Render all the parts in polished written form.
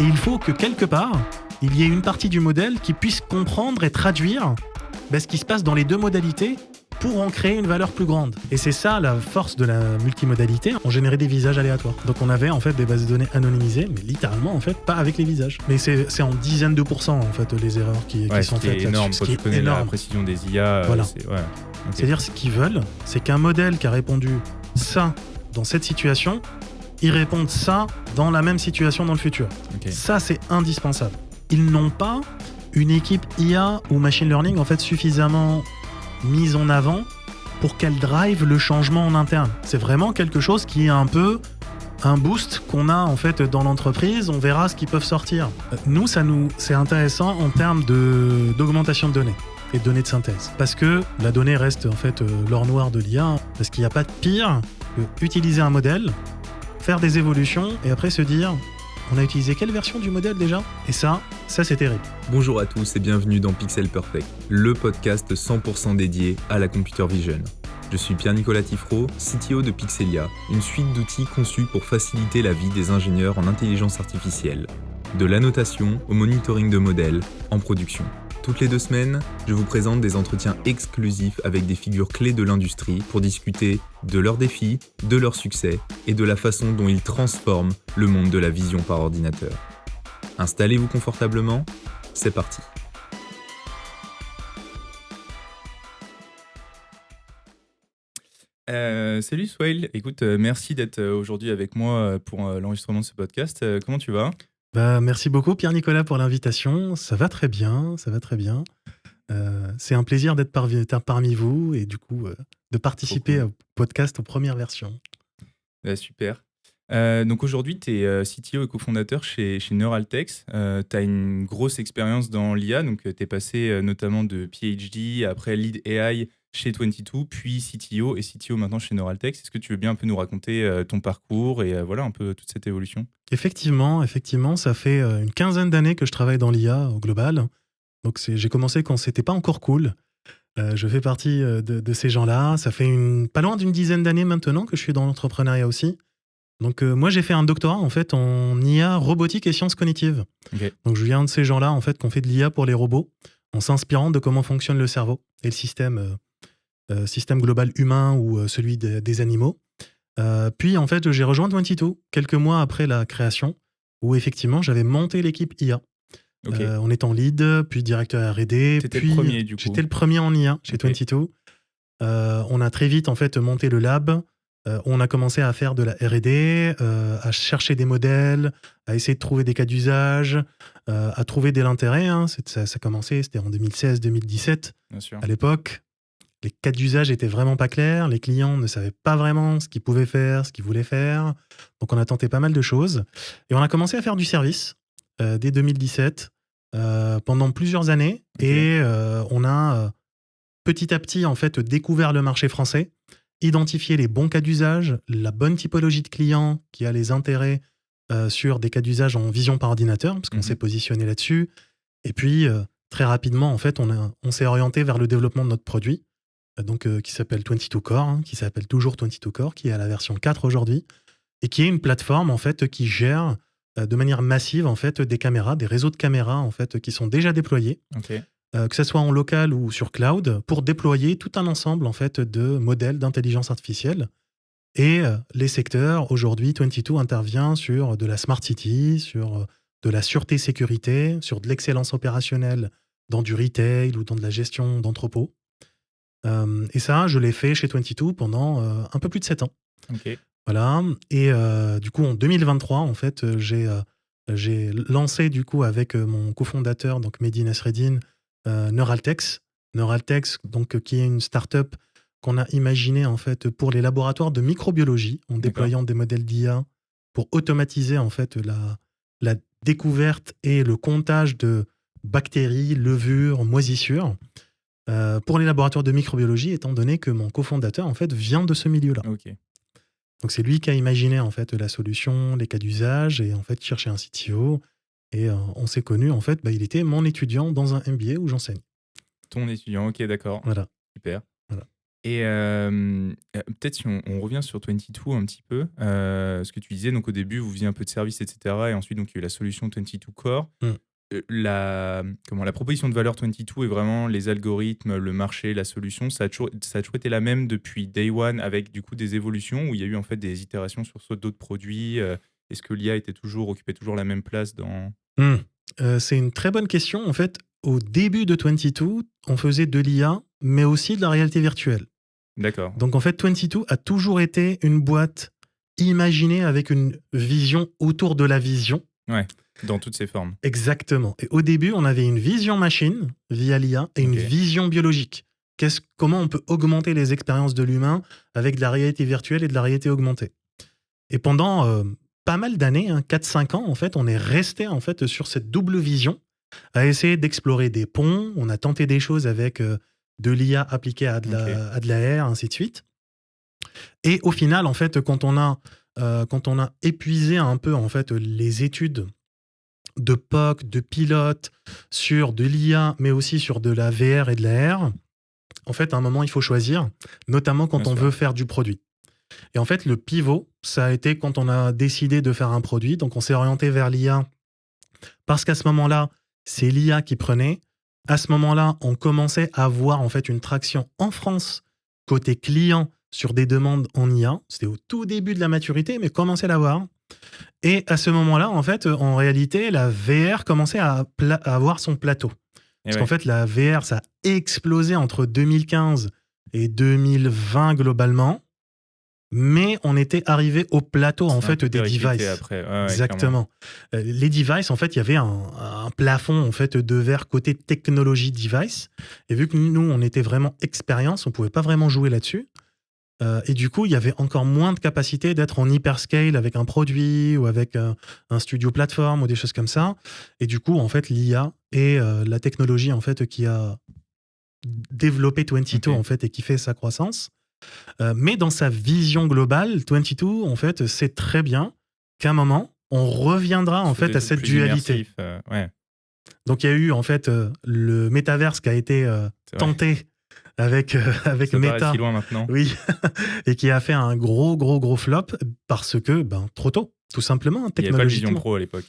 Et il faut que quelque part, il y ait une partie du modèle qui puisse comprendre et traduire ce qui se passe dans les deux modalités pour en créer une valeur plus grande. Et c'est ça la force de la multimodalité. On générait des visages aléatoires. Donc on avait en fait des bases de données anonymisées, mais littéralement en fait pas avec les visages. Mais c'est en dizaines de pourcents en fait les erreurs qui sont faites. C'est énorme. Quand tu connais la précision des IA, voilà. Okay. C'est-à-dire ce qu'ils veulent, c'est qu'un modèle qui a répondu ça dans cette situation, il réponde ça dans la même situation dans le futur. Okay. Ça c'est indispensable. Ils n'ont pas une équipe IA ou machine learning en fait suffisamment mise en avant pour qu'elle drive le changement en interne. C'est vraiment quelque chose qui est un peu un boost qu'on a en fait dans l'entreprise. On verra ce qu'ils peuvent sortir. Nous, c'est intéressant en termes d'augmentation de données et de données de synthèse. Parce que la donnée reste en fait l'or noir de l'IA. Parce qu'il n'y a pas de pire que utiliser un modèle, faire des évolutions et après se dire on a utilisé quelle version du modèle déjà ? Et ça c'est terrible. Bonjour à tous et bienvenue dans Pixel Perfect, le podcast 100% dédié à la computer vision. Je suis Pierre-Nicolas Tifro, CTO de Pixelia, une suite d'outils conçus pour faciliter la vie des ingénieurs en intelligence artificielle, de l'annotation au monitoring de modèles en production. Toutes les 2 semaines, je vous présente des entretiens exclusifs avec des figures clés de l'industrie pour discuter de leurs défis, de leurs succès et de la façon dont ils transforment le monde de la vision par ordinateur. Installez-vous confortablement, c'est parti. Salut Swail, écoute, merci d'être aujourd'hui avec moi pour l'enregistrement de ce podcast. Comment tu vas ? Merci beaucoup Pierre-Nicolas pour l'invitation. Ça va très bien. C'est un plaisir d'être parmi vous et du coup de participer au podcast aux premières versions. Super. Donc aujourd'hui, tu es CTO et cofondateur chez Neuraltx. Tu as une grosse expérience dans l'IA, donc tu es passé notamment de PhD, après Lead AI chez 22, puis CTO et CTO maintenant chez Neuraltx. Est-ce que tu veux bien un peu nous raconter ton parcours et voilà un peu toute cette évolution ? Effectivement, ça fait une quinzaine d'années que je travaille dans l'IA au global. Donc j'ai commencé quand c'était pas encore cool. Je fais partie de ces gens-là. Ça fait pas loin d'une dizaine d'années maintenant que je suis dans l'entrepreneuriat aussi. Donc moi j'ai fait un doctorat en fait en IA robotique et sciences cognitives. Okay. Donc je viens de ces gens-là en fait qui ont fait de l'IA pour les robots en s'inspirant de comment fonctionne le cerveau et le système global humain ou celui des animaux. Puis en fait j'ai rejoint 22 quelques mois après la création où effectivement j'avais monté l'équipe IA. Okay. En étant lead, puis directeur R&D. T'étais le premier du coup. J'étais le premier en IA chez 22. On a très vite en fait monté le lab. On a commencé à faire de la R&D, à chercher des modèles, à essayer de trouver des cas d'usage, à trouver de l'intérêt. Ça a commencé, c'était en 2016-2017. Bien sûr. À l'époque, les cas d'usage étaient vraiment pas clairs. Les clients ne savaient pas vraiment ce qu'ils pouvaient faire, ce qu'ils voulaient faire. Donc on a tenté pas mal de choses. Et on a commencé à faire du service dès 2017 pendant plusieurs années. Okay. Et on a petit à petit en fait découvert le marché français, identifier les bons cas d'usage, la bonne typologie de clients qui a les intérêts sur des cas d'usage en vision par ordinateur, parce qu'on s'est positionné là-dessus. Et puis, très rapidement, en fait, on s'est orienté vers le développement de notre produit, qui s'appelle 22 Core, qui s'appelle toujours 22 Core, qui est à la version 4 aujourd'hui, et qui est une plateforme, en fait, qui gère de manière massive, en fait, des caméras, des réseaux de caméras, en fait, qui sont déjà déployés. Okay. Que ce soit en local ou sur cloud, pour déployer tout un ensemble en fait, de modèles d'intelligence artificielle. Et les secteurs, aujourd'hui, 22 intervient sur de la smart city, sur de la sûreté-sécurité, sur de l'excellence opérationnelle dans du retail ou dans de la gestion d'entrepôts. Et ça, je l'ai fait chez 22 pendant un peu plus de 7 ans. Okay. Voilà. Et du coup, en 2023, en fait, j'ai lancé du coup, avec mon cofondateur, donc Mehdi Nasreddine, Neuraltx, donc, qui est une start-up qu'on a imaginée en fait, pour les laboratoires de microbiologie, en déployant des modèles d'IA pour automatiser en fait, la découverte et le comptage de bactéries, levures, moisissures pour les laboratoires de microbiologie, étant donné que mon cofondateur en fait, vient de ce milieu-là. Okay. Donc c'est lui qui a imaginé en fait, la solution, les cas d'usage, et en fait cherché un CTO. Et on s'est connus, en fait, il était mon étudiant dans un MBA où j'enseigne. Ton étudiant, ok, d'accord. Voilà. Super. Voilà. Et peut-être si on revient sur 22 un petit peu, ce que tu disais, donc au début, vous faisiez un peu de service, etc. Et ensuite, donc, il y a eu la solution 22 Core. Mm. La proposition de valeur 22 est vraiment les algorithmes, le marché, la solution. Ça a toujours été la même depuis Day One avec du coup des évolutions où il y a eu en fait des itérations sur d'autres produits. Est-ce que l'IA occupait toujours la même place dans... C'est une très bonne question. En fait, au début de 22, on faisait de l'IA, mais aussi de la réalité virtuelle. D'accord. Donc en fait, 22 a toujours été une boîte imaginée avec une vision autour de la vision. Ouais, dans toutes ses formes. Exactement. Et au début, on avait une vision machine via l'IA et une vision biologique. Comment on peut augmenter les expériences de l'humain avec de la réalité virtuelle et de la réalité augmentée. Et pendant pas mal d'années, 4-5 ans, en fait, on est resté en fait, sur cette double vision, à essayer d'explorer des ponts. On a tenté des choses avec de l'IA appliquée à de l'AR, ainsi de suite. Et au final, en fait, quand on a épuisé un peu en fait, les études de POC, de pilotes, sur de l'IA, mais aussi sur de la VR et de l'AR, en fait, à un moment, il faut choisir, notamment quand on veut faire du produit. Et en fait, le pivot, ça a été quand on a décidé de faire un produit. Donc, on s'est orienté vers l'IA parce qu'à ce moment-là, c'est l'IA qui prenait. À ce moment-là, on commençait à avoir en fait une traction en France côté client sur des demandes en IA. C'était au tout début de la maturité, mais commençait à l'avoir. Et à ce moment-là, en fait, en réalité, la VR commençait à avoir son plateau. Parce qu'en fait, la VR, ça a explosé entre 2015 et 2020 globalement. Mais on était arrivé au plateau en fait des devices. Après. Exactement. Les devices, en fait, il y avait un plafond en fait de verre côté technologie device. Et vu que nous, on était vraiment expérience, on pouvait pas vraiment jouer là-dessus. Et du coup, il y avait encore moins de capacité d'être en hyperscale avec un produit ou avec un studio plateforme ou des choses comme ça. Et du coup, en fait, l'IA et la technologie en fait qui a développé 22 en fait et qui fait sa croissance. Mais dans sa vision globale, 22, en fait, sait très bien qu'à un moment, on reviendra en fait à cette dualité. Donc il y a eu en fait le métaverse qui a été tenté avec Meta, si loin maintenant. Oui, et qui a fait un gros flop parce que trop tôt, tout simplement, technologiquement. Il n'y avait pas de Vision Pro à l'époque.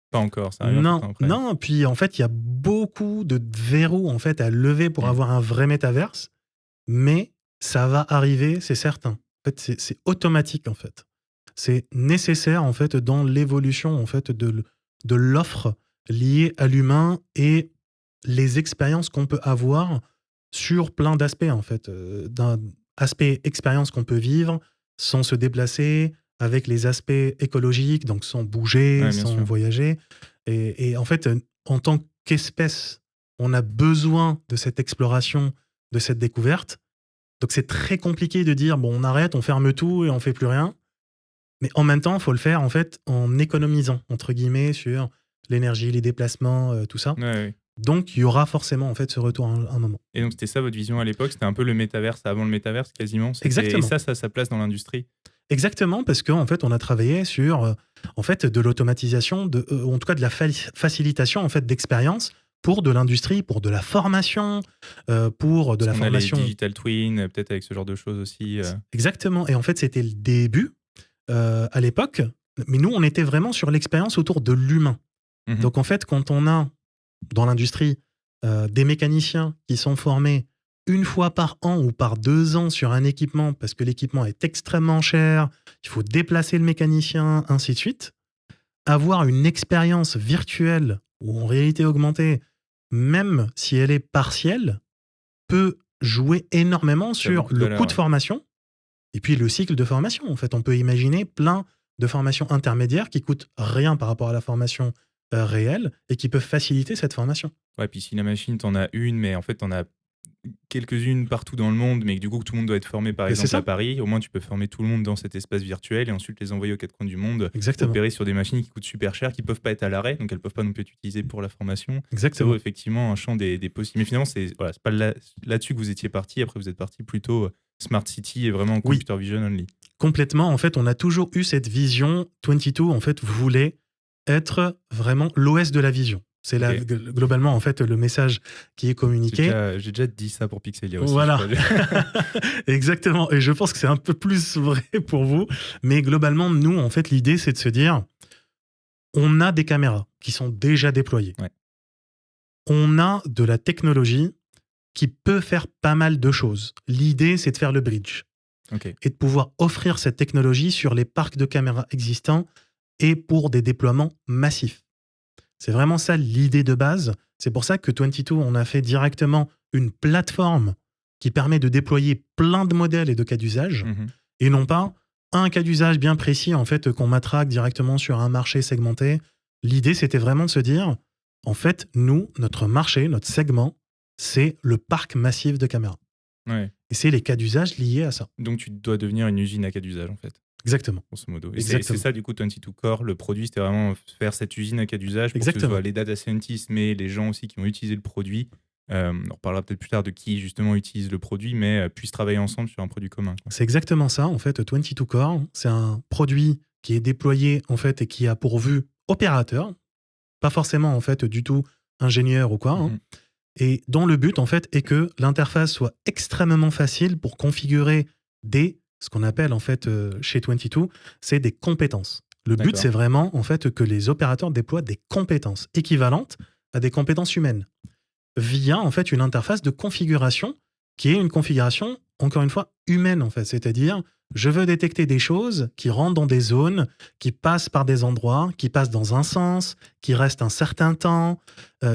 Pas encore, ça arrive un peu après. Non. Puis en fait, il y a beaucoup de verrous en fait à lever pour avoir un vrai métaverse, mais ça va arriver, c'est certain. En fait, c'est automatique, en fait. C'est nécessaire, en fait, dans l'évolution, en fait, de l'offre liée à l'humain et les expériences qu'on peut avoir sur plein d'aspects, en fait. D'un aspect expérience qu'on peut vivre sans se déplacer, avec les aspects écologiques, donc sans bouger, sans voyager. Et en fait, en tant qu'espèce, on a besoin de cette exploration, de cette découverte. Donc c'est très compliqué de dire on arrête, on ferme tout et on fait plus rien. Mais en même temps, il faut le faire en fait en économisant entre guillemets sur l'énergie, les déplacements, tout ça. Donc il y aura forcément en fait ce retour à un moment. Et donc c'était ça votre vision à l'époque, c'était un peu le métaverse avant le métaverse quasiment. Exactement. Et ça a sa place dans l'industrie. Exactement, parce qu'en fait on a travaillé sur en fait de l'automatisation, en tout cas de la facilitation en fait d'expérience. Pour de l'industrie, pour de la formation, pour de la formation. On a les digital twin, peut-être avec ce genre de choses aussi. Exactement. Et en fait, c'était le début à l'époque. Mais nous, on était vraiment sur l'expérience autour de l'humain. Donc en fait, quand on a dans l'industrie des mécaniciens qui sont formés une fois par an ou par 2 ans sur un équipement, parce que l'équipement est extrêmement cher, il faut déplacer le mécanicien, ainsi de suite, avoir une expérience virtuelle ou en réalité augmentée, même si elle est partielle, peut jouer énormément sur le coût de formation et puis le cycle de formation. En fait, on peut imaginer plein de formations intermédiaires qui coûtent rien par rapport à la formation réelle et qui peuvent faciliter cette formation. Ouais, puis si la machine, t'en as une, mais en fait, t'en as quelques-unes partout dans le monde, mais que du coup, tout le monde doit être formé, par exemple, à Paris. Au moins, tu peux former tout le monde dans cet espace virtuel et ensuite les envoyer aux 4 coins du monde. Exactement. Opérer sur des machines qui coûtent super cher, qui ne peuvent pas être à l'arrêt, donc elles ne peuvent pas non plus être utilisées pour la formation. Exactement. C'est effectivement un champ des possibles. Mais finalement, c'est pas là-dessus que vous étiez parti. Après, vous êtes parti plutôt Smart City et vraiment Computer Vision only. Complètement. En fait, on a toujours eu cette vision. 22, en fait, voulait être vraiment l'OS de la vision. C'est Ok. globalement en fait le message qui est communiqué. J'ai déjà dit ça pour Pixelia aussi. Voilà. je crois. Exactement. Et je pense que c'est un peu plus vrai pour vous. Mais globalement, nous, en fait, l'idée, c'est de se dire, on a des caméras qui sont déjà déployées. Ouais. On a de la technologie qui peut faire pas mal de choses. L'idée, c'est de faire le bridge Ok. et de pouvoir offrir cette technologie sur les parcs de caméras existants et pour des déploiements massifs. C'est vraiment ça l'idée de base. C'est pour ça que 22, on a fait directement une plateforme qui permet de déployer plein de modèles et de cas d'usage, Mhm. et non pas un cas d'usage bien précis en fait qu'on matraque directement sur un marché segmenté. L'idée, c'était vraiment de se dire, en fait, nous, notre marché, notre segment, c'est le parc massif de caméras. Ouais. Et c'est les cas d'usage liés à ça. Donc tu dois devenir une usine à cas d'usage en fait, Exactement. grosso modo. Et Exactement. c'est ça du coup 22 Core, le produit, c'était vraiment faire cette usine à cas d'usage pour que ce Exactement. soit les data scientists, mais les gens aussi qui vont utiliser le produit. On reparlera peut-être plus tard de qui justement utilise le produit, mais puissent travailler ensemble sur un produit commun. Quoi. C'est exactement ça. En fait, 22 Core, c'est un produit qui est déployé en fait et qui a pour vue opérateur, pas forcément en fait du tout ingénieur ou quoi, hein, Mhm. et dont le but en fait est que l'interface soit extrêmement facile pour configurer ce qu'on appelle en fait chez 22, c'est des compétences. Le but, D'accord. c'est vraiment en fait que les opérateurs déploient des compétences équivalentes à des compétences humaines via en fait une interface de configuration qui est une configuration encore une fois humaine en fait, c'est-à-dire je veux détecter des choses qui rentrent dans des zones, qui passent par des endroits, qui passent dans un sens, qui restent un certain temps,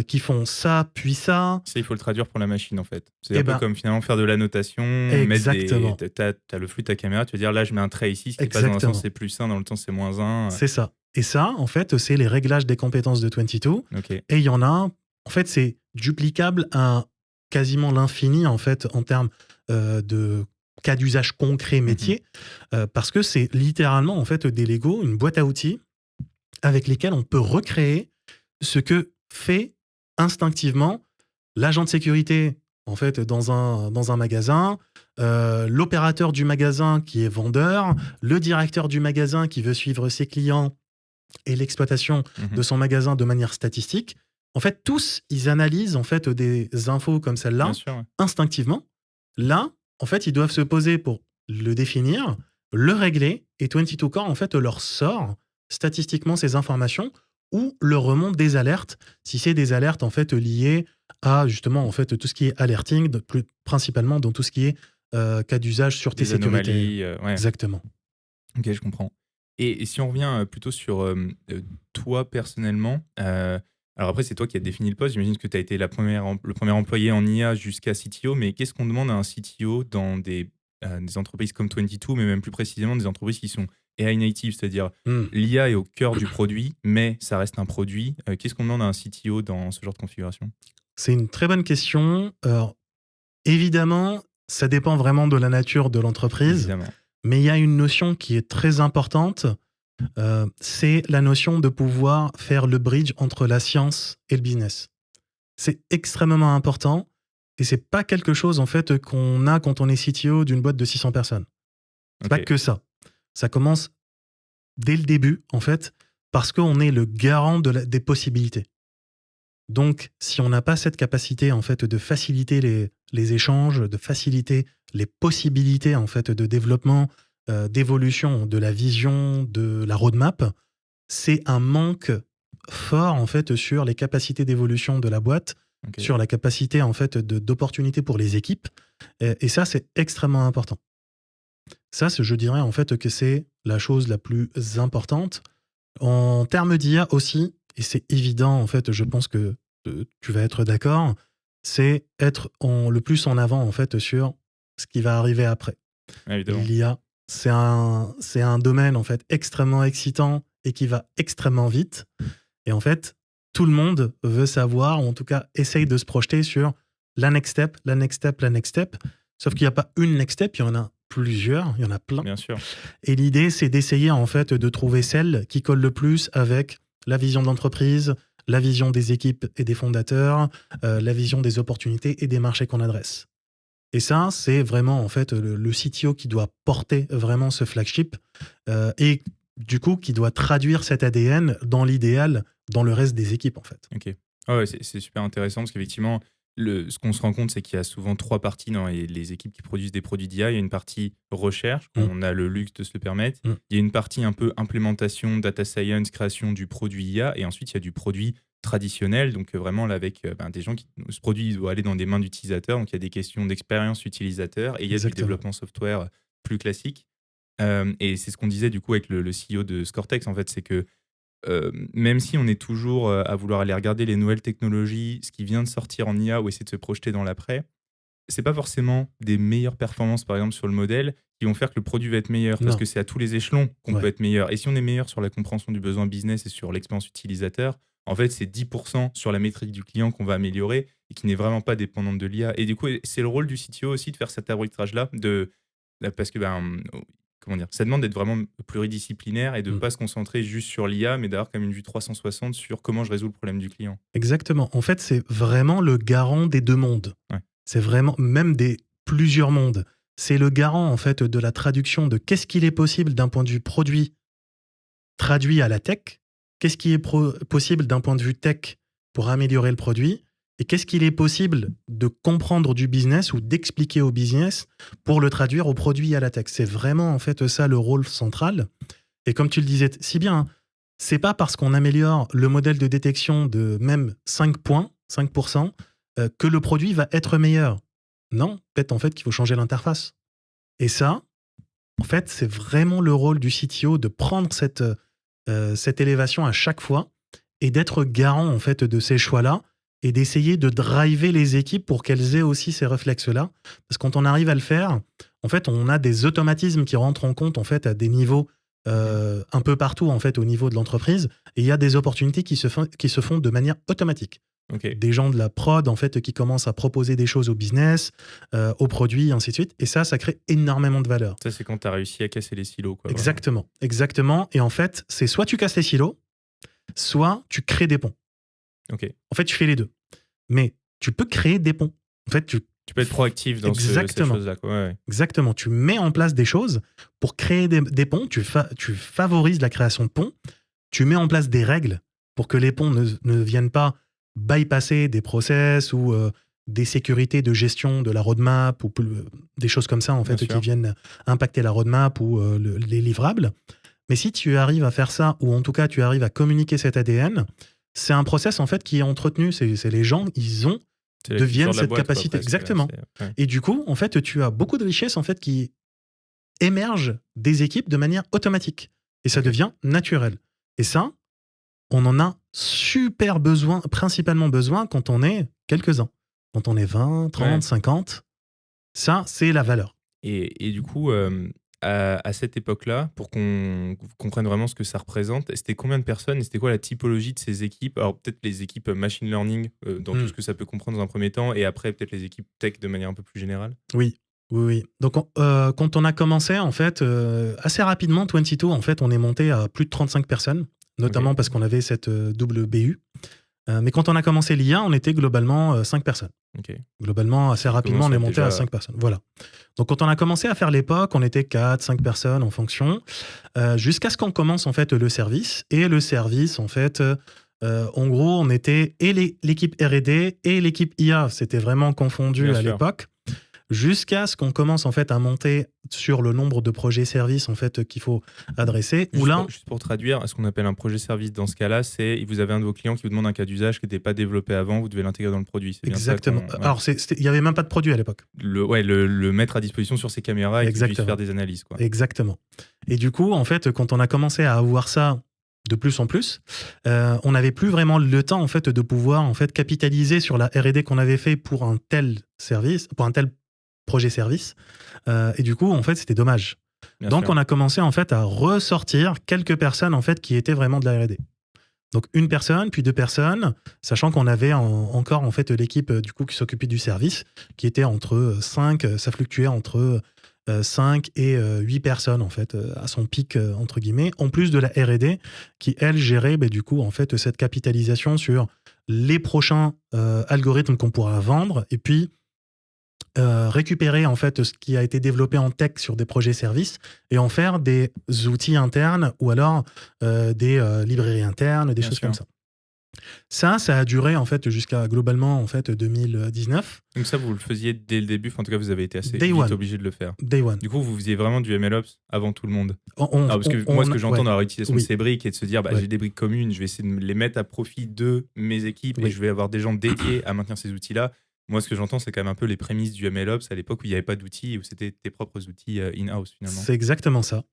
qui font ça puis ça. Ça, il faut le traduire pour la machine en fait. C'est Eh un peu ben, comme finalement faire de l'annotation, exactement. t'as le flux de ta caméra, tu vas dire là je mets un trait ici, ce qui passe dans un Exactement. sens c'est plus 1, dans le temps c'est moins 1. C'est ça. Et ça, en fait, c'est les réglages des compétences de 22. Ok. Et il y en a, en fait, c'est duplicable à quasiment l'infini, en fait, en termes de cas d'usage concret métier, parce que c'est littéralement, en fait, des Lego, une boîte à outils avec lesquels on peut recréer ce que fait instinctivement l'agent de sécurité, en fait, dans un magasin, l'opérateur du magasin qui est vendeur, le directeur du magasin qui veut suivre ses clients et l'exploitation de son magasin de manière statistique. En fait, tous, ils analysent en fait des infos comme celle-là Bien sûr. Ouais. instinctivement. Là, en fait, ils doivent se poser pour le définir, le régler, et 22 Core, en fait, leur sort statistiquement ces informations ou leur remonte des alertes, si c'est des alertes, en fait, liées à, justement, en fait, tout ce qui est alerting, principalement dans tout ce qui est cas d'usage, sûreté, Des sécurité. anomalies. Ouais. Exactement. Ok, je comprends. Et si on revient plutôt sur toi personnellement, alors après c'est toi qui as défini le poste, j'imagine que tu as été le premier employé en IA jusqu'à CTO, mais qu'est-ce qu'on demande à un CTO dans des entreprises comme 22, mais même plus précisément des entreprises qui sont AI native, c'est-à-dire l'IA est au cœur du produit, mais ça reste un produit. Qu'est-ce qu'on demande à un CTO dans ce genre de configuration? C'est une très bonne question. Alors, évidemment, ça dépend vraiment de la nature de l'entreprise. Évidemment. Mais il y a une notion qui est très importante, c'est la notion de pouvoir faire le bridge entre la science et le business. C'est extrêmement important et c'est pas quelque chose en fait qu'on a quand on est CTO d'une boîte de 600 personnes. C'est pas que ça. Ça commence dès le début en fait parce qu'on est le garant des possibilités. Donc, si on n'a pas cette capacité en fait de faciliter les échanges, de faciliter les possibilités en fait de développement, d'évolution de la vision, de la roadmap, c'est un manque fort en fait sur les capacités d'évolution de la boîte, sur la capacité en fait d'opportunité pour les équipes, et ça c'est extrêmement important. Ça, je dirais en fait que c'est la chose la plus importante. En termes d'IA aussi, et c'est évident en fait, je pense que tu vas être d'accord, c'est être le plus en avant en fait sur ce qui va arriver après. Évidemment. L'IA, c'est un domaine en fait extrêmement excitant et qui va extrêmement vite. Et en fait, tout le monde veut savoir, ou en tout cas essaye de se projeter sur la next step, la next step, la next step. Sauf qu'il n'y a pas une next step, il y en a plusieurs, il y en a plein. Bien sûr. Et l'idée, c'est d'essayer en fait de trouver celle qui colle le plus avec la vision de l'entreprise, la vision des équipes et des fondateurs, la vision des opportunités et des marchés qu'on adresse. Et ça, c'est vraiment en fait le CTO qui doit porter vraiment ce flagship et du coup qui doit traduire cet ADN dans l'idéal dans le reste des équipes en fait. Ok. Ah ouais, c'est super intéressant parce qu'effectivement, ce qu'on se rend compte, c'est qu'il y a souvent 3 parties dans les équipes qui produisent des produits d'IA. Il y a une partie recherche, quand on a le luxe de se le permettre. Il y a une partie un peu implémentation, data science, création du produit IA. Et ensuite, il y a du produit traditionnel. Donc, vraiment, là, avec des gens qui. Ce produit doit aller dans des mains d'utilisateurs. Donc, il y a des questions d'expérience utilisateur et il y a du Exactement. développement software plus classique. Et c'est ce qu'on disait du coup avec le CEO de Scortex, en fait, c'est que même si on est toujours à vouloir aller regarder les nouvelles technologies, ce qui vient de sortir en IA ou essayer de se projeter dans l'après, c'est pas forcément des meilleures performances, par exemple, sur le modèle qui vont faire que le produit va être meilleur, parce Non. que c'est à tous les échelons qu'on Ouais. peut être meilleur. Et si on est meilleur sur la compréhension du besoin business et sur l'expérience utilisateur, en fait, c'est 10% sur la métrique du client qu'on va améliorer et qui n'est vraiment pas dépendante de l'IA. Et du coup, c'est le rôle du CTO aussi de faire cet arbitrage-là, parce que comment dire, ça demande d'être vraiment pluridisciplinaire et de ne pas se concentrer juste sur l'IA, mais d'avoir quand même une vue 360 sur comment je résous le problème du client. Exactement. En fait, c'est vraiment le garant des deux mondes. Ouais. C'est vraiment même des plusieurs mondes. C'est le garant en fait de la traduction de qu'est-ce qu'il est possible d'un point de vue produit traduit à la tech, qu'est-ce qui est possible d'un point de vue tech pour améliorer le produit, et qu'est-ce qu'il est possible de comprendre du business ou d'expliquer au business pour le traduire au produit et à la tech. C'est vraiment en fait ça le rôle central. Et comme tu le disais si bien, c'est pas parce qu'on améliore le modèle de détection de même 5%, que le produit va être meilleur. Non, peut-être en fait qu'il faut changer l'interface. Et ça, en fait, c'est vraiment le rôle du CTO de prendre cette élévation à chaque fois et d'être garant en fait de ces choix-là et d'essayer de driver les équipes pour qu'elles aient aussi ces réflexes-là. Parce que quand on arrive à le faire, en fait, on a des automatismes qui rentrent en compte en fait à des niveaux un peu partout en fait au niveau de l'entreprise, et il y a des opportunités qui se font de manière automatique. Okay. Des gens de la prod en fait qui commencent à proposer des choses au business, aux produits, ainsi de suite, et ça crée énormément de valeur. Ça, c'est quand tu as réussi à casser les silos, quoi. Exactement. Et en fait, c'est soit tu casses les silos, soit tu crées des ponts. Okay. En fait, tu fais les deux. Mais tu peux créer des ponts. En fait, tu peux être proactif dans ces choses-là, quoi. Ouais. Exactement. Tu mets en place des choses pour créer des ponts. Tu favorises la création de ponts. Tu mets en place des règles pour que les ponts ne viennent pas bypasser des process ou des sécurités de gestion de la roadmap ou des choses comme ça en fait qui viennent impacter la roadmap ou les livrables. Mais si tu arrives à faire ça, ou en tout cas tu arrives à communiquer cet ADN, c'est un process en fait qui est entretenu. C'est les gens, deviennent cette capacité. Quoi, exactement. Ouais. Et du coup, en fait, tu as beaucoup de richesses en fait qui émergent des équipes de manière automatique. Et ça devient naturel. Et ça, on en a super besoin, principalement besoin quand on est quelques-uns. Quand on est 20, 30, 50, ça, c'est la valeur. Et du coup, à cette époque-là, pour qu'on comprenne vraiment ce que ça représente, c'était combien de personnes et c'était quoi la typologie de ces équipes? Alors peut-être les équipes machine learning, dans tout ce que ça peut comprendre dans un premier temps, et après peut-être les équipes tech de manière un peu plus générale. Oui. Donc quand on a commencé, en fait, assez rapidement, 22, en fait, on est monté à plus de 35 personnes, notamment parce qu'on avait cette double BU. Mais quand on a commencé l'IA, on était globalement 5 personnes. Globalement, assez rapidement, on est monté à 5 personnes. Voilà. Donc, quand on a commencé à faire l'époque, on était 4, 5 personnes en fonction, jusqu'à ce qu'on commence, en fait, le service. Et le service, en fait, en gros, on était et l'équipe R&D et l'équipe IA. C'était vraiment confondu à l'époque. Jusqu'à ce qu'on commence en fait à monter sur le nombre de projets services en fait qu'il faut adresser. Juste pour traduire, ce qu'on appelle un projet service dans ce cas-là, c'est vous avez un de vos clients qui vous demande un cas d'usage qui n'était pas développé avant, vous devez l'intégrer dans le produit. Exactement. Bien ça, Alors il n'y avait même pas de produit à l'époque. Le mettre à disposition sur ses caméras et qu'il puisse faire des analyses, quoi. Exactement. Et du coup, en fait, quand on a commencé à avoir ça de plus en plus, on n'avait plus vraiment le temps en fait de pouvoir en fait capitaliser sur la R&D qu'on avait fait pour un tel service, pour un tel projet service, et du coup en fait c'était dommage. Donc on a commencé en fait à ressortir quelques personnes en fait qui étaient vraiment de la R&D. Donc une personne puis 2 personnes, sachant qu'on avait encore en fait l'équipe du coup qui s'occupait du service qui était entre 5, ça fluctuait entre 5 et 8 personnes en fait à son pic entre guillemets, en plus de la R&D qui elle gérait du coup en fait cette capitalisation sur les prochains algorithmes qu'on pourra vendre, et puis récupérer en fait ce qui a été développé en tech sur des projets services et en faire des outils internes ou alors des librairies internes, des choses comme ça. Ça a duré en fait jusqu'à globalement en fait 2019. Donc ça, vous le faisiez dès le début. Enfin, en tout cas, vous avez été assez Day vite one. obligé de le faire. Day one. Du coup, vous faisiez vraiment du MLOps avant tout le monde. Parce que moi, ce que j'entends dans la réutilisation de ces briques et de se dire, j'ai des briques communes, je vais essayer de les mettre à profit de mes équipes et je vais avoir des gens dédiés à maintenir ces outils-là. Moi, ce que j'entends, c'est quand même un peu les prémices du MLOps à l'époque où il n'y avait pas d'outils et où c'était tes propres outils in-house finalement. C'est exactement ça.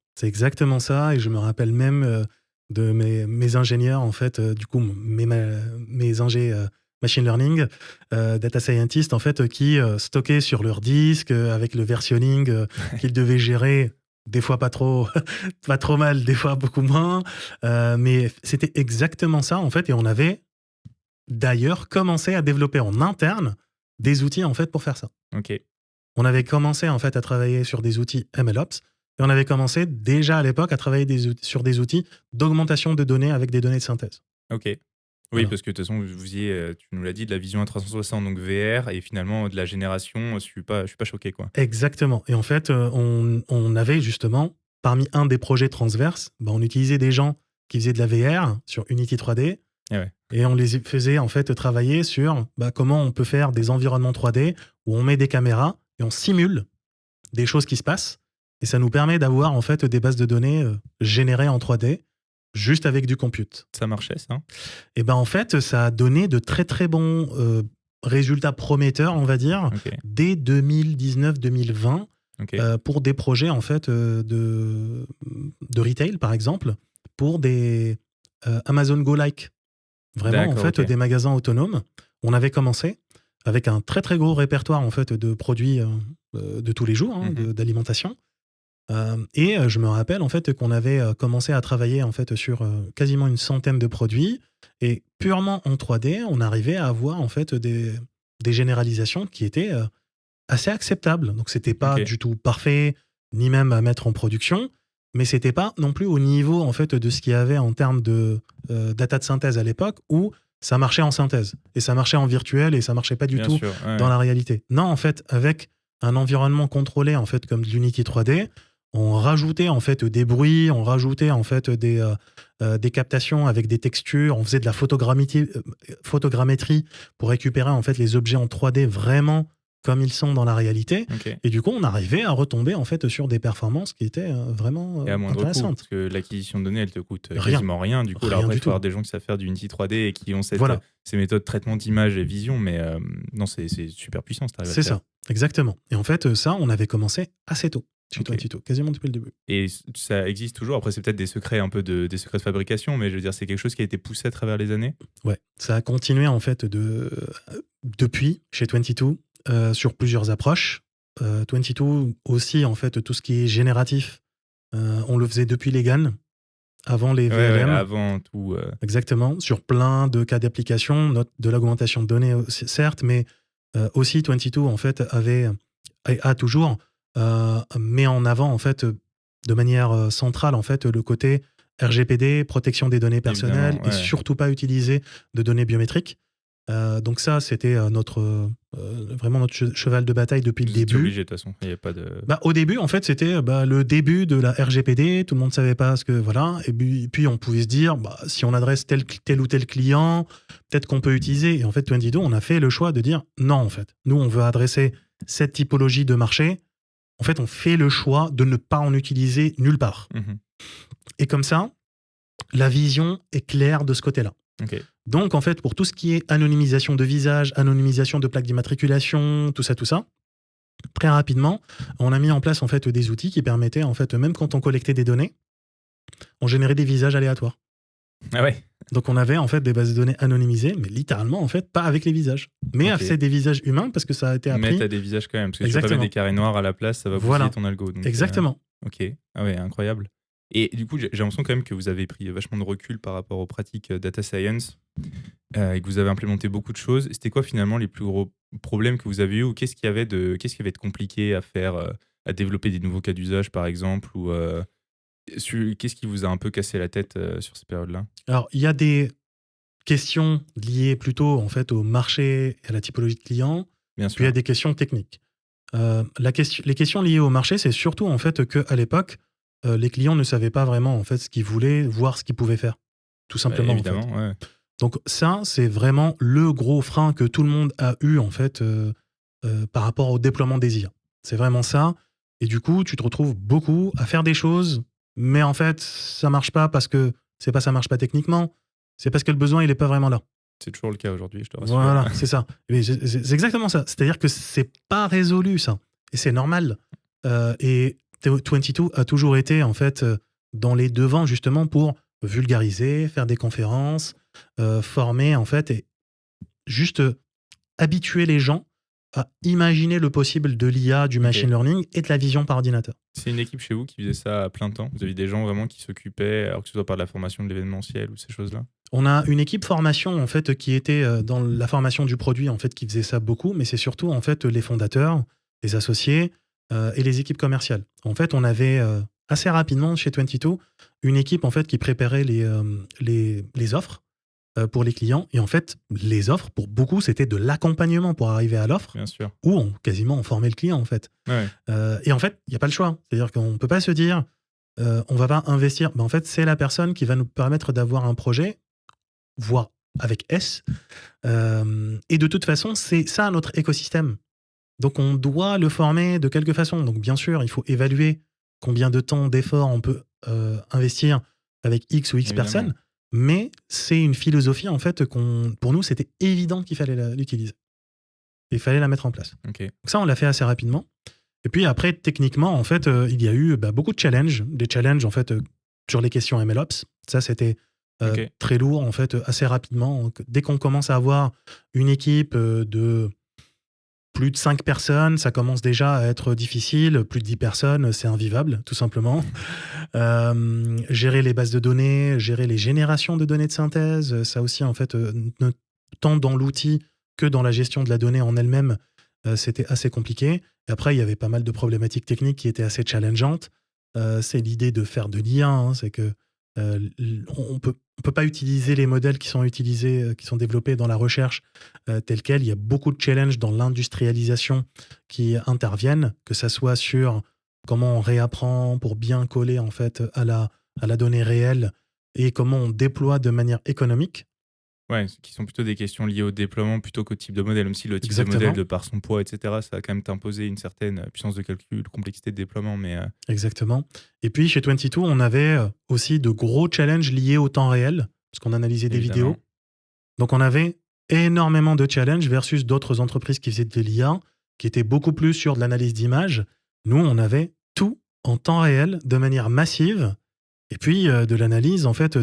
Et je me rappelle même de mes ingénieurs, en fait, du coup, mes ingés machine learning, data scientists, en fait, qui stockaient sur leur disque avec le versionning qu'ils devaient gérer. Des fois pas trop mal, des fois beaucoup moins. Mais c'était exactement ça, en fait. Et on avait d'ailleurs commencé à développer en interne des outils, en fait, pour faire ça. Ok. On avait commencé, en fait, à travailler sur des outils MLOps. Et on avait commencé déjà à l'époque à travailler sur des outils d'augmentation de données avec des données de synthèse. Ok. Oui, voilà. Parce que de toute façon, vous faisiez, tu nous l'as dit, de la vision à 360, donc VR, et finalement de la génération, je suis pas choqué, quoi. Exactement. Et en fait, on avait justement, parmi un des projets transverses, on utilisait des gens qui faisaient de la VR sur Unity 3D, et on les faisait en fait travailler sur comment on peut faire des environnements 3D où on met des caméras et on simule des choses qui se passent. Et ça nous permet d'avoir en fait des bases de données générées en 3D, juste avec du compute. Ça marchait, ça? Et en fait, ça a donné de très très bons résultats prometteurs, on va dire, dès 2019-2020, pour des projets en fait de retail, par exemple, pour des Amazon Go-like. Vraiment, en fait, des magasins autonomes. On avait commencé avec un très très gros répertoire en fait de produits de tous les jours, d'alimentation. Et je me rappelle en fait qu'on avait commencé à travailler en fait sur quasiment une centaine de produits et purement en 3D, on arrivait à avoir en fait des généralisations qui étaient assez acceptables. Donc c'était pas du tout parfait, ni même à mettre en production, mais c'était pas non plus au niveau en fait de ce qu'il y avait en termes de data de synthèse à l'époque où ça marchait en synthèse et ça marchait en virtuel et ça marchait pas du tout dans la réalité. Non, en fait, avec un environnement contrôlé en fait comme de l'Unity 3D, on rajoutait en fait des bruits, on rajoutait en fait des captations avec des textures, on faisait de la photogrammétrie pour récupérer en fait les objets en 3D vraiment comme ils sont dans la réalité. Et du coup, on arrivait à retomber en fait sur des performances qui étaient vraiment et à moindre intéressantes. Coût, parce que l'acquisition de données, elle te coûte quasiment rien. Du coup, là, après, il faut avoir des gens qui savent faire du Unity 3D et qui ont ces méthodes de traitement d'image et vision, mais non, c'est super puissant. C'est ça, exactement. Et en fait, ça, on avait commencé assez tôt. Chez 22, quasiment depuis le début. Et ça existe toujours. Après, c'est peut-être des secrets un peu des secrets de fabrication, mais je veux dire, c'est quelque chose qui a été poussé à travers les années. Ouais, ça a continué en fait depuis chez 22 sur plusieurs approches. 22 aussi en fait tout ce qui est génératif, on le faisait depuis les GAN, avant les VLM. Avant tout. Exactement, sur plein de cas d'application, de l'augmentation de données certes, mais aussi 22 en fait a toujours met en avant en fait de manière centrale en fait le côté RGPD, protection des données personnelles et surtout pas utiliser de données biométriques. Donc ça c'était vraiment notre cheval de bataille depuis le début. Obligé de toute façon. Il y a pas de... au début en fait c'était le début de la RGPD, tout le monde savait pas ce que voilà, et puis on pouvait se dire si on adresse tel ou tel client, peut-être qu'on peut utiliser. Et en fait 22 on a fait le choix de dire non, en fait nous on veut adresser cette typologie de marché. En fait, on fait le choix de ne pas en utiliser nulle part. Et comme ça, la vision est claire de ce côté-là. Donc, en fait, pour tout ce qui est anonymisation de visage, anonymisation de plaques d'immatriculation, tout ça, très rapidement, on a mis en place en fait des outils qui permettaient, en fait, même quand on collectait des données, on générait des visages aléatoires. Ah ouais. Donc on avait en fait des bases de données anonymisées, mais littéralement en fait pas avec les visages, mais c'est des visages humains parce que ça a été appris. Mais t'as des visages quand même, parce que si tu peux pas mettre des carrés noirs à la place, ça va pousser ton algo. Donc, exactement. Ok, ah ouais, incroyable. Et du coup, j'ai l'impression quand même que vous avez pris vachement de recul par rapport aux pratiques data science et que vous avez implémenté beaucoup de choses. C'était quoi finalement les plus gros problèmes que vous avez eu ou qu'est-ce qu'il y avait de compliqué à faire, à développer des nouveaux cas d'usage par exemple ou qu'est-ce qui vous a un peu cassé la tête sur cette période-là? Alors, il y a des questions liées plutôt en fait au marché et à la typologie de clients. Bien sûr. Puis il y a des questions techniques. Les questions liées au marché, c'est surtout en fait qu'à l'époque, les clients ne savaient pas vraiment en fait ce qu'ils voulaient, voir ce qu'ils pouvaient faire. Tout simplement. Évidemment, en fait. Donc ça, c'est vraiment le gros frein que tout le monde a eu en fait par rapport au déploiement des IA. C'est vraiment ça. Et du coup, tu te retrouves beaucoup à faire des choses, mais en fait, ça marche pas parce que c'est pas ça marche pas techniquement, c'est parce que le besoin il est pas vraiment là. C'est toujours le cas aujourd'hui, je te rassure. Voilà, c'est ça. Mais c'est exactement ça. C'est-à-dire que c'est pas résolu ça, et c'est normal. Et 22 a toujours été en fait dans les devants justement pour vulgariser, faire des conférences, former en fait et juste habituer les gens à imaginer le possible de l'IA, du machine learning et de la vision par ordinateur. C'est une équipe chez vous qui faisait ça à plein temps? Vous aviez des gens vraiment qui s'occupaient, alors que ce soit par la formation de l'événementiel ou ces choses-là? On a une équipe formation en fait qui était dans la formation du produit en fait qui faisait ça beaucoup, mais c'est surtout en fait les fondateurs, les associés et les équipes commerciales. En fait, on avait assez rapidement chez 22 une équipe en fait qui préparait les offres pour les clients. Et en fait, les offres, pour beaucoup, c'était de l'accompagnement pour arriver à l'offre, Bien sûr. où quasiment on formait le client, en fait. Ouais. Et en fait, il n'y a pas le choix. C'est-à-dire qu'on ne peut pas se dire, on va pas investir. Ben, en fait, c'est la personne qui va nous permettre d'avoir un projet, voire avec S. Et de toute façon, c'est ça notre écosystème. Donc, on doit le former de quelque façon. Donc, bien sûr, il faut évaluer combien de temps, d'efforts on peut investir avec X ou X Évidemment. personnes. Mais c'est une philosophie, en fait, pour nous, c'était évident qu'il fallait l'utiliser. Il fallait la mettre en place. Okay. Donc ça, on l'a fait assez rapidement. Et puis après, techniquement, en fait, il y a eu beaucoup de challenges. Des challenges, en fait, sur les questions MLOps. Ça, c'était très lourd, en fait, assez rapidement. Donc, dès qu'on commence à avoir une équipe de plus de 5 personnes, ça commence déjà à être difficile. Plus de 10 personnes, c'est invivable, tout simplement. Gérer les bases de données, gérer les générations de données de synthèse, ça aussi, en fait, tant dans l'outil que dans la gestion de la donnée en elle-même, c'était assez compliqué. Et après, il y avait pas mal de problématiques techniques qui étaient assez challengeantes. C'est l'idée de faire de l'IA, hein, c'est que on peut pas utiliser les modèles qui sont utilisés, qui sont développés dans la recherche tels quels. Il y a beaucoup de challenges dans l'industrialisation qui interviennent, que ça soit sur comment on réapprend pour bien coller en fait à la donnée réelle et comment on déploie de manière économique. Ouais, qui sont plutôt des questions liées au déploiement plutôt qu'au type de modèle. Même si le type Exactement. de modèle, de par son poids, etc., ça va quand même t'imposer une certaine puissance de calcul, complexité de déploiement. Mais Exactement. Et puis chez 22, on avait aussi de gros challenges liés au temps réel, parce qu'on analysait des évidemment. vidéos. Donc on avait énormément de challenges versus d'autres entreprises qui faisaient de l'IA, qui étaient beaucoup plus sur de l'analyse d'images. Nous, on avait tout en temps réel, de manière massive, et puis de l'analyse en fait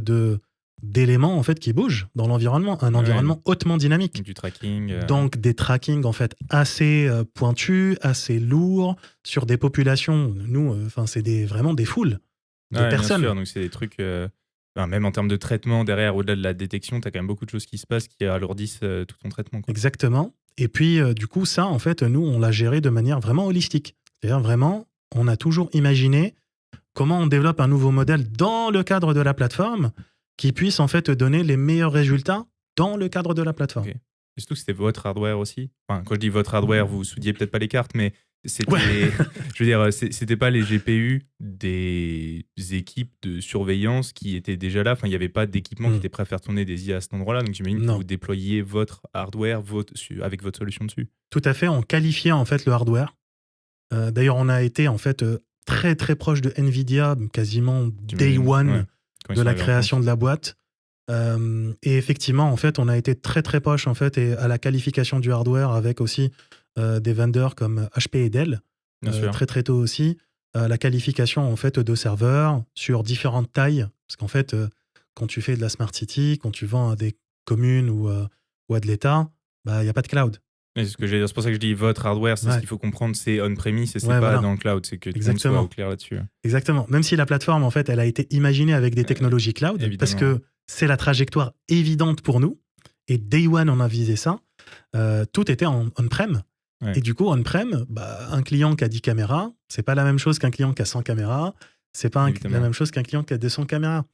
d'éléments en fait qui bougent dans l'environnement, un environnement hautement dynamique. Donc, du tracking. Donc des trackings en fait assez pointus, assez lourds sur des populations. Nous, c'est vraiment des foules de personnes. Bien sûr, donc c'est des trucs. Même en termes de traitement derrière, au-delà de la détection, tu as quand même beaucoup de choses qui se passent qui alourdissent tout ton traitement. Quoi. Exactement. Et puis du coup, ça en fait, nous on l'a géré de manière vraiment holistique. C'est-à-dire vraiment, on a toujours imaginé comment on développe un nouveau modèle dans le cadre de la plateforme qui puisse en fait donner les meilleurs résultats dans le cadre de la plateforme. Okay. Et surtout que c'était votre hardware aussi. Enfin, quand je dis votre hardware, vous soudiez peut-être pas les cartes, mais c'était, je veux dire, c'était pas les GPU des équipes de surveillance qui étaient déjà là. Enfin, il n'y avait pas d'équipement qui était prêt à faire tourner des IA à cet endroit-là. Donc j'imagine que vous déployiez votre hardware avec votre solution dessus. Tout à fait. On qualifiait en fait le hardware. D'ailleurs, on a été en fait très très proche de Nvidia, quasiment day one de la création de la boîte. Et effectivement, en fait, on a été très très proche en fait à la qualification du hardware avec aussi des vendors comme HP et Dell, très très tôt aussi, la qualification en fait de serveurs sur différentes tailles, parce qu'en fait, quand tu fais de la smart city, quand tu vends à des communes ou à de l'État, il y a pas de cloud. C'est pour ça que je dis votre hardware, c'est ce qu'il faut comprendre, c'est on-premise et c'est pas dans le cloud, c'est que tout le monde soit au clair là-dessus. Exactement. Même si la plateforme, en fait, elle a été imaginée avec des technologies cloud, évidemment. Parce que c'est la trajectoire évidente pour nous. Et day one, on a visé ça. Tout était on-prem. Ouais. Et du coup, on-prem, un client qui a 10 caméras, c'est pas la même chose qu'un client qui a 100 caméras. C'est pas la même chose qu'un client qui a 200 caméras.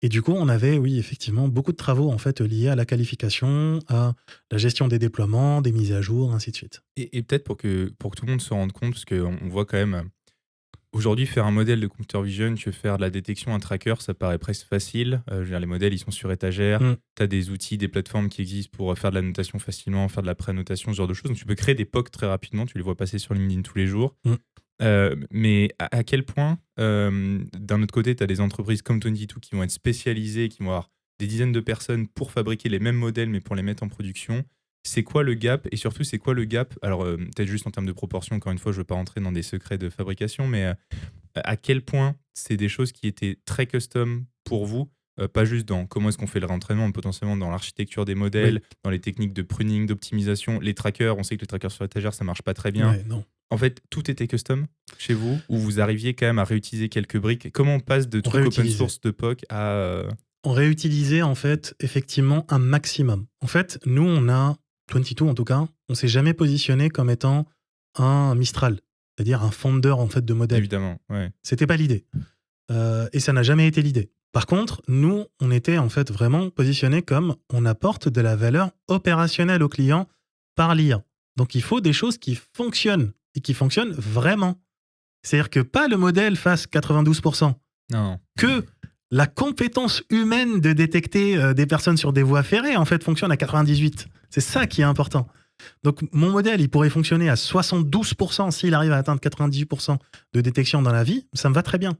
Et du coup, on avait, oui, effectivement, beaucoup de travaux en fait liés à la qualification, à la gestion des déploiements, des mises à jour, ainsi de suite. Et peut-être pour que tout le monde se rende compte, parce qu'on voit quand même Aujourd'hui, faire un modèle de computer vision, tu veux faire de la détection, un tracker, ça paraît presque facile. Je veux dire, les modèles, ils sont sur étagère. Tu as des outils, des plateformes qui existent pour faire de la notation facilement, faire de la pré-notation, ce genre de choses. Donc, tu peux créer des POC très rapidement. Tu les vois passer sur LinkedIn tous les jours. Mais à quel point, d'un autre côté, tu as des entreprises comme 22 qui vont être spécialisées, qui vont avoir des dizaines de personnes pour fabriquer les mêmes modèles, mais pour les mettre en production. C'est quoi le gap? Et surtout, c'est quoi le gap? Alors, peut-être juste en termes de proportion, encore une fois, je ne veux pas rentrer dans des secrets de fabrication, mais à quel point c'est des choses qui étaient très custom pour vous, pas juste dans comment est-ce qu'on fait le réentraînement, mais potentiellement dans l'architecture des modèles, dans les techniques de pruning, d'optimisation, les trackers. On sait que les trackers sur étagère, ça ne marche pas très bien. Non. En fait, tout était custom chez vous, ou vous arriviez quand même à réutiliser quelques briques? Comment on passe de trucs open source de POC à... On réutilisait en fait effectivement un maximum. En fait, nous, on a 22 en tout cas, on s'est jamais positionné comme étant un Mistral, c'est-à-dire un fondeur en fait de modèles. Évidemment, ouais. C'était pas l'idée. Et ça n'a jamais été l'idée. Par contre, nous, on était en fait vraiment positionné comme on apporte de la valeur opérationnelle au client par l'IA. Donc il faut des choses qui fonctionnent et qui fonctionnent vraiment. C'est-à-dire que pas le modèle fasse 92%. Non. Que la compétence humaine de détecter des personnes sur des voies ferrées, en fait, fonctionne à 98%. C'est ça qui est important. Donc, mon modèle, il pourrait fonctionner à 72% s'il arrive à atteindre 98% de détection dans la vie. Ça me va très bien.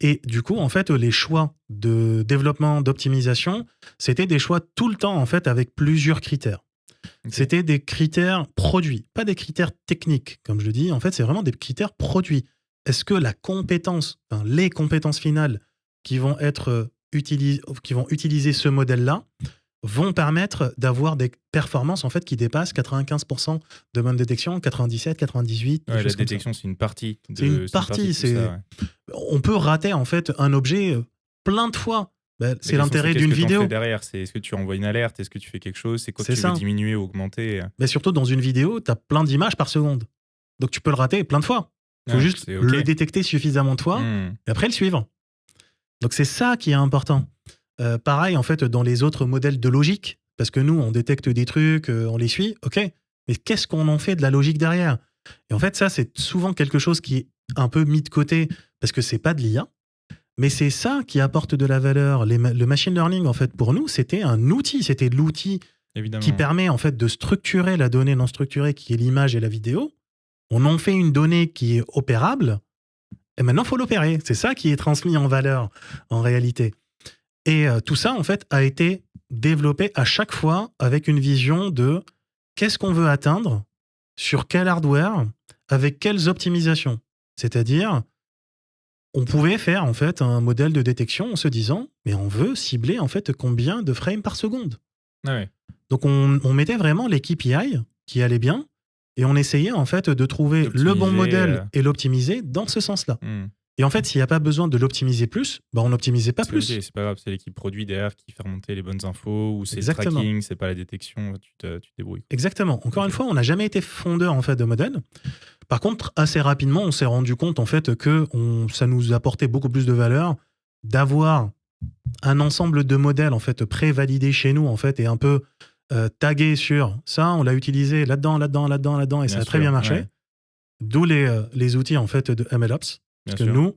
Et du coup, en fait, les choix de développement, d'optimisation, c'était des choix tout le temps, en fait, avec plusieurs critères. Okay. C'était des critères produits, pas des critères techniques. Comme je le dis, en fait, c'est vraiment des critères produits. Est-ce que la compétence, les compétences finales qui vont utiliser ce modèle-là vont permettre d'avoir des performances en fait qui dépassent 95% de bonne détection, 97, 98. Ouais, la détection, c'est une partie. C'est une partie. On peut rater en fait un objet plein de fois. C'est l'intérêt d'une vidéo. Fais derrière, est-ce que tu envoies une alerte? Est-ce que tu fais quelque chose? C'est quoi que tu veux diminuer ou augmenter? Mais surtout dans une vidéo, tu as plein d'images par seconde. Donc tu peux le rater plein de fois. Il faut juste le détecter suffisamment de fois et après le suivre. Donc c'est ça qui est important. Pareil, en fait, dans les autres modèles de logique, parce que nous, on détecte des trucs, on les suit, ok, mais qu'est-ce qu'on en fait de la logique derrière? Et en fait, ça, c'est souvent quelque chose qui est un peu mis de côté, parce que c'est pas de l'IA, mais c'est ça qui apporte de la valeur. Le machine learning, en fait, pour nous, c'était un outil, c'était l'outil qui permet, en fait, de structurer la donnée non structurée, qui est l'image et la vidéo. On en fait une donnée qui est opérable, et maintenant, il faut l'opérer. C'est ça qui est transmis en valeur, en réalité. Et tout ça, en fait, a été développé à chaque fois avec une vision de qu'est-ce qu'on veut atteindre, sur quel hardware, avec quelles optimisations. C'est-à-dire, on pouvait faire, en fait, un modèle de détection en se disant, mais on veut cibler, en fait, combien de frames par seconde. Ah ouais. Donc, on mettait vraiment les KPI qui allaient bien et on essayait, en fait, de trouver le bon modèle et l'optimiser dans ce sens-là. Et en fait, s'il n'y a pas besoin de l'optimiser plus, on n'optimisait pas plus. C'est pas grave, c'est l'équipe produit derrière qui fait remonter les bonnes infos, ou c'est le tracking, c'est pas la détection, tu te débrouilles. Exactement. Encore une fois, on n'a jamais été fondeur en fait, de modèles. Par contre, assez rapidement, on s'est rendu compte en fait, que ça nous apportait beaucoup plus de valeur d'avoir un ensemble de modèles en fait, pré-validés chez nous en fait, et un peu tagués sur ça, on l'a utilisé là-dedans, et ça a très bien marché. Ouais. D'où les outils en fait, de MLOps. Parce que nous,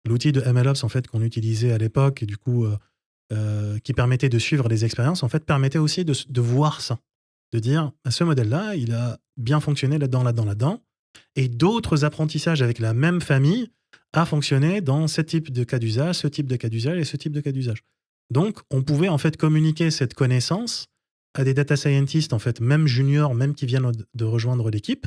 l'outil de MLOps en fait, qu'on utilisait à l'époque, et du coup, qui permettait de suivre les expériences, en fait, permettait aussi de voir ça. De dire, ce modèle-là, il a bien fonctionné là-dedans. Et d'autres apprentissages avec la même famille a fonctionné dans ce type de cas d'usage, ce type de cas d'usage et ce type de cas d'usage. Donc, on pouvait en fait communiquer cette connaissance à des data scientists, en fait, même juniors, même qui viennent de rejoindre l'équipe,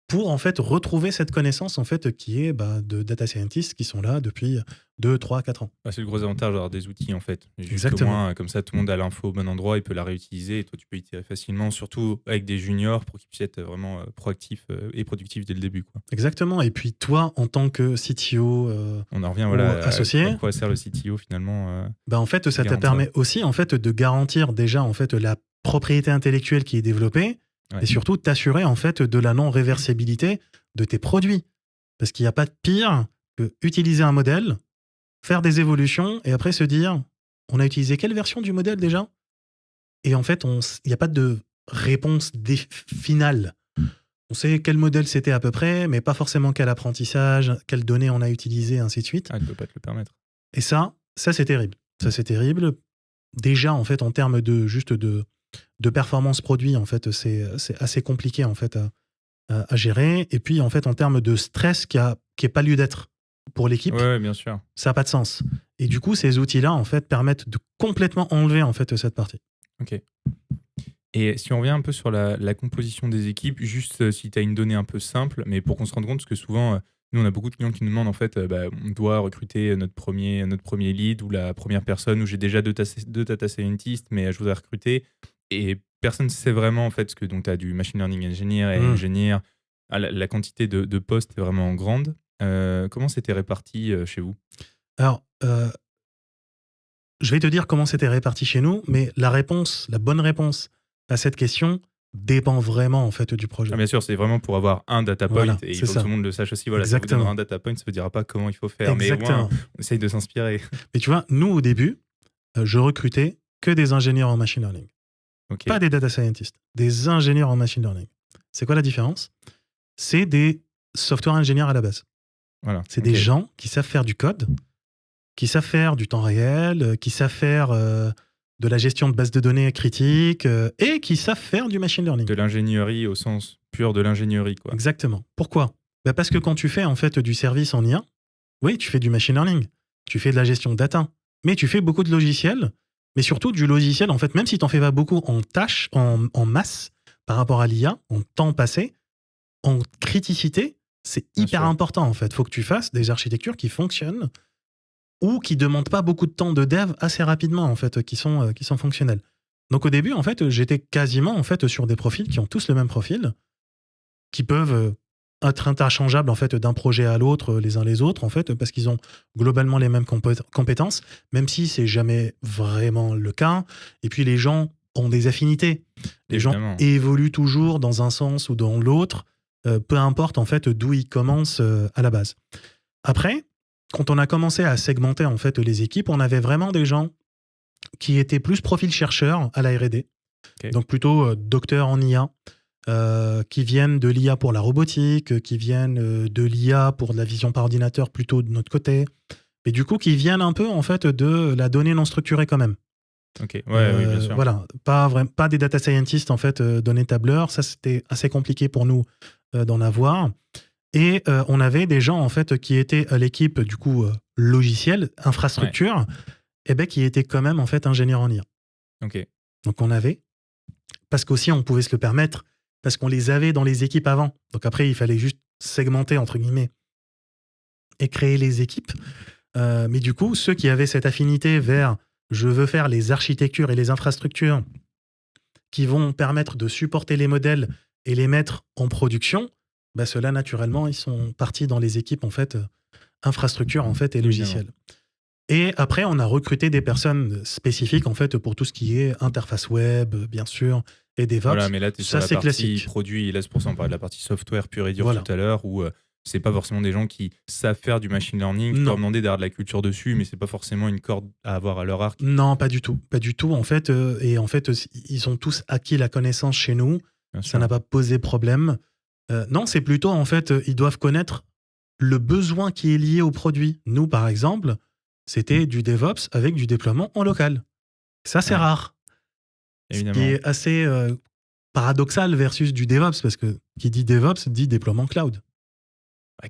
pour en fait retrouver cette connaissance en fait qui est de data scientists qui sont là depuis 2, 3, 4 ans. C'est le gros avantage d'avoir des outils en fait. Exactement. Au moins, comme ça, tout le monde a l'info au bon endroit, il peut la réutiliser et toi tu peux itérer facilement, surtout avec des juniors pour qu'ils puissent être vraiment proactifs et productifs dès le début. Quoi. Exactement. Et puis toi, en tant que CTO on en revient associé, à quoi sert le CTO finalement en fait, ça te permet aussi en fait, de garantir déjà en fait, la propriété intellectuelle qui est développée. Ouais. Et surtout, t'assurer en fait de la non-réversibilité de tes produits. Parce qu'il n'y a pas de pire que utiliser un modèle, faire des évolutions et après se dire on a utilisé quelle version du modèle déjà? Et en fait, il n'y a pas de réponse finale. On sait quel modèle c'était à peu près, mais pas forcément quel apprentissage, quelles données on a utilisées, ainsi de suite. Ah, tu peux pas te le permettre. Et ça c'est terrible. Ça, c'est terrible. Déjà, en fait, en termes de performance produit, en fait, c'est assez compliqué, en fait, à gérer. Et puis, en fait, en termes de stress qui est pas lieu d'être pour l'équipe, Ouais, bien sûr. ça n'a pas de sens. Et du coup, ces outils-là, en fait, permettent de complètement enlever, en fait, cette partie. Ok. Et si on revient un peu sur la composition des équipes, juste si tu as une donnée un peu simple, mais pour qu'on se rende compte, parce que souvent, nous, on a beaucoup de clients qui nous demandent, en fait, on doit recruter notre premier lead ou la première personne, où j'ai déjà deux data scientists, mais je voudrais recruter. Et personne ne sait vraiment, en fait, ce que donc tu as du machine learning engineer et engineer. La quantité de postes est vraiment grande. Comment c'était réparti chez vous? Alors, je vais te dire comment c'était réparti chez nous, mais la bonne réponse à cette question dépend vraiment, en fait, du projet. Ah, bien sûr, c'est vraiment pour avoir un data point, Voilà, et il c'est faut ça. que tout le monde le sache aussi. Voilà, si vous Exactement. donnez un data point, ça ne vous dira pas comment il faut faire, Exactement. mais au moins, on essaye de s'inspirer. Mais tu vois, nous, au début, je recrutais que des ingénieurs en machine learning. Ok. Pas des data scientists, des ingénieurs en machine learning. C'est quoi la différence? C'est des software ingénieurs à la base. Voilà. C'est des gens qui savent faire du code, qui savent faire du temps réel, qui savent faire de la gestion de bases de données critiques et qui savent faire du machine learning. De l'ingénierie au sens pur de l'ingénierie, quoi. Exactement. Pourquoi? Parce que quand tu fais, en fait, du service en IA, oui, tu fais du machine learning, tu fais de la gestion de data, mais tu fais beaucoup de logiciels, mais surtout du logiciel, en fait, même si tu n'en fais pas beaucoup en tâches, en masse, par rapport à l'IA, en temps passé, en criticité, c'est Bien hyper sûr. important, en fait. Il faut que tu fasses des architectures qui fonctionnent ou qui ne demandent pas beaucoup de temps de dev assez rapidement, en fait, qui sont fonctionnels. Donc au début, en fait, j'étais quasiment, en fait, sur des profils qui ont tous le même profil, qui peuvent être interchangeables, en fait, d'un projet à l'autre, les uns les autres, en fait, parce qu'ils ont globalement les mêmes compétences, même si c'est jamais vraiment le cas. Et puis les gens ont des affinités. Les Évidemment. gens évoluent toujours dans un sens ou dans l'autre, peu importe, en fait, d'où ils commencent à la base. Après, quand on a commencé à segmenter, en fait, les équipes, on avait vraiment des gens qui étaient plus profil chercheurs à la R&D, Ok. donc plutôt docteurs en IA, qui viennent de l'IA pour la robotique, qui viennent de l'IA pour de la vision par ordinateur plutôt de notre côté, et du coup qui viennent un peu, en fait, de la donnée non structurée quand même. Ok, oui, bien sûr. Voilà, pas des data scientists, en fait, données tableurs, ça c'était assez compliqué pour nous d'en avoir. Et on avait des gens, en fait, qui étaient à l'équipe, du coup, logiciel, infrastructure, et qui étaient quand même, en fait, ingénieurs en IA. Ok. Donc on avait, parce qu'aussi on pouvait se le permettre, parce qu'on les avait dans les équipes avant. Donc après, il fallait juste segmenter, entre guillemets, et créer les équipes. Mais du coup, ceux qui avaient cette affinité vers je veux faire les architectures et les infrastructures qui vont permettre de supporter les modèles et les mettre en production, ceux-là, naturellement, ils sont partis dans les équipes, en fait, infrastructures, en fait, et logiciels. Et après, on a recruté des personnes spécifiques, en fait, pour tout ce qui est interface web, bien sûr, et DevOps. Voilà, mais là, tu es sur Ça, la c'est partie classique. produit, et là, c'est pour ça qu'on parle de la partie software pure et dure Voilà. tout à l'heure, où c'est pas forcément des gens qui savent faire du machine learning, qui Non. leur demander d'avoir de la culture dessus, mais c'est pas forcément une corde à avoir à leur arc. Non, pas du tout. Pas du tout, en fait. Et en fait, ils ont tous acquis la connaissance chez nous. Bien Ça sûr. n'a pas posé problème. Non, c'est plutôt, en fait, ils doivent connaître le besoin qui est lié au produit. Nous, par exemple, c'était du DevOps avec du déploiement en local. Ça, c'est Ouais. rare. Évidemment. Ce qui est assez paradoxal versus du DevOps, parce que qui dit DevOps dit déploiement cloud.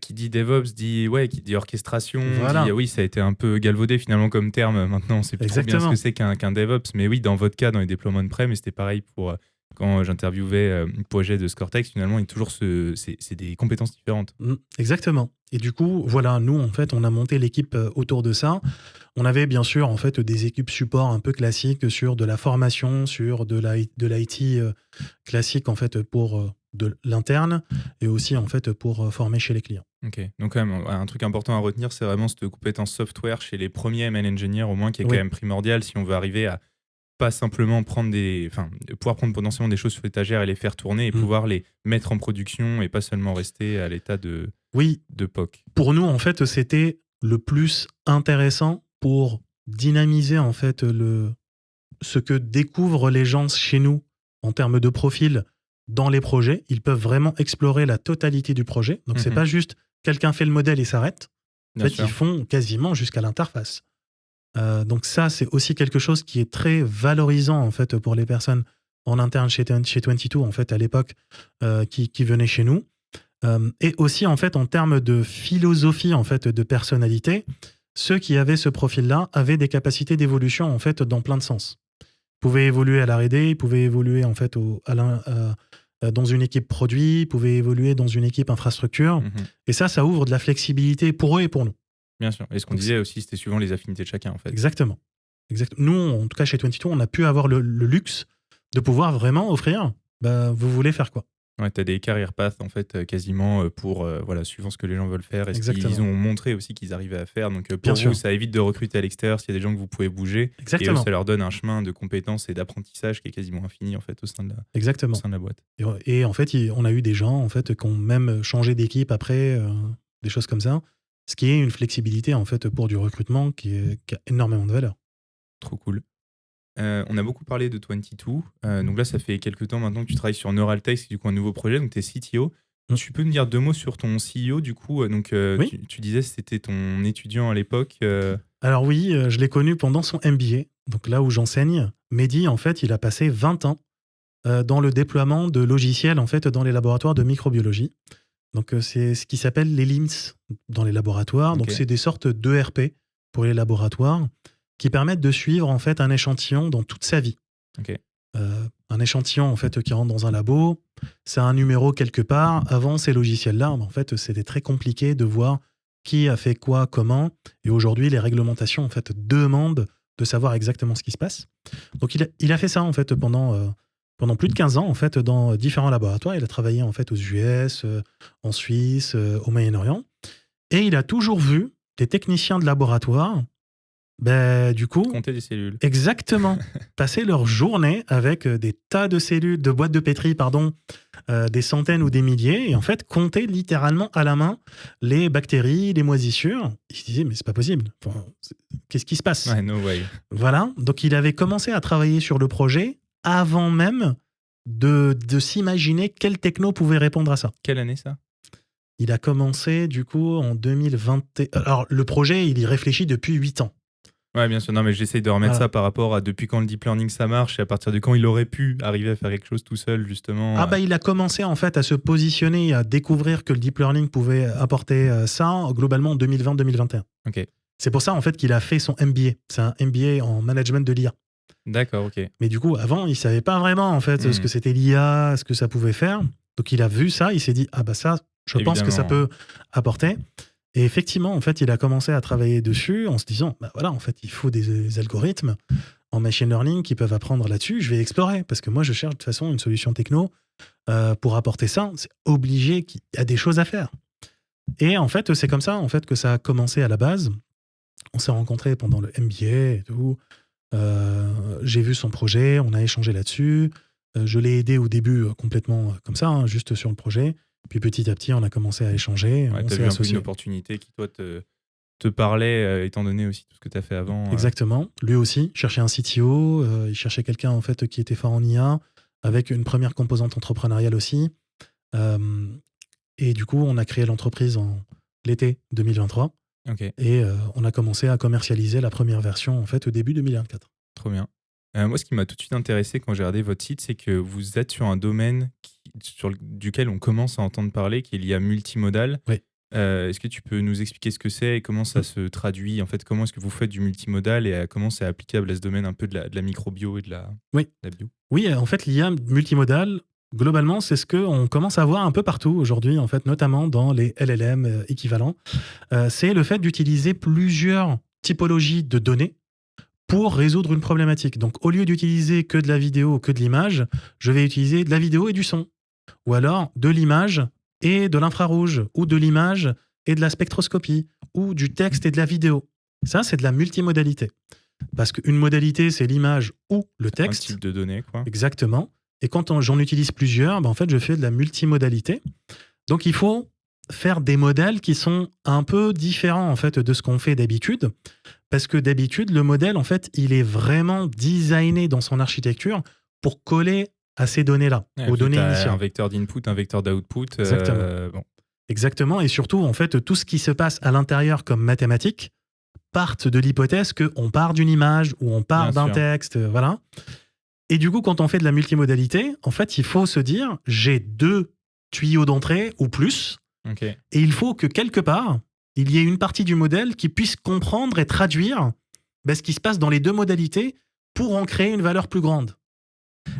Qui dit DevOps dit orchestration, Voilà. dit oui, ça a été un peu galvaudé finalement comme terme. Maintenant, on sait plus trop bien ce Exactement. que c'est qu'un DevOps. Mais oui, dans votre cas, dans les déploiements on-prem, mais c'était pareil pour quand j'interviewais le projet de Scortex. Finalement, il y a toujours c'est des compétences différentes. Exactement. Et du coup, voilà, nous, en fait, on a monté l'équipe autour de ça. On avait bien sûr, en fait, des équipes support un peu classiques sur de la formation, sur de l'IT classique, en fait, pour de l'interne et aussi, en fait, pour former chez les clients. Ok. Donc quand même, un truc important à retenir, c'est vraiment cette compétence software chez les premiers ML engineers, au moins, qui est Oui. quand même primordial si on veut arriver à pas simplement pouvoir prendre potentiellement des choses sur l'étagère et les faire tourner et pouvoir les mettre en production et pas seulement rester à l'état de POC. Pour nous, en fait, c'était le plus intéressant pour dynamiser, en fait, ce que découvrent les gens chez nous en termes de profil dans les projets. Ils peuvent vraiment explorer la totalité du projet. Donc, c'est pas juste quelqu'un fait le modèle et s'arrête. En fait, ils font quasiment jusqu'à l'interface. Donc ça, c'est aussi quelque chose qui est très valorisant en fait pour les personnes en interne chez 22 en fait à l'époque qui venaient chez nous. Et aussi en fait en termes de philosophie en fait de personnalité, ceux qui avaient ce profil-là avaient des capacités d'évolution en fait dans plein de sens. Ils pouvaient évoluer à l'R&D, ils pouvaient évoluer en fait dans une équipe produit, ils pouvaient évoluer dans une équipe infrastructure. Et ça ouvre de la flexibilité pour eux et pour nous. Bien sûr. Et ce qu'on disait aussi, c'était suivant les affinités de chacun, en fait. Exactement. Nous, en tout cas, chez 22, on a pu avoir le luxe de pouvoir vraiment offrir, vous voulez faire quoi ? Ouais, tu as des career paths, en fait, quasiment pour, suivant ce que les gens veulent faire et ce Exactement. qu'ils ont montré aussi qu'ils arrivaient à faire. Donc, pour Bien vous, sûr. ça évite de recruter à l'extérieur s'il y a des gens que vous pouvez bouger. Exactement. Et eux, ça leur donne un chemin de compétences et d'apprentissage qui est quasiment infini, en fait, au sein de la boîte. Et en fait, on a eu des gens, en fait, qui ont même changé d'équipe après, des choses comme ça. Ce qui est une flexibilité en fait pour du recrutement qui a énormément de valeur. Trop cool. On a beaucoup parlé de 22. Donc là, ça fait quelques temps maintenant que tu travailles sur Neuraltech, c'est du coup un nouveau projet, donc tu es CTO. Tu peux me dire 2 mots sur ton CEO du coup Oui. Tu disais que c'était ton étudiant à l'époque. Alors oui, je l'ai connu pendant son MBA, donc là où j'enseigne. Mehdi, en fait, il a passé 20 ans dans le déploiement de logiciels en fait, dans les laboratoires de microbiologie. Donc, c'est ce qui s'appelle les LIMS dans les laboratoires. Donc, c'est des sortes d'ERP pour les laboratoires qui permettent de suivre en fait un échantillon dans toute sa vie. Un échantillon en fait qui rentre dans un labo, c'est un numéro quelque part. Avant ces logiciels-là, en fait, c'était très compliqué de voir qui a fait quoi, comment. Et aujourd'hui, les réglementations en fait demandent de savoir exactement ce qui se passe. Donc, il a fait ça en fait pendant plus de 15 ans, en fait, dans différents laboratoires. Il a travaillé, en fait, aux US, en Suisse, au Moyen-Orient. Et il a toujours vu des techniciens de laboratoire, du coup... Compter des cellules. Exactement. Passer leur journée avec des tas de cellules, de boîtes de pétri, des centaines ou des milliers, et en fait, compter littéralement à la main les bactéries, les moisissures. Il se disait, mais c'est pas possible. Enfin, qu'est-ce qui se passe ? Ouais, no way. Voilà. Donc, il avait commencé à travailler sur le projet avant même de s'imaginer quelle techno pouvait répondre à ça. Quelle année ça ? Il a commencé du coup en 2020. Alors le projet, il y réfléchit depuis 8 ans. Ouais, bien sûr. Non, mais j'essaye de remettre ça par rapport à depuis quand le deep learning ça marche et à partir de quand il aurait pu arriver à faire quelque chose tout seul, justement. Il a commencé en fait à se positionner, à découvrir que le deep learning pouvait apporter ça globalement en 2020-2021. Ok. C'est pour ça en fait qu'il a fait son MBA. C'est un MBA en management de l'IA. D'accord, ok. Mais du coup, avant, il savait pas vraiment en fait ce que c'était l'IA, ce que ça pouvait faire. Donc il a vu ça, il s'est dit ça, je pense que ça peut apporter. Et effectivement, en fait, il a commencé à travailler dessus en se disant, en fait, il faut des algorithmes en machine learning qui peuvent apprendre là-dessus. Je vais explorer parce que moi, je cherche de toute façon une solution techno pour apporter ça. C'est obligé qu'il y a des choses à faire. Et en fait, c'est comme ça en fait que ça a commencé à la base. On s'est rencontrés pendant le MBA et tout. J'ai vu son projet, on a échangé là-dessus. Je l'ai aidé au début complètement comme ça, juste sur le projet. Puis petit à petit, on a commencé à échanger. Ouais, t'as vu un peu une opportunité qui, toi, te parlait, étant donné aussi tout ce que tu as fait avant. Exactement. Lui aussi, cherchait un CTO. Il cherchait quelqu'un en fait, qui était fort en IA, avec une première composante entrepreneuriale aussi. Et du coup, on a créé l'entreprise en l'été 2023. Okay. Et on a commencé à commercialiser la première version en fait, au début 2024. Trop bien. Moi, ce qui m'a tout de suite intéressé quand j'ai regardé votre site, c'est que vous êtes sur un domaine duquel on commence à entendre parler, qui est l'IA multimodal. Oui. Est-ce que tu peux nous expliquer ce que c'est et comment ça se traduit ? En fait, comment est-ce que vous faites du multimodal et comment c'est applicable à ce domaine un peu de la microbio et de la bio ? Oui, en fait, l'IA multimodal, globalement, c'est ce qu'on commence à voir un peu partout aujourd'hui, en fait, notamment dans les LLM équivalents. C'est le fait d'utiliser plusieurs typologies de données pour résoudre une problématique. Donc, au lieu d'utiliser que de la vidéo ou que de l'image, je vais utiliser de la vidéo et du son. Ou alors de l'image et de l'infrarouge, ou de l'image et de la spectroscopie, ou du texte et de la vidéo. Ça, c'est de la multimodalité. Parce qu'une modalité, c'est l'image ou le texte. Un type de données, quoi. Exactement. Et quand j'en utilise plusieurs, en fait, je fais de la multimodalité. Donc, il faut faire des modèles qui sont un peu différents en fait, de ce qu'on fait d'habitude. Parce que d'habitude, le modèle, en fait, il est vraiment designé dans son architecture pour coller à ces données-là, aux données initiales. Un vecteur d'input, un vecteur d'output. Exactement. Bon. Exactement. Et surtout, en fait, tout ce qui se passe à l'intérieur comme mathématiques partent de l'hypothèse qu'on part d'une image ou on part Bien d'un sûr. texte. Voilà. Et du coup, quand on fait de la multimodalité, en fait, il faut se dire, j'ai 2 tuyaux d'entrée ou plus, Ok. et il faut que quelque part, il y ait une partie du modèle qui puisse comprendre et traduire ce qui se passe dans les 2 modalités pour en créer une valeur plus grande.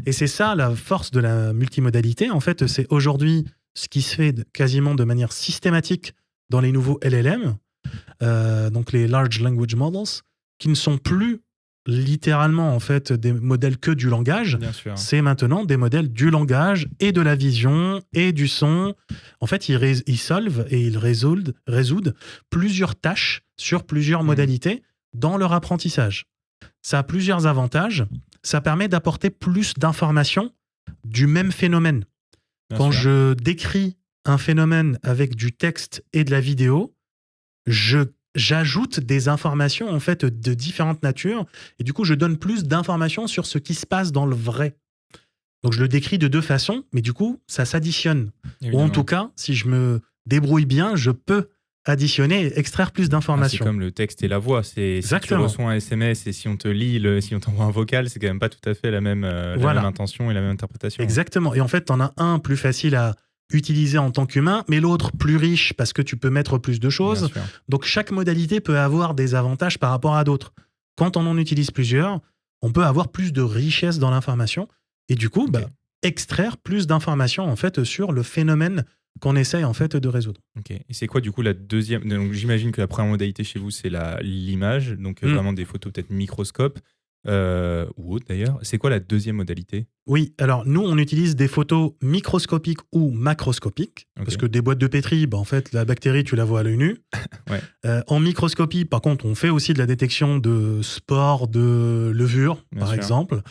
Et c'est ça la force de la multimodalité. En fait, c'est aujourd'hui ce qui se fait quasiment de manière systématique dans les nouveaux LLM, donc les Large Language Models, qui ne sont plus littéralement en fait des modèles que du langage. Bien sûr. C'est maintenant des modèles du langage et de la vision et du son. En fait, ils solvent et ils résoudent plusieurs tâches sur plusieurs modalités dans leur apprentissage. Ça a plusieurs avantages. Ça permet d'apporter plus d'informations du même phénomène. Bien Quand sûr. je décris un phénomène avec du texte et de la vidéo, j'ajoute des informations en fait de différentes natures et du coup je donne plus d'informations sur ce qui se passe dans le vrai. Donc je le décris de 2 façons, mais du coup ça s'additionne. Ou Évidemment. en tout cas, si je me débrouille bien, je peux additionner et extraire plus C'est d'informations. comme le texte et la voix. Si tu Exactement. reçois un SMS et si on te lit, si on t'envoie un vocal, c'est quand même pas tout à fait la même intention et la même interprétation. Exactement. Et en fait, t'en as un plus facile à utiliser en tant qu'humain, mais l'autre plus riche parce que tu peux mettre plus de choses. Bien sûr. Donc chaque modalité peut avoir des avantages par rapport à d'autres. Quand on en utilise plusieurs, on peut avoir plus de richesse dans l'information et du coup, extraire plus d'informations en fait sur le phénomène qu'on essaye en fait de résoudre. Ok. Et c'est quoi du coup la deuxième? Donc, j'imagine que la première modalité chez vous c'est l'image, donc vraiment des photos peut-être microscope ou autre d'ailleurs. C'est quoi la deuxième modalité? Oui, alors nous on utilise des photos microscopiques ou macroscopiques parce que des boîtes de pétri, en fait la bactérie tu la vois à l'œil nu. Ouais. En microscopie, par contre, on fait aussi de la détection de spores, de levures, Bien par sûr. exemple.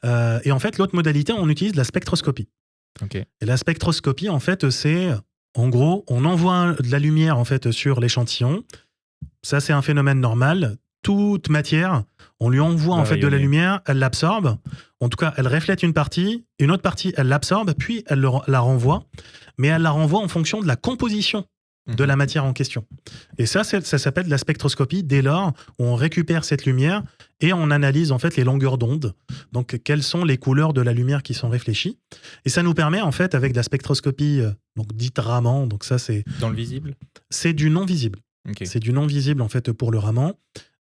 Et en fait, l'autre modalité, on utilise la spectroscopie. Ok. Et la spectroscopie, en fait, c'est, en gros, on envoie de la lumière en fait sur l'échantillon. Ça, c'est un phénomène normal. Toute matière, on lui envoie en fait de la rayonner. lumière, elle l'absorbe. En tout cas, elle reflète une autre partie, elle l'absorbe, puis elle la renvoie. Mais elle la renvoie en fonction de la composition de la matière en question. Et ça s'appelle la spectroscopie dès lors où on récupère cette lumière et on analyse en fait les longueurs d'onde. Donc, quelles sont les couleurs de la lumière qui sont réfléchies. Et ça nous permet en fait, avec de la spectroscopie donc dite Raman, donc ça Dans le visible? c'est du non-visible. Ok. C'est du non-visible en fait pour le Raman.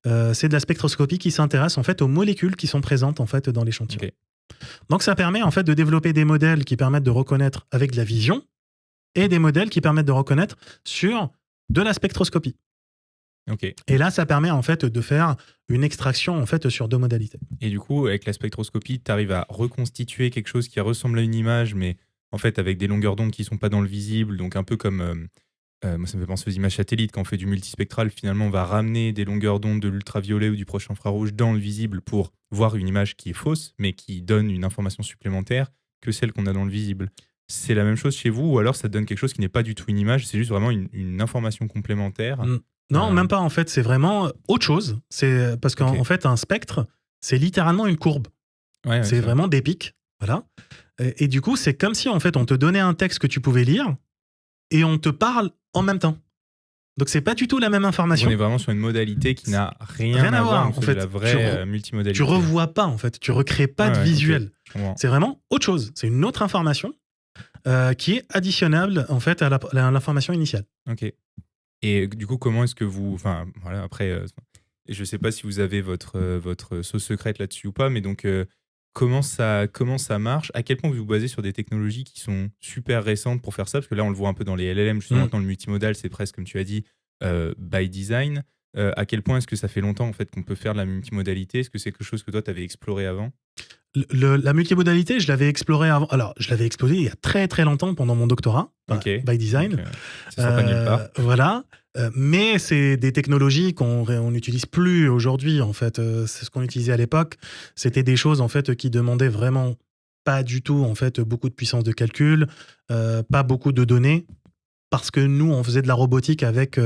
C'est de la spectroscopie qui s'intéresse en fait aux molécules qui sont présentes en fait dans l'échantillon. Ok. Donc ça permet en fait de développer des modèles qui permettent de reconnaître avec de la vision et des modèles qui permettent de reconnaître sur de la spectroscopie. Ok. Et là, ça permet en fait de faire une extraction en fait sur 2 modalités. Et du coup, avec la spectroscopie, tu arrives à reconstituer quelque chose qui ressemble à une image, mais en fait avec des longueurs d'onde qui sont pas dans le visible, donc un peu comme moi ça me fait penser aux images satellites. Quand on fait du multispectral, finalement, on va ramener des longueurs d'onde de l'ultraviolet ou du proche infrarouge dans le visible pour voir une image qui est fausse, mais qui donne une information supplémentaire que celle qu'on a dans le visible. C'est la même chose chez vous, ou alors ça donne quelque chose qui n'est pas du tout une image, c'est juste vraiment une information complémentaire. Non, même pas en fait, c'est vraiment autre chose. C'est parce qu'en Ok. fait, un spectre, c'est littéralement une courbe. Ouais, C'est vraiment des pics. Voilà. Et du coup, c'est comme si en fait, on te donnait un texte que tu pouvais lire et on te parle en même temps. Donc, c'est pas du tout la même information. On est vraiment sur une modalité qui n'a rien à voir. En Donc, fait, de la vraie multimodalité. Tu revois pas en fait, tu recrées pas de Ouais, visuel. ok, je comprends. C'est vraiment autre chose. C'est une autre information qui est additionnable en fait à l'information initiale. Ok. Et du coup, comment est-ce que vous... Enfin, voilà, après, je sais pas si vous avez votre sauce secrète là-dessus ou pas, mais donc, comment ça marche? À quel point vous vous basez sur des technologies qui sont super récentes pour faire ça? Parce que là, on le voit un peu dans les LLM, justement, maintenant, le multimodal, c'est presque, comme tu as dit, by design. À quel point est-ce que ça fait longtemps en fait, qu'on peut faire de la multimodalité? Est-ce que c'est quelque chose que toi, tu avais exploré avant? La multimodalité, je l'avais exploré avant. Alors, je l'avais exploré il y a très très longtemps pendant mon doctorat, Ok. by design. Donc, ça sort pas nulle part. Voilà. Mais c'est des technologies qu'on n'utilise plus aujourd'hui, en fait. C'est ce qu'on utilisait à l'époque. C'était des choses, en fait, qui demandaient vraiment pas du tout, en fait, beaucoup de puissance de calcul, pas beaucoup de données. Parce que nous, on faisait de la robotique avec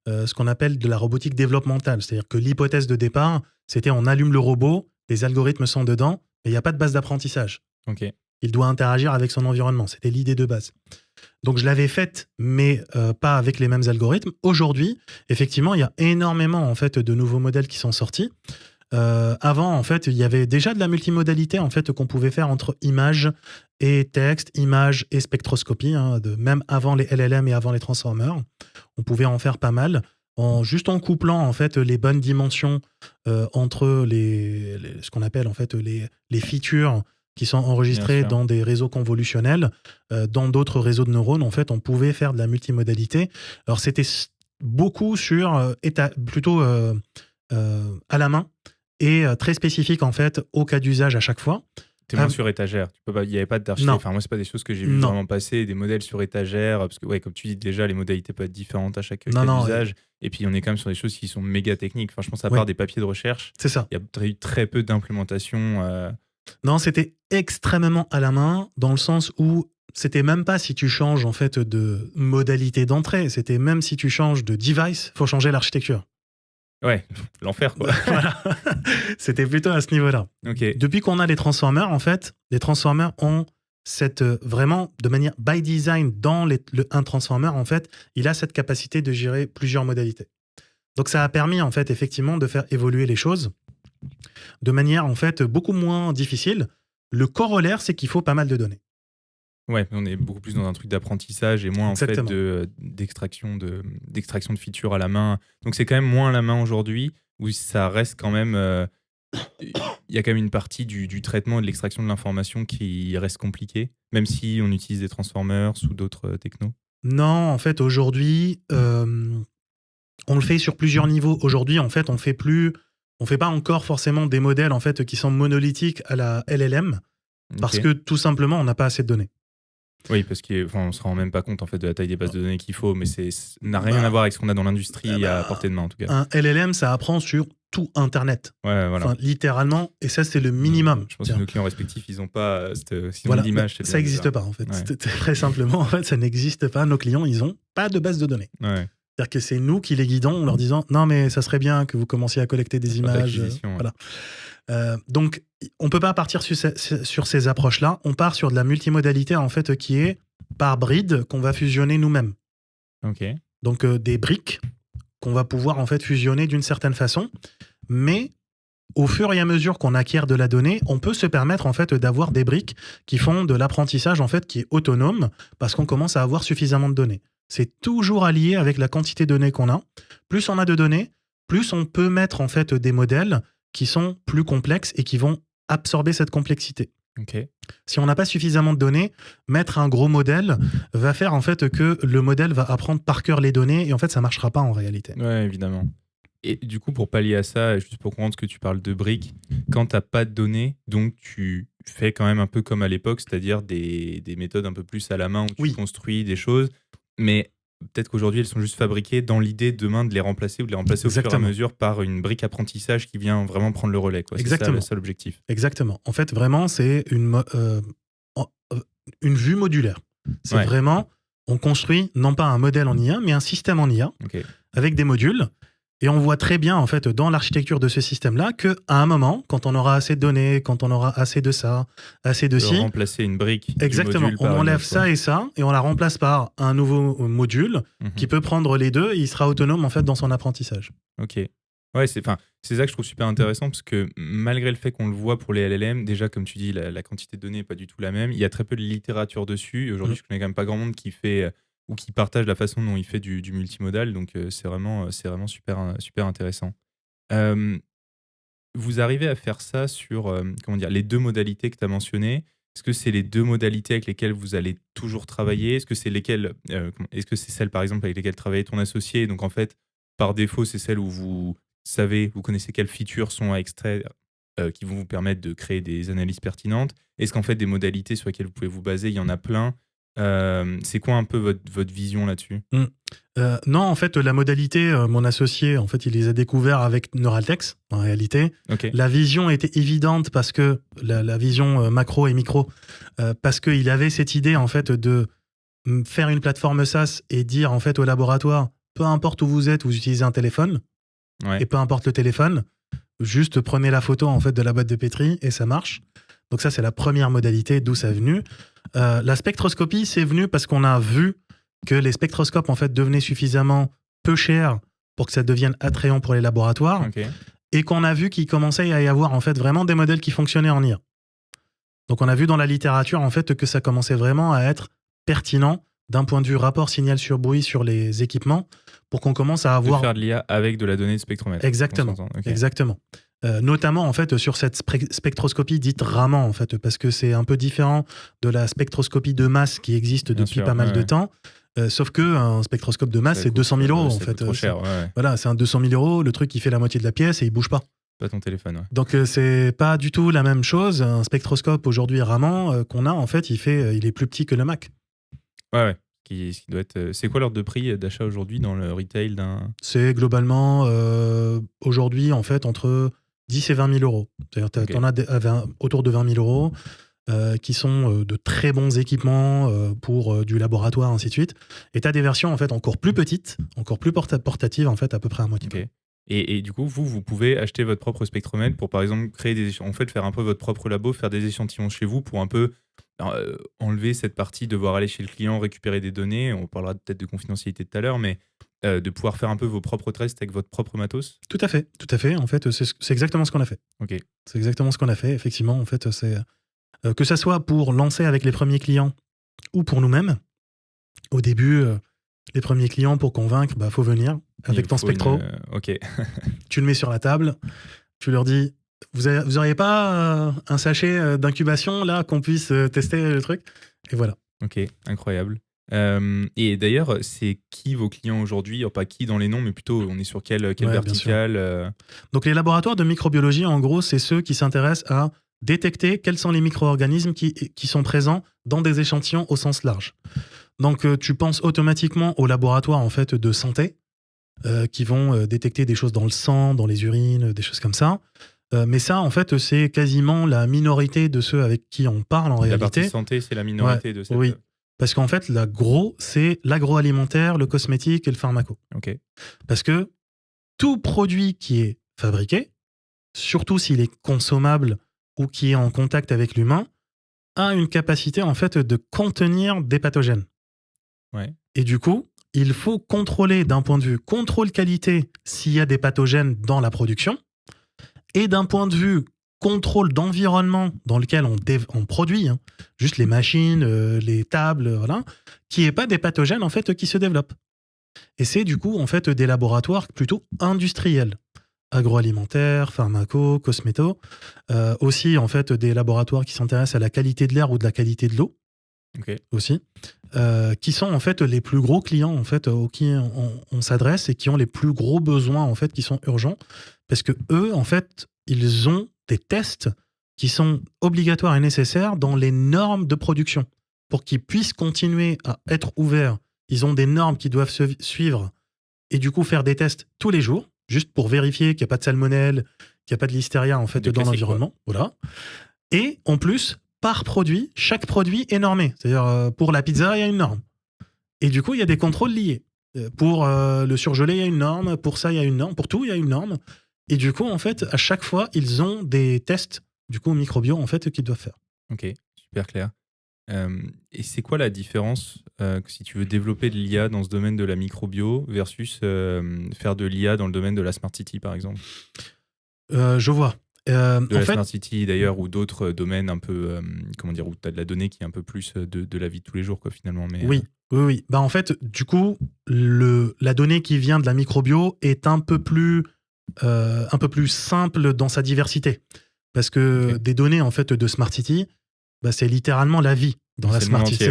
ce qu'on appelle de la robotique développementale. C'est-à-dire que l'hypothèse de départ, c'était on allume le robot, les algorithmes sont dedans, mais il n'y a pas de base d'apprentissage. Ok. il doit interagir avec son environnement. C'était l'idée de base. Donc je l'avais faite, mais pas avec les mêmes algorithmes. Aujourd'hui, effectivement, il y a énormément en fait de nouveaux modèles qui sont sortis. Avant, en fait, il y avait déjà de la multimodalité en fait qu'on pouvait faire entre images et texte, images et spectroscopie, hein, même avant les LLM et avant les transformers. On pouvait en faire pas mal. Juste en couplant en fait les bonnes dimensions entre ce qu'on appelle en fait les features qui sont enregistrées dans des réseaux convolutionnels, dans d'autres réseaux de neurones, en fait, on pouvait faire de la multimodalité. Alors c'était beaucoup sur plutôt à la main et très spécifique en fait au cas d'usage à chaque fois. T'es moins sur étagère. Il n'y avait pas d'architecture. Enfin, moi, c'est pas des choses que j'ai vu vraiment passer, des modèles sur étagère. Parce que, ouais, comme tu dis, déjà, les modalités peuvent être différentes à chaque cas d'usage. Et puis, on est quand même sur des choses qui sont méga techniques. Enfin, je pense à part des papiers de recherche. C'est ça. Il y a eu très peu d'implémentation. Non, c'était extrêmement à la main, dans le sens où c'était même pas si tu changes en fait de modalité d'entrée. C'était même si tu changes de device, faut changer l'architecture. Ouais, l'enfer quoi. Voilà. C'était plutôt à ce niveau-là. Okay. Depuis qu'on a les transformers, en fait, les transformers ont vraiment, de manière by design, dans un transformer, en fait, il a cette capacité de gérer plusieurs modalités. Donc ça a permis, en fait, effectivement, de faire évoluer les choses de manière, en fait, beaucoup moins difficile. Le corollaire, c'est qu'il faut pas mal de données. Ouais, on est beaucoup plus dans un truc d'apprentissage et moins en fait d'extraction de features à la main. Donc c'est quand même moins à la main aujourd'hui, où ça reste quand même... Il y a quand même une partie du traitement et de l'extraction de l'information qui reste compliquée, même si on utilise des transformers ou d'autres technos. Non, en fait, aujourd'hui, on le fait sur plusieurs niveaux. Aujourd'hui, en fait, on fait pas encore forcément des modèles en fait qui sont monolithiques à la LLM, parce que tout simplement, on n'a pas assez de données. Oui, parce qu'on ne se rend même pas compte en fait, de la taille des bases de données qu'il faut, mais ça n'a rien à voir avec ce qu'on a dans l'industrie à portée de main en tout cas. Un LLM, ça apprend sur tout Internet. Ouais, voilà. Enfin, littéralement, et ça, c'est le minimum. Je pense que nos clients respectifs, ils n'ont pas voilà, d'image. Ça n'existe pas en fait. Ouais. Très simplement, en fait, ça n'existe pas. Nos clients, ils n'ont pas de base de données. Ouais. C'est-à-dire que c'est nous qui les guidons en leur disant « Non, mais ça serait bien que vous commenciez à collecter des images. » Voilà. Donc, on ne peut pas partir sur ces approches-là. On part sur de la multimodalité, en fait, qui est par bride qu'on va fusionner nous-mêmes. Okay. Donc, des briques qu'on va pouvoir, en fait, fusionner d'une certaine façon. Mais au fur et à mesure qu'on acquiert de la donnée, on peut se permettre, en fait, d'avoir des briques qui font de l'apprentissage, en fait, qui est autonome parce qu'on commence à avoir suffisamment de données. C'est toujours allié avec la quantité de données qu'on a. Plus on a de données, plus on peut mettre en fait des modèles qui sont plus complexes et qui vont absorber cette complexité. Okay. Si on n'a pas suffisamment de données, mettre un gros modèle va faire en fait que le modèle va apprendre par cœur les données et en fait ça ne marchera pas en réalité. Ouais, évidemment. Et du coup, pour pallier à ça, juste pour comprendre que tu parles de briques, quand tu n'as pas de données, donc tu fais quand même un peu comme à l'époque, c'est-à-dire des méthodes un peu plus à la main où tu construis des choses. Mais peut-être qu'aujourd'hui, elles sont juste fabriquées dans l'idée demain de les remplacer ou de les remplacer au fur et à mesure par une brique apprentissage qui vient vraiment prendre le relais. Quoi. Exactement. C'est ça l'objectif. Exactement. En fait, vraiment, c'est une vue modulaire. C'est vraiment, on construit non pas un modèle en IA, mais un système en IA avec des modules. Et on voit très bien, en fait, dans l'architecture de ce système-là, qu'à un moment, quand on aura assez de données, quand on aura assez de ça, assez de ci... remplacer une brique. Exactement. On enlève ça et ça, et on la remplace par un nouveau module qui peut prendre les deux, et il sera autonome, en fait, dans son apprentissage. Ok. Ouais, c'est ça que je trouve super intéressant, parce que malgré le fait qu'on le voit pour les LLM, déjà, comme tu dis, la quantité de données n'est pas du tout la même. Il y a très peu de littérature dessus. Et aujourd'hui, je connais quand même pas grand monde qui fait... ou qui partage la façon dont il fait du multimodal. Donc, c'est vraiment super intéressant. Vous arrivez à faire ça sur les deux modalités que tu as mentionnées. Est-ce que c'est les deux modalités avec lesquelles vous allez toujours travailler ? Est-ce que c'est celles, par exemple, avec lesquelles travaille ton associé ? Donc, en fait, par défaut, c'est celles où vous connaissez quelles features sont à extraire qui vont vous permettre de créer des analyses pertinentes. Est-ce qu'en fait, des modalités sur lesquelles vous pouvez vous baser, il y en a plein ? C'est quoi un peu votre vision là-dessus ? Non, en fait, la modalité, mon associé, en fait, il les a découverts avec Neuraltech, en réalité. Okay. La vision était évidente parce que, la vision macro et micro, parce qu'il avait cette idée, en fait, de faire une plateforme SaaS et dire, en fait, au laboratoire, peu importe où vous êtes, vous utilisez un téléphone, et peu importe le téléphone, juste prenez la photo, en fait, de la boîte de pétri et ça marche. Donc ça, c'est la première modalité, d'où ça est venu. La spectroscopie, c'est venu parce qu'on a vu que les spectroscopes en fait devenaient suffisamment peu chers pour que ça devienne attrayant pour les laboratoires, et qu'on a vu qu'il commençait à y avoir en fait vraiment des modèles qui fonctionnaient en IA. Donc on a vu dans la littérature en fait que ça commençait vraiment à être pertinent d'un point de vue rapport signal sur bruit sur les équipements, pour qu'on commence à avoir... De faire de l'IA avec de la donnée de spectromètre. Exactement, exactement. Notamment en fait sur cette spectroscopie dite Raman, en fait, parce que c'est un peu différent de la spectroscopie de masse qui existe depuis pas mal de temps. Sauf qu'un spectroscope de masse, c'est 200 000 euros en fait. Trop cher, Voilà, c'est un 200 000 euros, le truc qui fait la moitié de la pièce et il bouge pas. Pas ton téléphone. Donc c'est pas du tout la même chose. Un spectroscope aujourd'hui Raman qu'on a, en fait, il est plus petit que le Mac. Ouais. Qui doit être. C'est quoi l'ordre de prix d'achat aujourd'hui dans le retail d'un... C'est globalement aujourd'hui en fait entre 10 et 20 000 euros. C'est-à-dire t'en as autour de 20 000 euros qui sont de très bons équipements pour du laboratoire, ainsi de suite. Et tu as des versions en fait encore plus petites, encore plus portatives en fait à peu près à moitié. Okay. Et du coup, vous pouvez acheter votre propre spectromètre pour, par exemple, faire un peu votre propre labo, faire des échantillons chez vous pour un peu enlever cette partie, devoir aller chez le client, récupérer des données. On parlera peut-être de confidentialité tout à l'heure, mais de pouvoir faire un peu vos propres tests avec votre propre matos. Tout à fait. En fait, c'est exactement ce qu'on a fait. Ok. C'est exactement ce qu'on a fait. Effectivement, en fait, c'est que ça soit pour lancer avec les premiers clients ou pour nous-mêmes. Au début, les premiers clients, pour convaincre, faut venir avec ton spectro. Ok. Tu le mets sur la table. Tu leur dis, vous auriez pas un sachet d'incubation là qu'on puisse tester le truc? Et voilà. Ok, incroyable. Et d'ailleurs, c'est qui vos clients aujourd'hui? Pas qui dans les noms, mais plutôt on est sur quelle verticale? Donc les laboratoires de microbiologie, en gros, c'est ceux qui s'intéressent à détecter quels sont les micro-organismes qui sont présents dans des échantillons au sens large. Donc tu penses automatiquement aux laboratoires en fait de santé qui vont détecter des choses dans le sang, dans les urines, des choses comme ça. Mais ça, en fait, c'est quasiment la minorité de ceux avec qui on parle en réalité. La partie santé, c'est la minorité de cette... Oui, parce qu'en fait, c'est l'agroalimentaire, le cosmétique et le pharmaco. Ok. Parce que tout produit qui est fabriqué, surtout s'il est consommable ou qui est en contact avec l'humain, a une capacité en fait de contenir des pathogènes. Ouais. Et du coup, il faut contrôler d'un point de vue contrôle qualité s'il y a des pathogènes dans la production, et d'un point de vue contrôle d'environnement dans lequel on produit, juste les machines, les tables, voilà, qu'il n'y ait pas des pathogènes en fait qui se développent. Et c'est du coup en fait des laboratoires plutôt industriels, agroalimentaires, pharmaco, cosméto, aussi en fait des laboratoires qui s'intéressent à la qualité de l'air ou de la qualité de l'eau. Okay. Aussi, qui sont en fait les plus gros clients en fait auxquels on s'adresse et qui ont les plus gros besoins en fait qui sont urgents, parce que eux en fait ils ont des tests qui sont obligatoires et nécessaires dans les normes de production pour qu'ils puissent continuer à être ouverts. Ils ont des normes qui doivent se suivre et du coup faire des tests tous les jours juste pour vérifier qu'il n'y a pas de salmonelle, qu'il n'y a pas de listeria en fait dans l'environnement. Voilà. Et en plus, par produit, chaque produit est normé. C'est-à-dire, pour la pizza, il y a une norme. Et du coup, il y a des contrôles liés. Pour le surgelé, il y a une norme. Pour ça, il y a une norme. Pour tout, il y a une norme. Et du coup, en fait, à chaque fois, ils ont des tests, du coup, microbio, en fait, qu'ils doivent faire. Ok, super clair. Et c'est quoi la différence si tu veux développer de l'IA dans ce domaine de la microbio versus faire de l'IA dans le domaine de la Smart City, par exemple? Je vois. De la Smart City d'ailleurs, ou d'autres domaines un peu, où tu as de la donnée qui est un peu plus de la vie de tous les jours, quoi, finalement. Mais, oui. En fait, du coup, la donnée qui vient de la microbio est un peu plus simple dans sa diversité. Parce que des données en fait, de Smart City, c'est littéralement la vie dans la Smart City.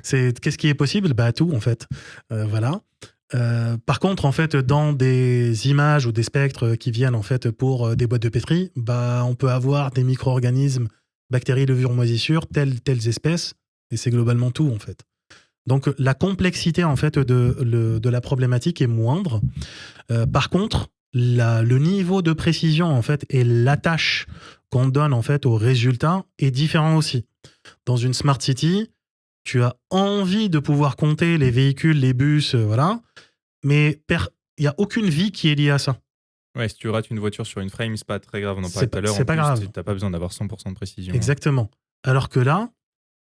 C'est qu'est-ce qui est possible? Tout, en fait. Voilà. Par contre, en fait, dans des images ou des spectres qui viennent en fait pour des boîtes de pétri, on peut avoir des micro-organismes, bactéries, levures, moisissures, telles espèces, et c'est globalement tout en fait. Donc la complexité en fait de la problématique est moindre. Par contre, le niveau de précision en fait et l'attache qu'on donne en fait aux résultats est différent aussi. Dans une Smart City, tu as envie de pouvoir compter les véhicules, les bus, voilà, mais il n'y a aucune vie qui est liée à ça. Ouais, si tu rates une voiture sur une frame, c'est pas très grave. On en C'est parlait tout pas- à l'heure. c'est En pas plus, grave. t'as pas besoin d'avoir 100% de précision. Exactement. Alors que là,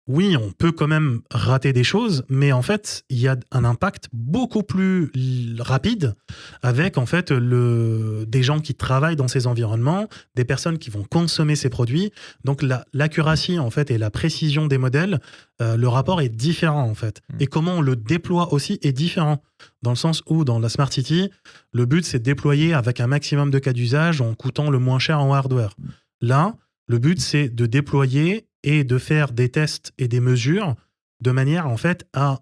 oui, on peut quand même rater des choses, mais en fait, il y a un impact beaucoup plus rapide avec en fait des gens qui travaillent dans ces environnements, des personnes qui vont consommer ces produits. Donc l'accuracy en fait et la précision des modèles, le rapport est différent en fait. Et comment on le déploie aussi est différent. Dans le sens où dans la Smart City, le but c'est de déployer avec un maximum de cas d'usage en coûtant le moins cher en hardware. Là, le but c'est de déployer et de faire des tests et des mesures de manière en fait à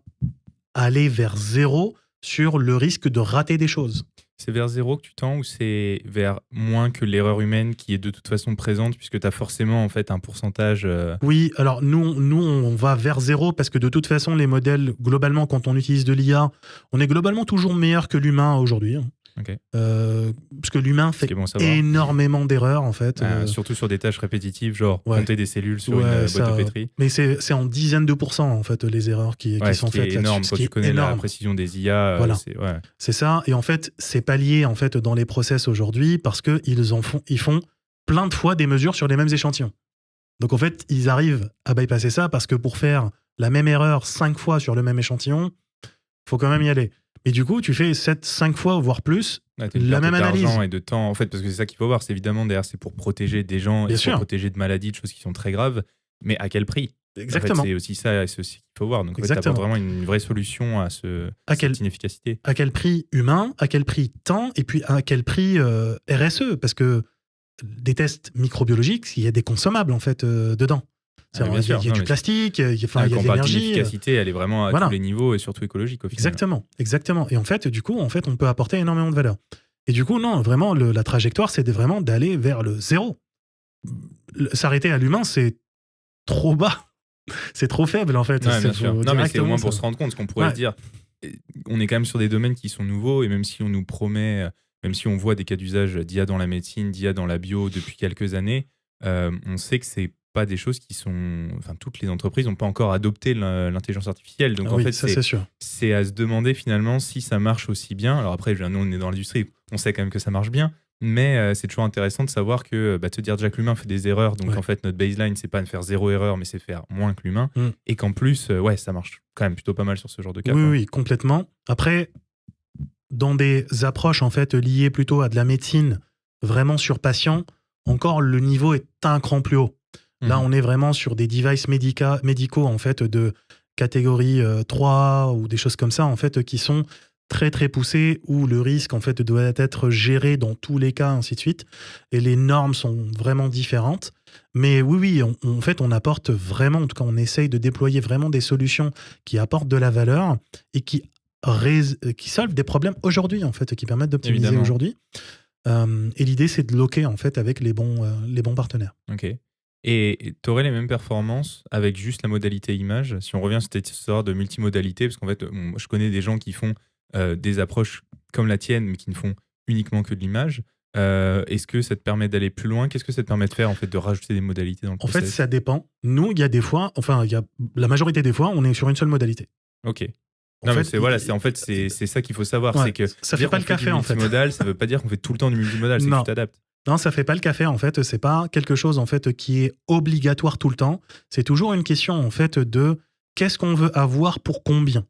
aller vers zéro sur le risque de rater des choses. C'est vers zéro que tu tends ou c'est vers moins que l'erreur humaine qui est de toute façon présente puisque tu as forcément en fait un pourcentage Oui, alors nous on va vers zéro parce que de toute façon les modèles, globalement quand on utilise de l'IA, on est globalement toujours meilleur que l'humain aujourd'hui. Ok. Parce que l'humain fait bon à savoir. énormément d'erreurs en fait. Surtout sur des tâches répétitives, genre Ouais. compter des cellules sur Ouais, une ça, boîte de pétri. Mais c'est en dizaines de pourcents en fait les erreurs qui Ouais, sont ce qui faites est énorme là-dessus. quand tu connais la précision des IA. Voilà. Ouais. C'est ça, et en fait, c'est pallié en fait dans les process aujourd'hui parce que ils font plein de fois des mesures sur les mêmes échantillons. Donc en fait, ils arrivent à bypasser ça parce que pour faire la même erreur 5 fois sur le même échantillon, faut quand même y aller. Mais du coup, tu fais 5 fois voire plus Ouais, t'as une la perte même analyse. d'argent et de temps en fait parce que c'est ça qu'il faut voir. C'est évidemment derrière c'est pour protéger des gens Bien et sûr. pour protéger de maladies, de choses qui sont très graves. Mais à quel prix? Exactement. En fait, c'est aussi ça qu'il faut voir. Donc, en fait, Exactement. t'apportes vraiment une vraie solution à cette inefficacité. À quel prix humain, à quel prix temps, et puis à quel prix RSE? Parce que des tests microbiologiques, il y a des consommables en fait dedans. Il y a du plastique, il y a de l'énergie. L'efficacité, elle est vraiment à tous les niveaux et surtout écologique au final. Exactement. Et en fait, du coup, on peut apporter énormément de valeur. Et du coup, non, vraiment, la trajectoire, c'est vraiment d'aller vers le zéro. S'arrêter à l'humain, c'est trop bas. C'est trop faible, en fait. Ouais, bien sûr. Non, mais c'est au moins pour se rendre compte, ce qu'on pourrait dire. On est quand même sur des domaines qui sont nouveaux, et même si on nous promet, même si on voit des cas d'usage d'IA dans la médecine, d'IA dans la bio depuis quelques années, on sait que c'est pas des choses qui sont... Enfin, toutes les entreprises n'ont pas encore adopté l'intelligence artificielle. Donc, en fait, c'est à se demander finalement si ça marche aussi bien. Alors après, nous, on est dans l'industrie, on sait quand même que ça marche bien, mais c'est toujours intéressant de savoir que te dire déjà que l'humain fait des erreurs, donc en fait, notre baseline, c'est pas de faire 0 erreur, mais c'est faire moins que l'humain, et qu'en plus, ça marche quand même plutôt pas mal sur ce genre de cas. Oui, complètement. Après, dans des approches en fait liées plutôt à de la médecine, vraiment sur patient, encore le niveau est un cran plus haut. Là, on est vraiment sur des devices médicaux en fait de catégorie 3 ou des choses comme ça en fait qui sont très très poussées où le risque en fait doit être géré dans tous les cas, ainsi de suite. Et les normes sont vraiment différentes. Mais oui, en fait, on apporte vraiment, en tout cas, on essaye de déployer vraiment des solutions qui apportent de la valeur et qui solvent des problèmes aujourd'hui en fait, qui permettent d'optimiser aujourd'hui. Et l'idée, c'est de loquer en fait avec les bons partenaires. Ok. Et tu aurais les mêmes performances avec juste la modalité image, si on revient à cette histoire de multimodalité, parce qu'en fait, je connais des gens qui font des approches comme la tienne, mais qui ne font uniquement que de l'image. Est-ce que ça te permet d'aller plus loin? Qu'est-ce que ça te permet de faire, en fait, de rajouter des modalités dans le process? En fait, ça dépend. Nous, il y a des fois, la majorité des fois, on est sur une seule modalité. Ok. C'est ça qu'il faut savoir. Ouais, c'est que ça fait pas le café, en fait. Multimodal, ça veut pas dire qu'on fait tout le temps du multimodal, c'est que tu t'adaptes. Non, ça fait pas le café en fait. C'est pas quelque chose en fait qui est obligatoire tout le temps. C'est toujours une question en fait de qu'est-ce qu'on veut avoir pour combien.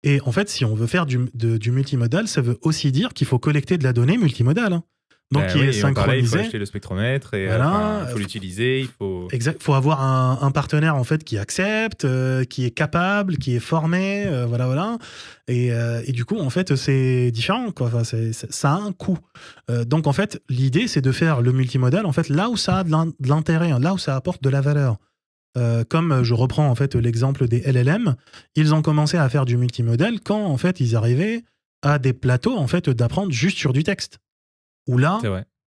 Et en fait, si on veut faire du multimodal, ça veut aussi dire qu'il faut collecter de la donnée multimodale. Donc qui est synchronisée. Il faut acheter le spectromètre et il faut l'utiliser. Il faut avoir un partenaire en fait qui accepte, qui est capable, qui est formé, voilà. Et du coup, en fait, c'est différent, quoi. Enfin, ça a un coût. Donc en fait, l'idée, c'est de faire le multimodal en fait là où ça a de l'intérêt, là où ça apporte de la valeur. Comme je reprends en fait l'exemple des LLM, ils ont commencé à faire du multimodal quand en fait ils arrivaient à des plateaux en fait d'apprendre juste sur du texte. Où là,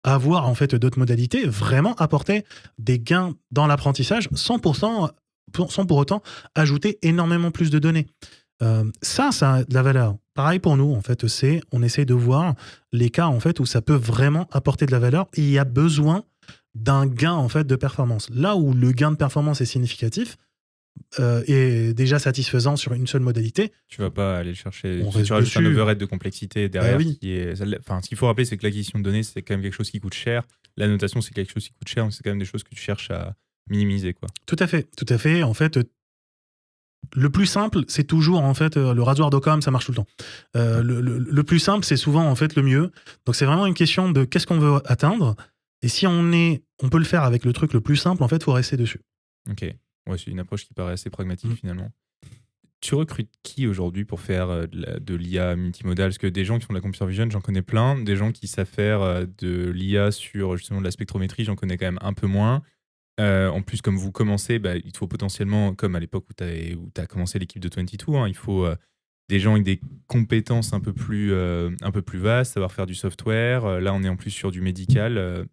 avoir en fait d'autres modalités vraiment apporter des gains dans l'apprentissage sans pour autant ajouter énormément plus de données. Ça a de la valeur. Pareil pour nous, en fait, on essaie de voir les cas en fait où ça peut vraiment apporter de la valeur et il y a besoin d'un gain en fait de performance. Là où le gain de performance est significatif, est déjà satisfaisant sur une seule modalité. Tu vas pas aller chercher. On Tu reste rajoutes un dessus. overhead de complexité derrière. Oui. Ce qu'il faut rappeler, c'est que l'acquisition de données, c'est quand même quelque chose qui coûte cher. La notation, c'est quelque chose qui coûte cher. Donc c'est quand même des choses que tu cherches à minimiser, quoi. Tout à fait. En fait, le plus simple, c'est toujours en fait le rasoir d'Occam, ça marche tout le temps. Le plus simple, c'est souvent en fait le mieux. Donc c'est vraiment une question de qu'est-ce qu'on veut atteindre. Et si on peut le faire avec le truc le plus simple, en fait, faut rester dessus. Ok. Ouais, c'est une approche qui paraît assez pragmatique finalement. Tu recrutes qui aujourd'hui pour faire de l'IA multimodale? Parce que des gens qui font de la computer vision, j'en connais plein. Des gens qui savent faire de l'IA sur justement de la spectrométrie, j'en connais quand même un peu moins. En plus, comme vous commencez, il te faut potentiellement, comme à l'époque où tu as commencé l'équipe de 22, il faut des gens avec des compétences un peu plus vastes, savoir faire du software. Là, on est en plus sur du médical.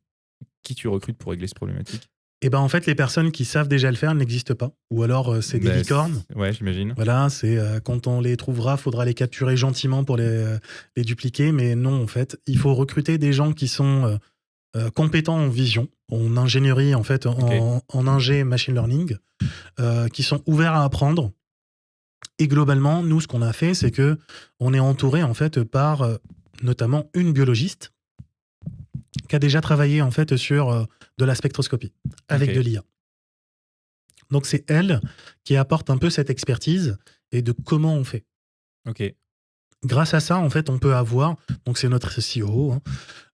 Qui tu recrutes pour régler cette problématique? Et en fait, les personnes qui savent déjà le faire n'existent pas. Ou alors, c'est des licornes. Ouais, j'imagine. Voilà, c'est quand on les trouvera, faudra les capturer gentiment pour les dupliquer. Mais non, en fait, il faut recruter des gens qui sont compétents en vision, en ingénierie, en fait, en ingé machine learning, qui sont ouverts à apprendre. Et globalement, nous, ce qu'on a fait, c'est que on est entouré en fait par notamment une biologiste qui a déjà travaillé en fait sur de la spectroscopie avec de l'IA. Donc c'est elle qui apporte un peu cette expertise et de comment on fait. Ok. Grâce à ça, en fait, on peut avoir. Donc c'est notre CEO.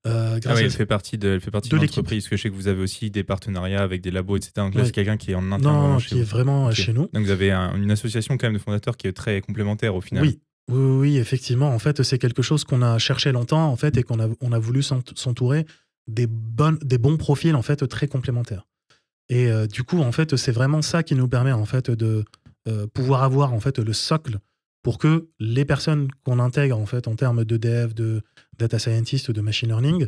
Elle fait partie de l'entreprise. Parce que je sais que vous avez aussi des partenariats avec des labos, etc. Donc là, c'est quelqu'un qui est en interne. Non, qui est vraiment chez nous. Donc vous avez une association quand même de fondateurs qui est très complémentaire au final. Oui, effectivement. En fait, c'est quelque chose qu'on a cherché longtemps, en fait, et qu'on a voulu s'entourer des bons profils, en fait, très complémentaires. Et du coup, en fait, c'est vraiment ça qui nous permet, en fait, de pouvoir avoir, en fait, le socle pour que les personnes qu'on intègre, en fait, en termes de dev, de data scientist ou de machine learning,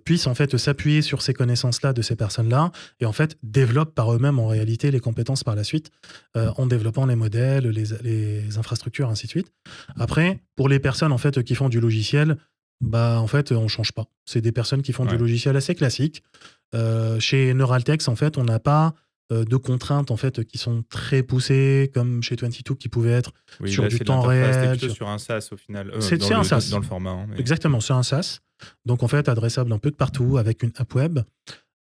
puissent, en fait, s'appuyer sur ces connaissances-là de ces personnes-là et, en fait, développent par eux-mêmes, en réalité, les compétences par la suite, en développant les modèles, les infrastructures, ainsi de suite. Après, pour les personnes, en fait, qui font du logiciel, en fait, on change pas. C'est des personnes qui font du logiciel assez classique. Chez Neuraltech, en fait, on n'a pas de contraintes en fait qui sont très poussées comme chez 22 qui pouvaient être sur du temps réel. C'était plutôt sur un SaaS au final. C'est un SaaS. Dans le format. Exactement, c'est un SaaS. Donc en fait, adressable un peu de partout avec une app web.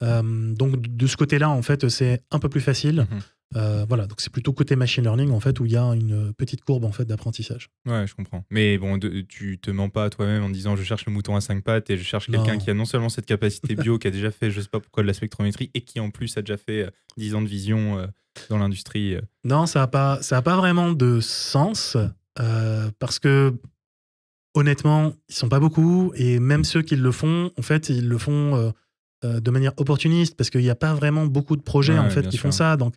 Donc de ce côté-là, en fait, c'est un peu plus facile. Voilà, donc c'est plutôt côté machine learning en fait où il y a une petite courbe en fait d'apprentissage. Ouais, je comprends. Mais bon, tu te mens pas à toi-même en disant je cherche le mouton à 5 pattes et je cherche quelqu'un qui a non seulement cette capacité bio, qui a déjà fait je sais pas pourquoi de la spectrométrie et qui en plus a déjà fait 10 ans de vision dans l'industrie. Non, ça a pas vraiment de sens parce que honnêtement, ils sont pas beaucoup et même ceux qui le font, en fait, ils le font de manière opportuniste parce qu'il n'y a pas vraiment beaucoup de projets en fait qui font ça. Donc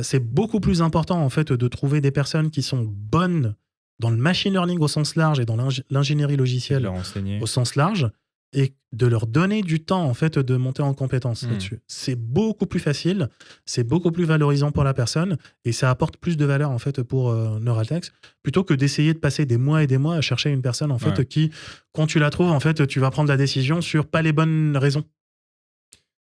c'est beaucoup plus important en fait de trouver des personnes qui sont bonnes dans le machine learning au sens large et dans l'ingénierie logicielle au sens large et de leur donner du temps en fait de monter en compétence là-dessus. C'est beaucoup plus facile, c'est beaucoup plus valorisant pour la personne et ça apporte plus de valeur en fait pour Neuraltech plutôt que d'essayer de passer des mois et des mois à chercher une personne en fait qui, quand tu la trouves en fait, tu vas prendre la décision sur pas les bonnes raisons.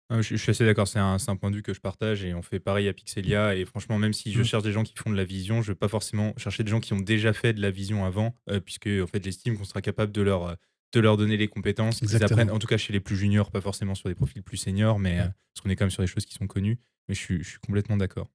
Je suis assez d'accord, c'est un point de vue que je partage et on fait pareil à Pixelia. Et franchement, même si je cherche des gens qui font de la vision, je ne veux pas forcément chercher des gens qui ont déjà fait de la vision avant, puisque en fait, j'estime qu'on sera capable de leur donner les compétences qu'ils apprennent, en tout cas chez les plus juniors, pas forcément sur des profils plus seniors, mais parce qu'on est quand même sur des choses qui sont connues. Mais je suis complètement d'accord.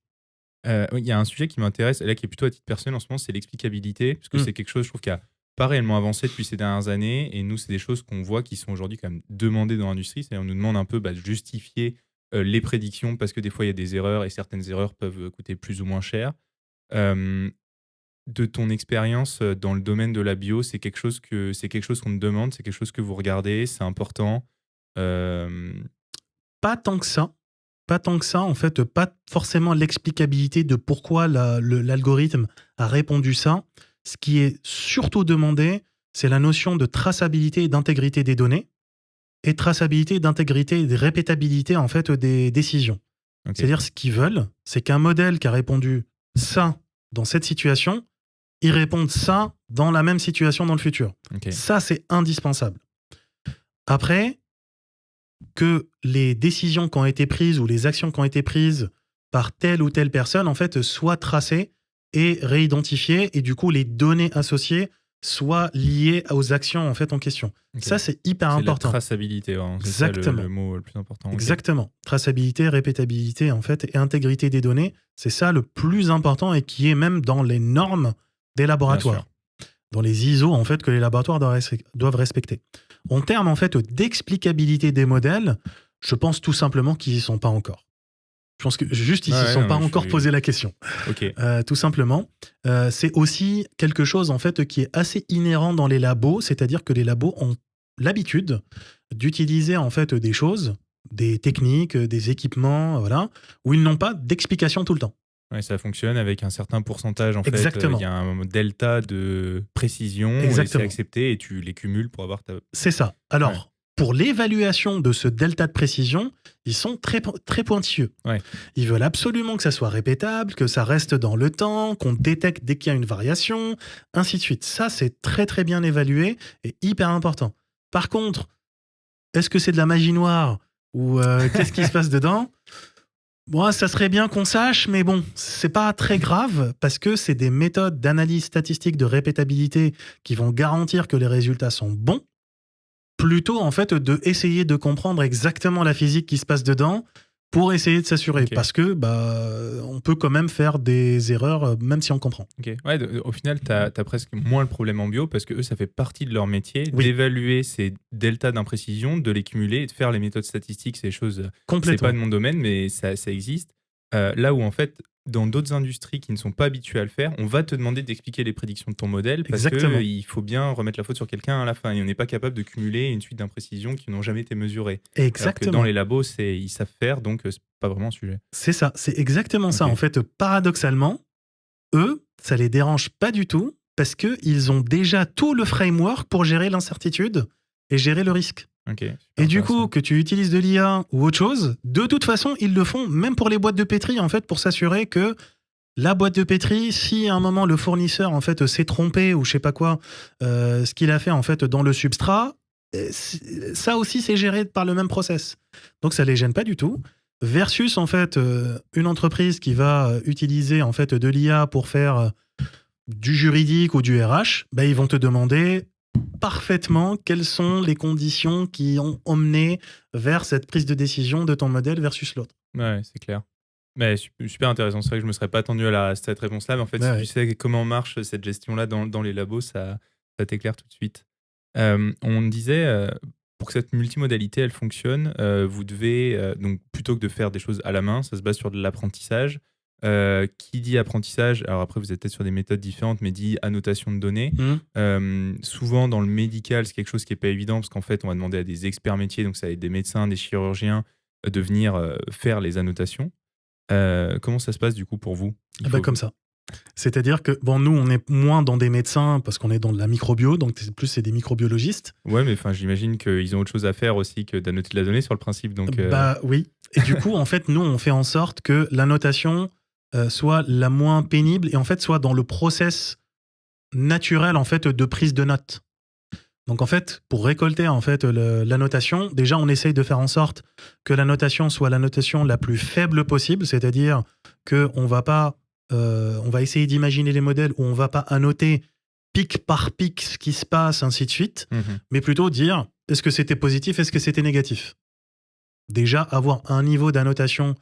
Il y a un sujet qui m'intéresse, et là qui est plutôt à titre personnel en ce moment, c'est l'explicabilité, parce que c'est quelque chose, je trouve, qui a pas réellement avancé depuis ces dernières années, et nous, c'est des choses qu'on voit qui sont aujourd'hui quand même demandées dans l'industrie. C'est-à-dire on nous demande un peu de justifier les prédictions, parce que des fois, il y a des erreurs, et certaines erreurs peuvent coûter plus ou moins cher. De ton expérience dans le domaine de la bio, c'est quelque chose qu'on te demande, c'est quelque chose que vous regardez, c'est important Pas tant que ça. Pas tant que ça, en fait, pas forcément l'explicabilité de pourquoi l'algorithme a répondu ça. Ce qui est surtout demandé, c'est la notion de traçabilité et d'intégrité des données, et traçabilité, d'intégrité et de répétabilité en fait des décisions. C'est-à-dire ce qu'ils veulent, c'est qu'un modèle qui a répondu ça dans cette situation, il réponde ça dans la même situation dans le futur. Ça, c'est indispensable. Après, que les décisions qui ont été prises ou les actions qui ont été prises par telle ou telle personne, en fait, soient tracées et réidentifiées, et du coup, les données associées soient liées aux actions, en fait, en question. Ok. Ça, c'est hyper C'est la important. traçabilité, vraiment. C'est ça Exactement. le mot le plus important. Ok. Exactement. Traçabilité, répétabilité, en fait, et intégrité des données, c'est ça le plus important et qui est même dans les normes des laboratoires. Dans les ISO, en fait, que les laboratoires doivent respecter. En termes, en fait, d'explicabilité des modèles, je pense tout simplement qu'ils n'y sont pas encore. Je pense que juste, ils ne se sont pas encore posé la question. Ok. Tout simplement. C'est aussi quelque chose, en fait, qui est assez inhérent dans les labos, c'est-à-dire que les labos ont l'habitude d'utiliser, en fait, des choses, des techniques, des équipements, voilà, où ils n'ont pas d'explication tout le temps. Ouais, ça fonctionne avec un certain pourcentage, en Exactement. fait. Il y a un delta de précision, Exactement. et c'est accepté, et tu les cumules pour avoir ta... C'est ça. Alors, pour l'évaluation de ce delta de précision, ils sont très, très pointilleux. Ouais. Ils veulent absolument que ça soit répétable, que ça reste dans le temps, qu'on détecte dès qu'il y a une variation, ainsi de suite. Ça, c'est très très bien évalué et hyper important. Par contre, est-ce que c'est de la magie noire ou qu'est-ce qui se passe dedans ? Bon, ça serait bien qu'on sache, mais bon, c'est pas très grave parce que c'est des méthodes d'analyse statistique de répétabilité qui vont garantir que les résultats sont bons, plutôt en fait de essayer de comprendre exactement la physique qui se passe dedans pour essayer de s'assurer, parce que on peut quand même faire des erreurs même si on comprend. Ok. Ouais, au final, tu as presque moins le problème en bio parce que eux, ça fait partie de leur métier d'évaluer ces deltas d'imprécision, de les cumuler et de faire les méthodes statistiques, ces choses. C'est pas de mon domaine, mais ça existe. Là où en fait, dans d'autres industries qui ne sont pas habituées à le faire, on va te demander d'expliquer les prédictions de ton modèle parce qu'il faut bien remettre la faute sur quelqu'un à la fin et on n'est pas capable de cumuler une suite d'imprécisions qui n'ont jamais été mesurées. Exactement. Alors que dans les labos, ils savent faire, donc c'est pas vraiment un sujet. C'est ça, c'est exactement ça. En fait, paradoxalement, eux, ça les dérange pas du tout parce qu'ils ont déjà tout le framework pour gérer l'incertitude et gérer le risque. Et du coup, que tu utilises de l'IA ou autre chose, de toute façon, ils le font même pour les boîtes de pétri, en fait, pour s'assurer que la boîte de pétri, si à un moment le fournisseur en fait s'est trompé ou je sais pas quoi, ce qu'il a fait en fait dans le substrat, ça aussi c'est géré par le même process. Donc ça les gêne pas du tout. Versus en fait une entreprise qui va utiliser en fait de l'IA pour faire du juridique ou du RH, ils vont te demander parfaitement quelles sont les conditions qui ont emmené vers cette prise de décision de ton modèle versus l'autre. Ouais, c'est clair. Mais super intéressant. C'est vrai que je ne me serais pas attendu à cette réponse-là, mais en fait, si tu sais comment marche cette gestion-là dans les labos, ça t'éclaire tout de suite. On disait, pour que cette multimodalité, elle fonctionne, vous devez, donc plutôt que de faire des choses à la main, ça se base sur de l'apprentissage. Qui dit apprentissage, alors après vous êtes peut-être sur des méthodes différentes, mais dit annotation de données. Souvent dans le médical, c'est quelque chose qui n'est pas évident parce qu'en fait on va demander à des experts métiers, donc ça va être des médecins, des chirurgiens, de venir faire les annotations. Comment ça se passe du coup pour vous ? Comme ça. C'est-à-dire que nous on est moins dans des médecins parce qu'on est dans de la microbio, donc c'est des microbiologistes. Ouais, mais j'imagine qu'ils ont autre chose à faire aussi que d'annoter de la donnée sur le principe. Donc, oui. Et du coup en fait nous on fait en sorte que l'annotation soit la moins pénible et en fait soit dans le process naturel en fait de prise de notes. Donc en fait, pour récolter en fait l'annotation, déjà on essaye de faire en sorte que l'annotation soit l'annotation la plus faible possible, c'est-à-dire que on va essayer d'imaginer les modèles où on va pas annoter pic par pic ce qui se passe, ainsi de suite, mais plutôt dire est-ce que c'était positif, est-ce que c'était négatif. Déjà avoir un niveau d'annotation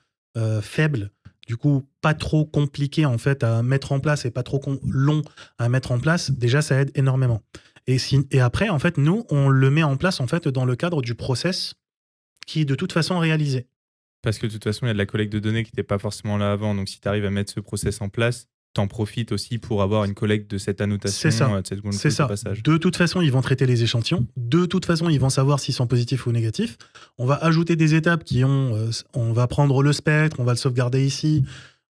faible, du coup pas trop compliqué en fait à mettre en place et pas trop long à mettre en place, déjà ça aide énormément. Et après en fait nous on le met en place en fait dans le cadre du process qui est de toute façon réalisé. Parce que de toute façon il y a de la collecte de données qui n'était pas forcément là avant, donc si tu arrives à mettre ce process en place, t'en profites aussi pour avoir une collecte de cette annotation. C'est ça. Passage. De toute façon, ils vont traiter les échantillons. De toute façon, ils vont savoir s'ils sont positifs ou négatifs. On va ajouter des étapes on va prendre le spectre, on va le sauvegarder ici.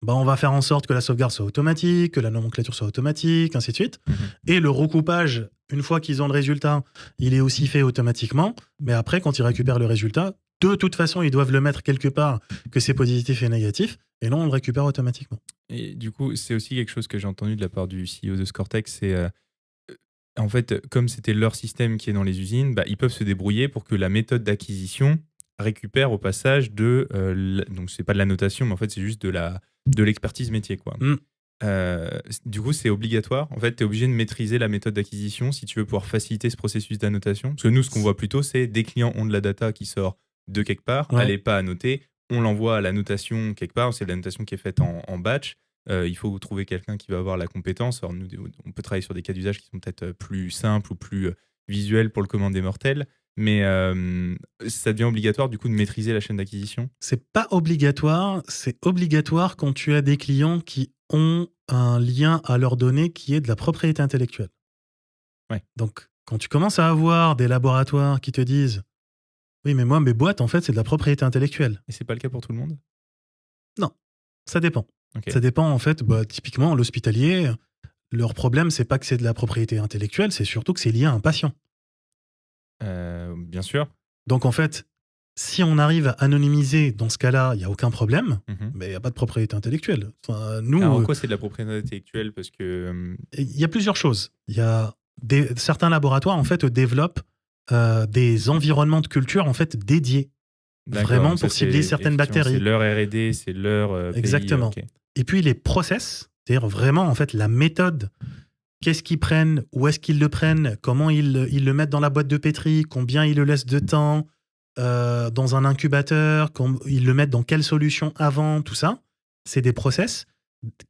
On va faire en sorte que la sauvegarde soit automatique, que la nomenclature soit automatique, ainsi de suite. Et le recoupage, une fois qu'ils ont le résultat, il est aussi fait automatiquement. Mais après, quand ils récupèrent le résultat, de toute façon, ils doivent le mettre quelque part que c'est positif et négatif. Et là, on le récupère automatiquement. Et du coup, c'est aussi quelque chose que j'ai entendu de la part du CEO de Scortex, c'est en fait, comme c'était leur système qui est dans les usines, ils peuvent se débrouiller pour que la méthode d'acquisition récupèrent au passage donc c'est pas de la notation, mais en fait c'est juste de l'expertise métier, quoi. Du coup, c'est obligatoire. En fait, tu es obligé de maîtriser la méthode d'acquisition si tu veux pouvoir faciliter ce processus d'annotation. Parce que nous, ce qu'on voit plutôt, c'est des clients ont de la data qui sort de quelque part, elle n'est pas annotée, on l'envoie à la notation quelque part, c'est de la notation qui est faite en batch. Il faut trouver quelqu'un qui va avoir la compétence. Alors, nous, on peut travailler sur des cas d'usage qui sont peut-être plus simples ou plus visuels pour le commun des mortels, mais ça devient obligatoire du coup de maîtriser la chaîne d'acquisition. C'est pas obligatoire, c'est obligatoire quand tu as des clients qui ont un lien à leurs données qui est de la propriété intellectuelle. Ouais. Donc, quand tu commences à avoir des laboratoires qui te disent « Oui, mais moi, mes boîtes, en fait, c'est de la propriété intellectuelle. Et c'est pas le cas pour tout le monde ? » Non, ça dépend. Okay. Ça dépend, en fait, typiquement, l'hospitalier, leur problème, c'est pas que c'est de la propriété intellectuelle, c'est surtout que c'est lié à un patient. Bien sûr. Donc, en fait, si on arrive à anonymiser, dans ce cas-là, il n'y a aucun problème, mais il n'y a pas de propriété intellectuelle. Enfin, nous, alors, en quoi c'est de la propriété intellectuelle ? Parce que... Il y a plusieurs choses. Il y a certains laboratoires, en fait, développent des environnements de culture, en fait, dédiés. Vraiment pour cibler certaines bactéries. C'est leur R&D, c'est leur Exactement. pays, okay. Et puis, les process, c'est-à-dire vraiment, en fait, la méthode. Qu'est-ce qu'ils prennent ? Où est-ce qu'ils le prennent ? Comment ils le mettent dans la boîte de pétri ? Combien ils le laissent de temps ? Dans un incubateur, ils le mettent dans quelle solution avant, tout ça, c'est des process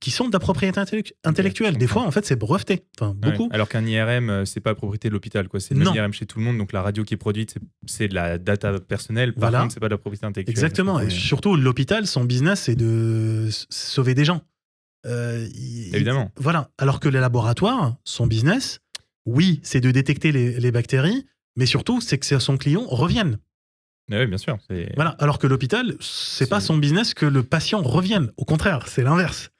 qui sont de la propriété intellectuelle. Des fois, en fait, c'est breveté. Enfin, beaucoup. Ouais, alors qu'un IRM, c'est pas la propriété de l'hôpital, quoi. C'est le même IRM chez tout le monde, donc la radio qui est produite, c'est de la data personnelle. Par contre, c'est pas de la propriété intellectuelle. Exactement. Et surtout, l'hôpital, son business, c'est de sauver des gens. Évidemment. Voilà. Alors que les laboratoires, son business, oui, c'est de détecter les bactéries, mais surtout, c'est que son client revienne. Oui, bien sûr. Voilà. Alors que l'hôpital, c'est pas son business que le patient revienne. Au contraire, c'est l'inverse.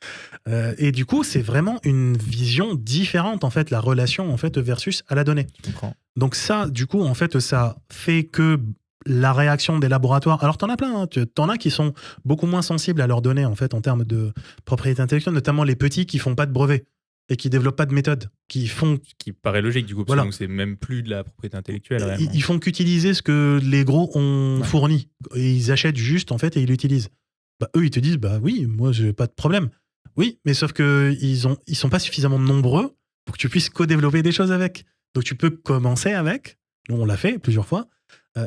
Et du coup, c'est vraiment une vision différente, en fait, la relation, en fait, versus à la donnée. Je comprends. Donc ça, du coup, en fait, ça fait que la réaction des laboratoires... Alors, t'en as plein. T'en as qui sont beaucoup moins sensibles à leurs données, en fait, en termes de propriété intellectuelle, notamment les petits qui font pas de brevets et qui développent pas de méthode, qui paraît logique du coup, parce que c'est même plus de la propriété intellectuelle. Ils font qu'utiliser ce que les gros ont fourni. Et ils achètent juste, en fait, et ils l'utilisent. Eux, ils te disent, oui, moi, j'ai pas de problème. Oui, mais sauf qu'ils sont pas suffisamment nombreux pour que tu puisses co-développer des choses avec. Donc, tu peux commencer avec. Nous, on l'a fait plusieurs fois.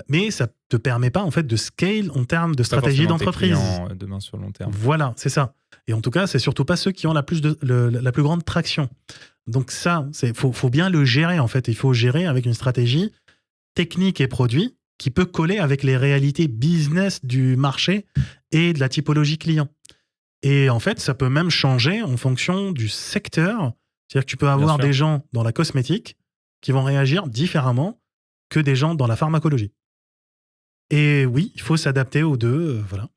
Mais ça te permet pas, en fait, de scale en termes de stratégie d'entreprise. Demain sur le long terme. Voilà, c'est ça. Et en tout cas, c'est surtout pas ceux qui ont la plus grande traction. Donc ça, faut bien le gérer, en fait. Il faut gérer avec une stratégie technique et produit qui peut coller avec les réalités business du marché et de la typologie client. Et en fait, ça peut même changer en fonction du secteur. C'est-à-dire que tu peux avoir des gens dans la cosmétique qui vont réagir différemment que des gens dans la pharmacologie. Et oui, il faut s'adapter aux deux. Voilà.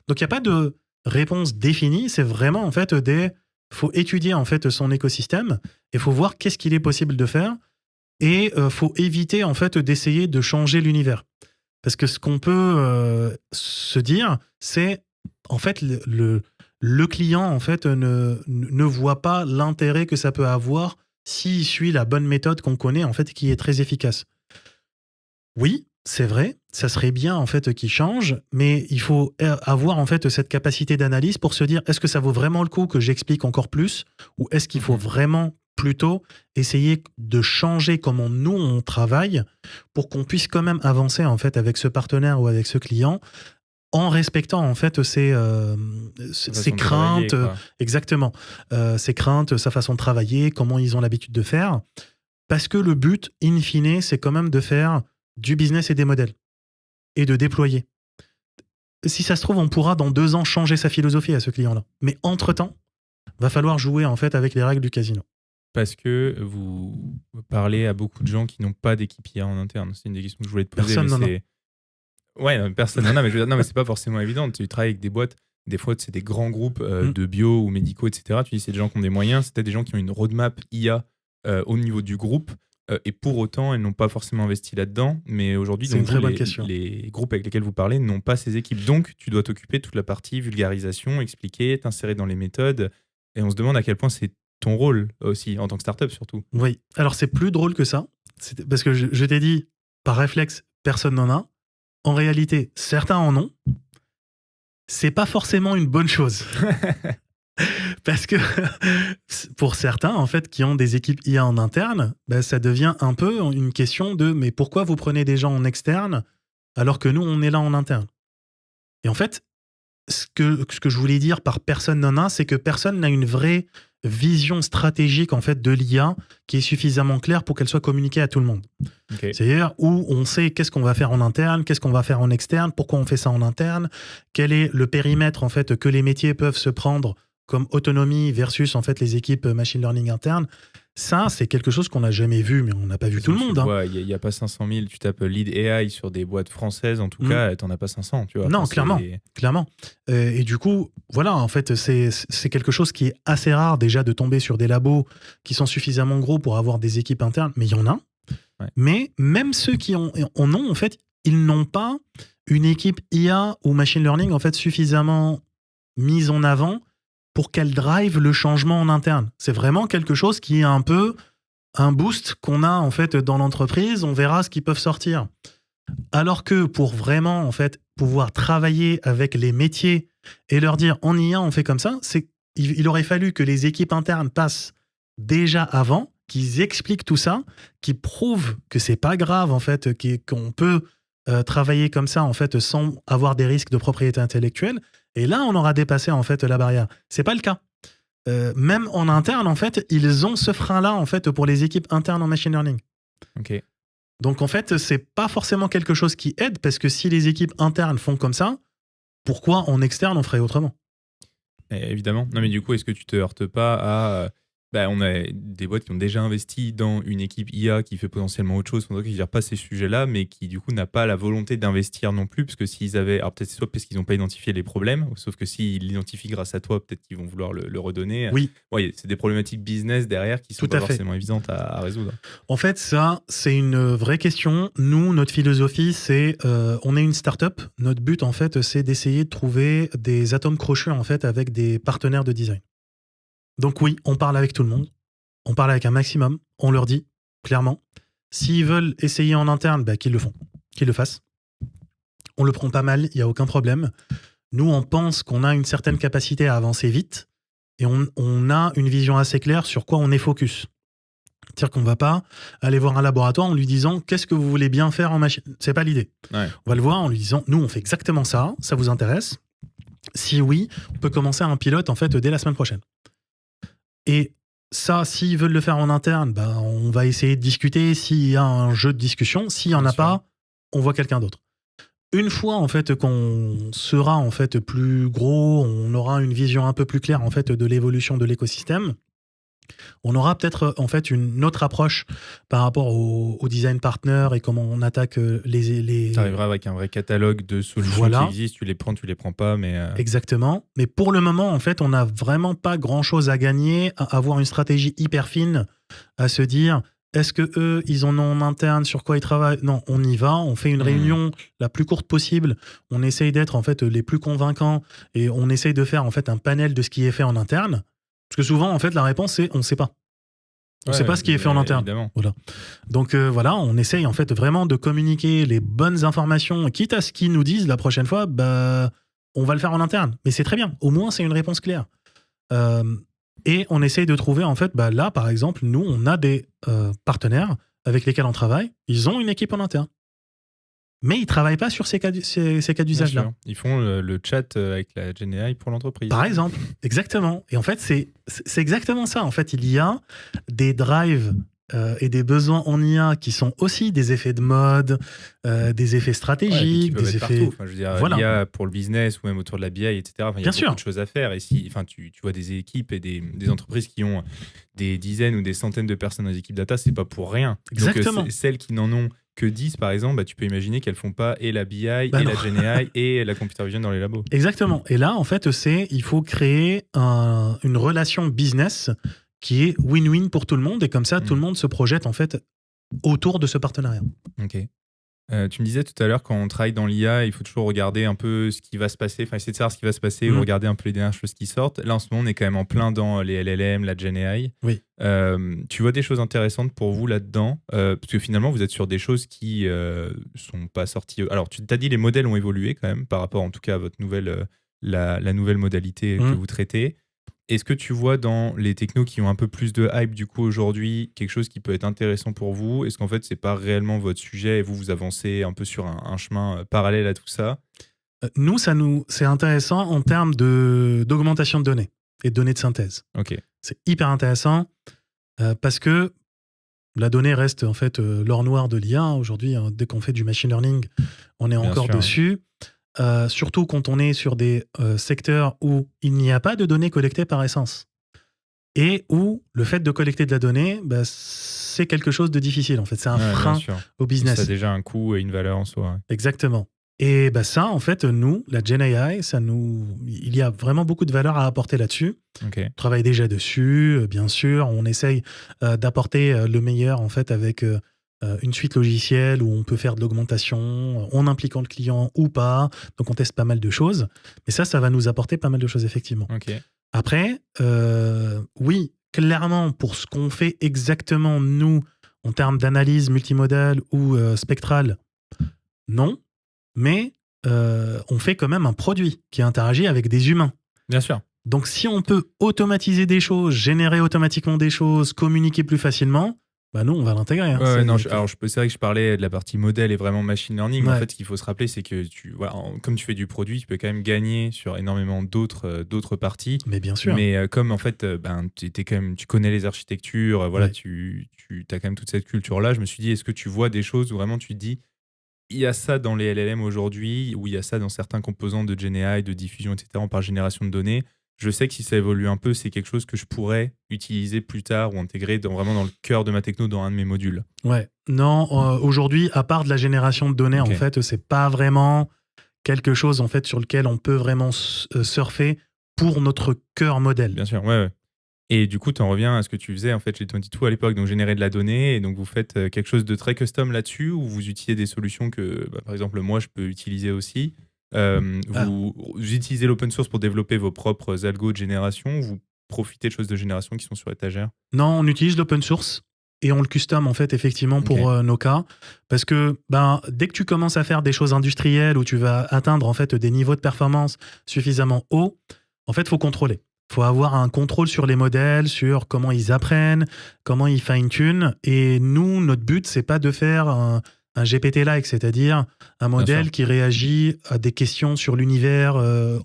Donc, il n'y a pas de réponse définie. C'est vraiment, en fait, faut étudier, en fait, son écosystème et il faut voir qu'est-ce qu'il est possible de faire. Et faut éviter, en fait, d'essayer de changer l'univers. Parce que ce qu'on peut se dire, c'est, en fait, le client, en fait, ne voit pas l'intérêt que ça peut avoir s'il suit la bonne méthode qu'on connaît, en fait, qui est très efficace. Oui, c'est vrai, ça serait bien, en fait, qu'il change, mais il faut avoir, en fait, cette capacité d'analyse pour se dire, est-ce que ça vaut vraiment le coup que j'explique encore plus, ou est-ce qu'il faut vraiment plutôt essayer de changer comment nous, on travaille pour qu'on puisse quand même avancer, en fait, avec ce partenaire ou avec ce client, en respectant, en fait, ses craintes, exactement, ses craintes, sa façon de travailler, comment ils ont l'habitude de faire, parce que le but, in fine, c'est quand même de faire du business et des modèles, et de déployer. Si ça se trouve, on pourra dans 2 ans changer sa philosophie à ce client-là. Mais entre-temps, va falloir jouer, en fait, avec les règles du casino. Parce que vous parlez à beaucoup de gens qui n'ont pas d'équipe IA en interne. C'est une des questions que je voulais te poser. Personne n'en a. Ouais, personne n'en a, mais je veux dire, non, mais c'est pas forcément évident. Tu travailles avec des boîtes, des fois, c'est des grands groupes de bio ou médicaux, etc. Tu dis, c'est des gens qui ont des moyens, c'est peut-être des gens qui ont une roadmap IA au niveau du groupe. Et pour autant, elles n'ont pas forcément investi là-dedans. Mais aujourd'hui, donc, les groupes avec lesquels vous parlez n'ont pas ces équipes. Donc, tu dois t'occuper de toute la partie vulgarisation, expliquer, t'insérer dans les méthodes. Et on se demande à quel point c'est ton rôle aussi, en tant que startup surtout. Oui, alors c'est plus drôle que ça. Parce que je t'ai dit, par réflexe, personne n'en a. en réalité, certains en ont. C'est pas forcément une bonne chose. Parce que pour certains, en fait, qui ont des équipes IA en interne, ça devient un peu une question de mais pourquoi vous prenez des gens en externe alors que nous, on est là en interne? Et en fait, ce que je voulais dire par personne n'en a, c'est que personne n'a une vraie vision stratégique en fait de l'IA qui est suffisamment claire pour qu'elle soit communiquée à tout le monde. Okay. C'est-à-dire où on sait qu'est-ce qu'on va faire en interne, qu'est-ce qu'on va faire en externe, pourquoi on fait ça en interne, quel est le périmètre en fait que les métiers peuvent se prendre comme autonomie versus en fait les équipes machine learning internes. Ça, c'est quelque chose qu'on n'a jamais vu, mais on n'a pas vu tout le monde. Il n'y a pas 500 000, tu tapes lead AI sur des boîtes françaises, en tout cas, tu n'en as pas 500. Tu vois. Non, clairement. Et du coup, voilà, en fait, c'est quelque chose qui est assez rare déjà de tomber sur des labos qui sont suffisamment gros pour avoir des équipes internes, mais il y en a. Ouais. Mais même ceux qui en ont, en fait, ils n'ont pas une équipe IA ou machine learning en fait suffisamment mise en avant pour qu'elle drive le changement en interne. C'est vraiment quelque chose qui est un peu un boost qu'on a en fait dans l'entreprise. On verra ce qu'ils peuvent sortir. Alors que pour vraiment en fait pouvoir travailler avec les métiers et leur dire en IA on fait comme ça, il aurait fallu que les équipes internes passent déjà avant, qu'ils expliquent tout ça, qu'ils prouvent que c'est pas grave en fait, qu'on peut travailler comme ça en fait sans avoir des risques de propriété intellectuelle. Et là, on aura dépassé en fait la barrière. C'est pas le cas. Même en interne, en fait, ils ont ce frein-là en fait pour les équipes internes en machine learning. Ok. Donc en fait, c'est pas forcément quelque chose qui aide parce que si les équipes internes font comme ça, pourquoi en externe on ferait autrement? Évidemment. Non, mais du coup, est-ce que tu te heurtes pas à on a des boîtes qui ont déjà investi dans une équipe IA qui fait potentiellement autre chose, qui ne gère pas ces sujets-là, mais qui du coup n'a pas la volonté d'investir non plus, parce que s'ils avaient, alors peut-être c'est soit parce qu'ils n'ont pas identifié les problèmes, sauf que s'ils l'identifient grâce à toi, peut-être qu'ils vont vouloir le redonner. Oui. Ouais, c'est des problématiques business derrière qui sont pas forcément évidentes à résoudre. En fait, ça, c'est une vraie question. Nous, notre philosophie, c'est on est une start-up. Notre but, en fait, c'est d'essayer de trouver des atomes crochus en fait avec des partenaires de design. Donc oui, on parle avec tout le monde, on parle avec un maximum, on leur dit clairement, s'ils veulent essayer en interne, qu'ils le font, qu'ils le fassent. On le prend pas mal, il n'y a aucun problème. Nous, on pense qu'on a une certaine capacité à avancer vite et on a une vision assez claire sur quoi on est focus. C'est-à-dire qu'on ne va pas aller voir un laboratoire en lui disant « Qu'est-ce que vous voulez bien faire en machine ?» C'est pas l'idée. Ouais. On va le voir en lui disant « Nous, on fait exactement ça, ça vous intéresse ? Si oui, on peut commencer un pilote en fait dès la semaine prochaine. » Et ça, s'ils veulent le faire en interne, on va essayer de discuter s'il y a un jeu de discussion. S'il n'y en a pas, on voit quelqu'un d'autre. Une fois en fait qu'on sera en fait plus gros, on aura une vision un peu plus claire en fait de l'évolution de l'écosystème. On aura peut-être en fait une autre approche par rapport au design partner et comment on attaque les... Tu arriveras avec un vrai catalogue de solutions qui existent, tu les prends pas, mais... Exactement. Mais pour le moment, en fait, on n'a vraiment pas grand-chose à gagner à avoir une stratégie hyper fine, à se dire, est-ce que eux, ils en ont en interne, sur quoi ils travaillent? Non, on y va, on fait une réunion la plus courte possible, on essaye d'être en fait les plus convaincants et on essaye de faire en fait un panel de ce qui est fait en interne. Parce que souvent, en fait, la réponse, c'est on ne sait pas. On ne sait pas ce qui est fait en interne. Voilà. Donc voilà, on essaye en fait vraiment de communiquer les bonnes informations, quitte à ce qu'ils nous disent la prochaine fois, on va le faire en interne. Mais c'est très bien. Au moins, c'est une réponse claire. Et on essaye de trouver, en fait, là, par exemple, nous, on a des partenaires avec lesquels on travaille. Ils ont une équipe en interne. Mais ils ne travaillent pas sur ces cas d'usage-là. Ils font le chat avec la GenAI pour l'entreprise. Par exemple, exactement. Et en fait, c'est exactement ça. En fait, il y a des drives et des besoins en IA qui sont aussi des effets de mode, des effets stratégiques, des effets... Partout. Enfin, je veux dire, l'IA pour le business ou même autour de la BI, etc. Enfin, il y a beaucoup de choses à faire. Et si, tu vois des équipes et des entreprises qui ont des dizaines ou des centaines de personnes dans les équipes data, c'est pas pour rien. Exactement. Donc, celles qui n'en ont que 10 par exemple, tu peux imaginer qu'elles font pas et la BI et la GenAI et la computer vision dans les labos. Exactement. Et là, en fait, il faut créer une relation business qui est win-win pour tout le monde et comme ça, tout le monde se projette en fait autour de ce partenariat. Ok. Tu me disais tout à l'heure, quand on travaille dans l'IA, il faut toujours regarder un peu ce qui va se passer, enfin essayer de savoir ce qui va se passer ou regarder un peu les dernières choses qui sortent. Là, en ce moment, on est quand même en plein dans les LLM, la Gen AI. Oui. Tu vois des choses intéressantes pour vous là-dedans parce que finalement, vous êtes sur des choses qui sont pas sorties. Alors, tu t'as dit les modèles ont évolué quand même par rapport, en tout cas, à votre nouvelle, la nouvelle modalité que vous traitez. Est-ce que tu vois dans les technos qui ont un peu plus de hype du coup aujourd'hui quelque chose qui peut être intéressant pour vous? Est-ce qu'en fait c'est pas réellement votre sujet et vous avancez un peu sur un chemin parallèle à tout ça? Nous, c'est intéressant en termes d'augmentation de données et de données de synthèse. Ok. C'est hyper intéressant parce que la donnée reste en fait l'or noir de l'IA. Aujourd'hui, dès qu'on fait du machine learning, on est encore dessus. Surtout quand on est sur des secteurs où il n'y a pas de données collectées par essence. Et où le fait de collecter de la donnée, c'est quelque chose de difficile. En fait, c'est un frein au business. Ça a déjà un coût et une valeur en soi. Ouais. Exactement. Et ça, en fait, nous, la Gen AI, il y a vraiment beaucoup de valeur à apporter là-dessus. Okay. On travaille déjà dessus, bien sûr. On essaye d'apporter le meilleur, en fait, avec une suite logicielle où on peut faire de l'augmentation en impliquant le client ou pas. Donc, on teste pas mal de choses. Mais ça va nous apporter pas mal de choses, effectivement. Okay. Après, oui, clairement, pour ce qu'on fait exactement, nous, en termes d'analyse multimodale ou spectrale, non. Mais on fait quand même un produit qui interagit avec des humains. Bien sûr. Donc, si on peut automatiser des choses, générer automatiquement des choses, communiquer plus facilement, nous, on va l'intégrer. Hein. C'est vrai que je parlais de la partie modèle et vraiment machine learning. Ouais. En fait, ce qu'il faut se rappeler, c'est que comme tu fais du produit, tu peux quand même gagner sur énormément d'autres parties. Mais bien sûr. Mais comme en fait, tu connais les architectures, voilà, tu as quand même toute cette culture-là. Je me suis dit, est-ce que tu vois des choses où vraiment tu te dis, il y a ça dans les LLM aujourd'hui, ou il y a ça dans certains composants de Gen AI, de diffusion, etc., on parle génération de données. Je sais que si ça évolue un peu, c'est quelque chose que je pourrais utiliser plus tard ou intégrer vraiment dans le cœur de ma techno, dans un de mes modules. Ouais. Non, aujourd'hui, à part de la génération de données, en fait, c'est pas vraiment quelque chose en fait, sur lequel on peut vraiment surfer pour notre cœur modèle. Bien sûr, ouais. Et du coup, tu en reviens à ce que tu faisais en fait chez 22 à l'époque, donc générer de la donnée, et donc vous faites quelque chose de très custom là-dessus, ou vous utilisez des solutions que, par exemple, moi, je peux utiliser aussi. Vous utilisez l'open source pour développer vos propres algos de génération, ou vous profitez de choses de génération qui sont sur étagère? Non, on utilise l'open source et on le custom en fait effectivement pour nos cas, parce que dès que tu commences à faire des choses industrielles où tu vas atteindre en fait des niveaux de performance suffisamment hauts, en fait, faut contrôler. Il faut avoir un contrôle sur les modèles, sur comment ils apprennent, comment ils fine-tunent. Et nous, notre but, c'est pas de faire un GPT-like, c'est-à-dire un modèle qui réagit à des questions sur l'univers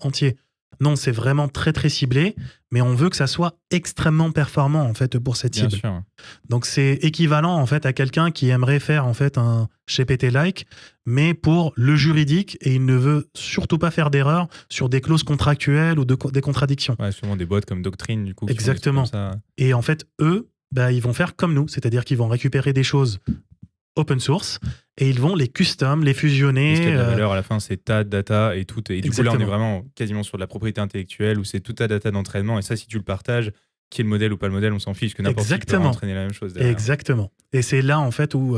entier. Non, c'est vraiment très très ciblé, mais on veut que ça soit extrêmement performant en fait pour cette cible. Bien sûr. Donc c'est équivalent en fait à quelqu'un qui aimerait faire en fait un GPT-like, mais pour le juridique, et il ne veut surtout pas faire d'erreur sur des clauses contractuelles ou des contradictions. Ouais, sûrement des boîtes comme Doctrine du coup. Exactement. Ça. Et en fait, eux, ils vont faire comme nous, c'est-à-dire qu'ils vont récupérer des choses open source et ils vont les custom, les fusionner. Parce qu'il y a de la valeur à la fin, c'est ta data et tout. Et du coup, là, on est vraiment quasiment sur de la propriété intellectuelle où c'est toute ta data d'entraînement. Et ça, si tu le partages, qui est le modèle ou pas le modèle, on s'en fiche, que n'importe qui peut entraîner la même chose derrière. Exactement. Et c'est là, en fait, où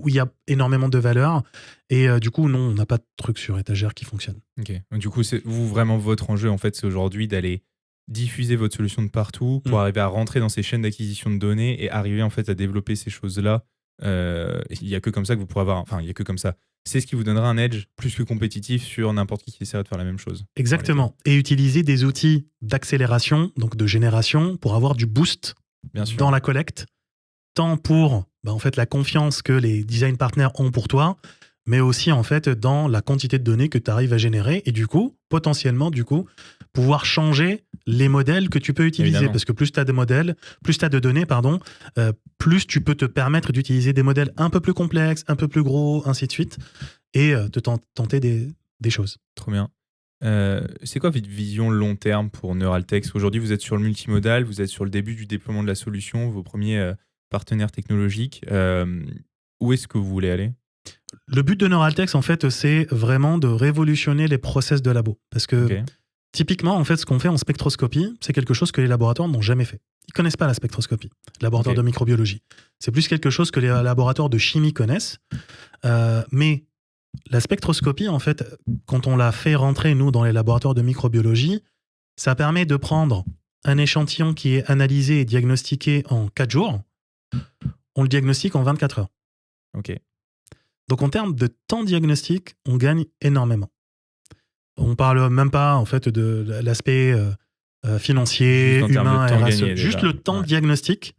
il y a énormément de valeur. Et du coup, non, on n'a pas de truc sur étagère qui fonctionne. Ok. Donc, du coup, c'est vraiment votre enjeu, en fait, c'est aujourd'hui d'aller diffuser votre solution de partout pour arriver à rentrer dans ces chaînes d'acquisition de données et arriver, en fait, à développer ces choses-là. Il n'y a que comme ça que vous pourrez avoir... Enfin, il n'y a que comme ça. C'est ce qui vous donnera un edge plus que compétitif sur n'importe qui essaierait de faire la même chose. Exactement. Et utiliser des outils d'accélération, donc de génération, pour avoir du boost dans la collecte, tant pour en fait, la confiance que les design partners ont pour toi, mais aussi en fait, dans la quantité de données que tu arrives à générer et du coup, potentiellement, pouvoir changer les modèles que tu peux utiliser. Évidemment. Parce que plus tu as de modèles, plus tu as de données, plus tu peux te permettre d'utiliser des modèles un peu plus complexes, un peu plus gros, ainsi de suite, et de tenter des choses. Trop bien. C'est quoi votre vision long terme pour Neuraltech? Aujourd'hui, vous êtes sur le multimodal, vous êtes sur le début du déploiement de la solution, vos premiers partenaires technologiques. Où est-ce que vous voulez aller? Le but de Neuraltech, en fait, c'est vraiment de révolutionner les process de labo. Parce que Typiquement, en fait, ce qu'on fait en spectroscopie, c'est quelque chose que les laboratoires n'ont jamais fait. Ils connaissent pas la spectroscopie, les laboratoires de microbiologie. C'est plus quelque chose que les laboratoires de chimie connaissent. Mais la spectroscopie, en fait, quand on l'a fait rentrer, nous, dans les laboratoires de microbiologie, ça permet de prendre un échantillon qui est analysé et diagnostiqué en 4 jours. On le diagnostique en 24 heures. Ok. Donc, en termes de temps diagnostic, on gagne énormément. On parle même pas, en fait, de l'aspect financier, humain, RSE. Juste le temps diagnostic.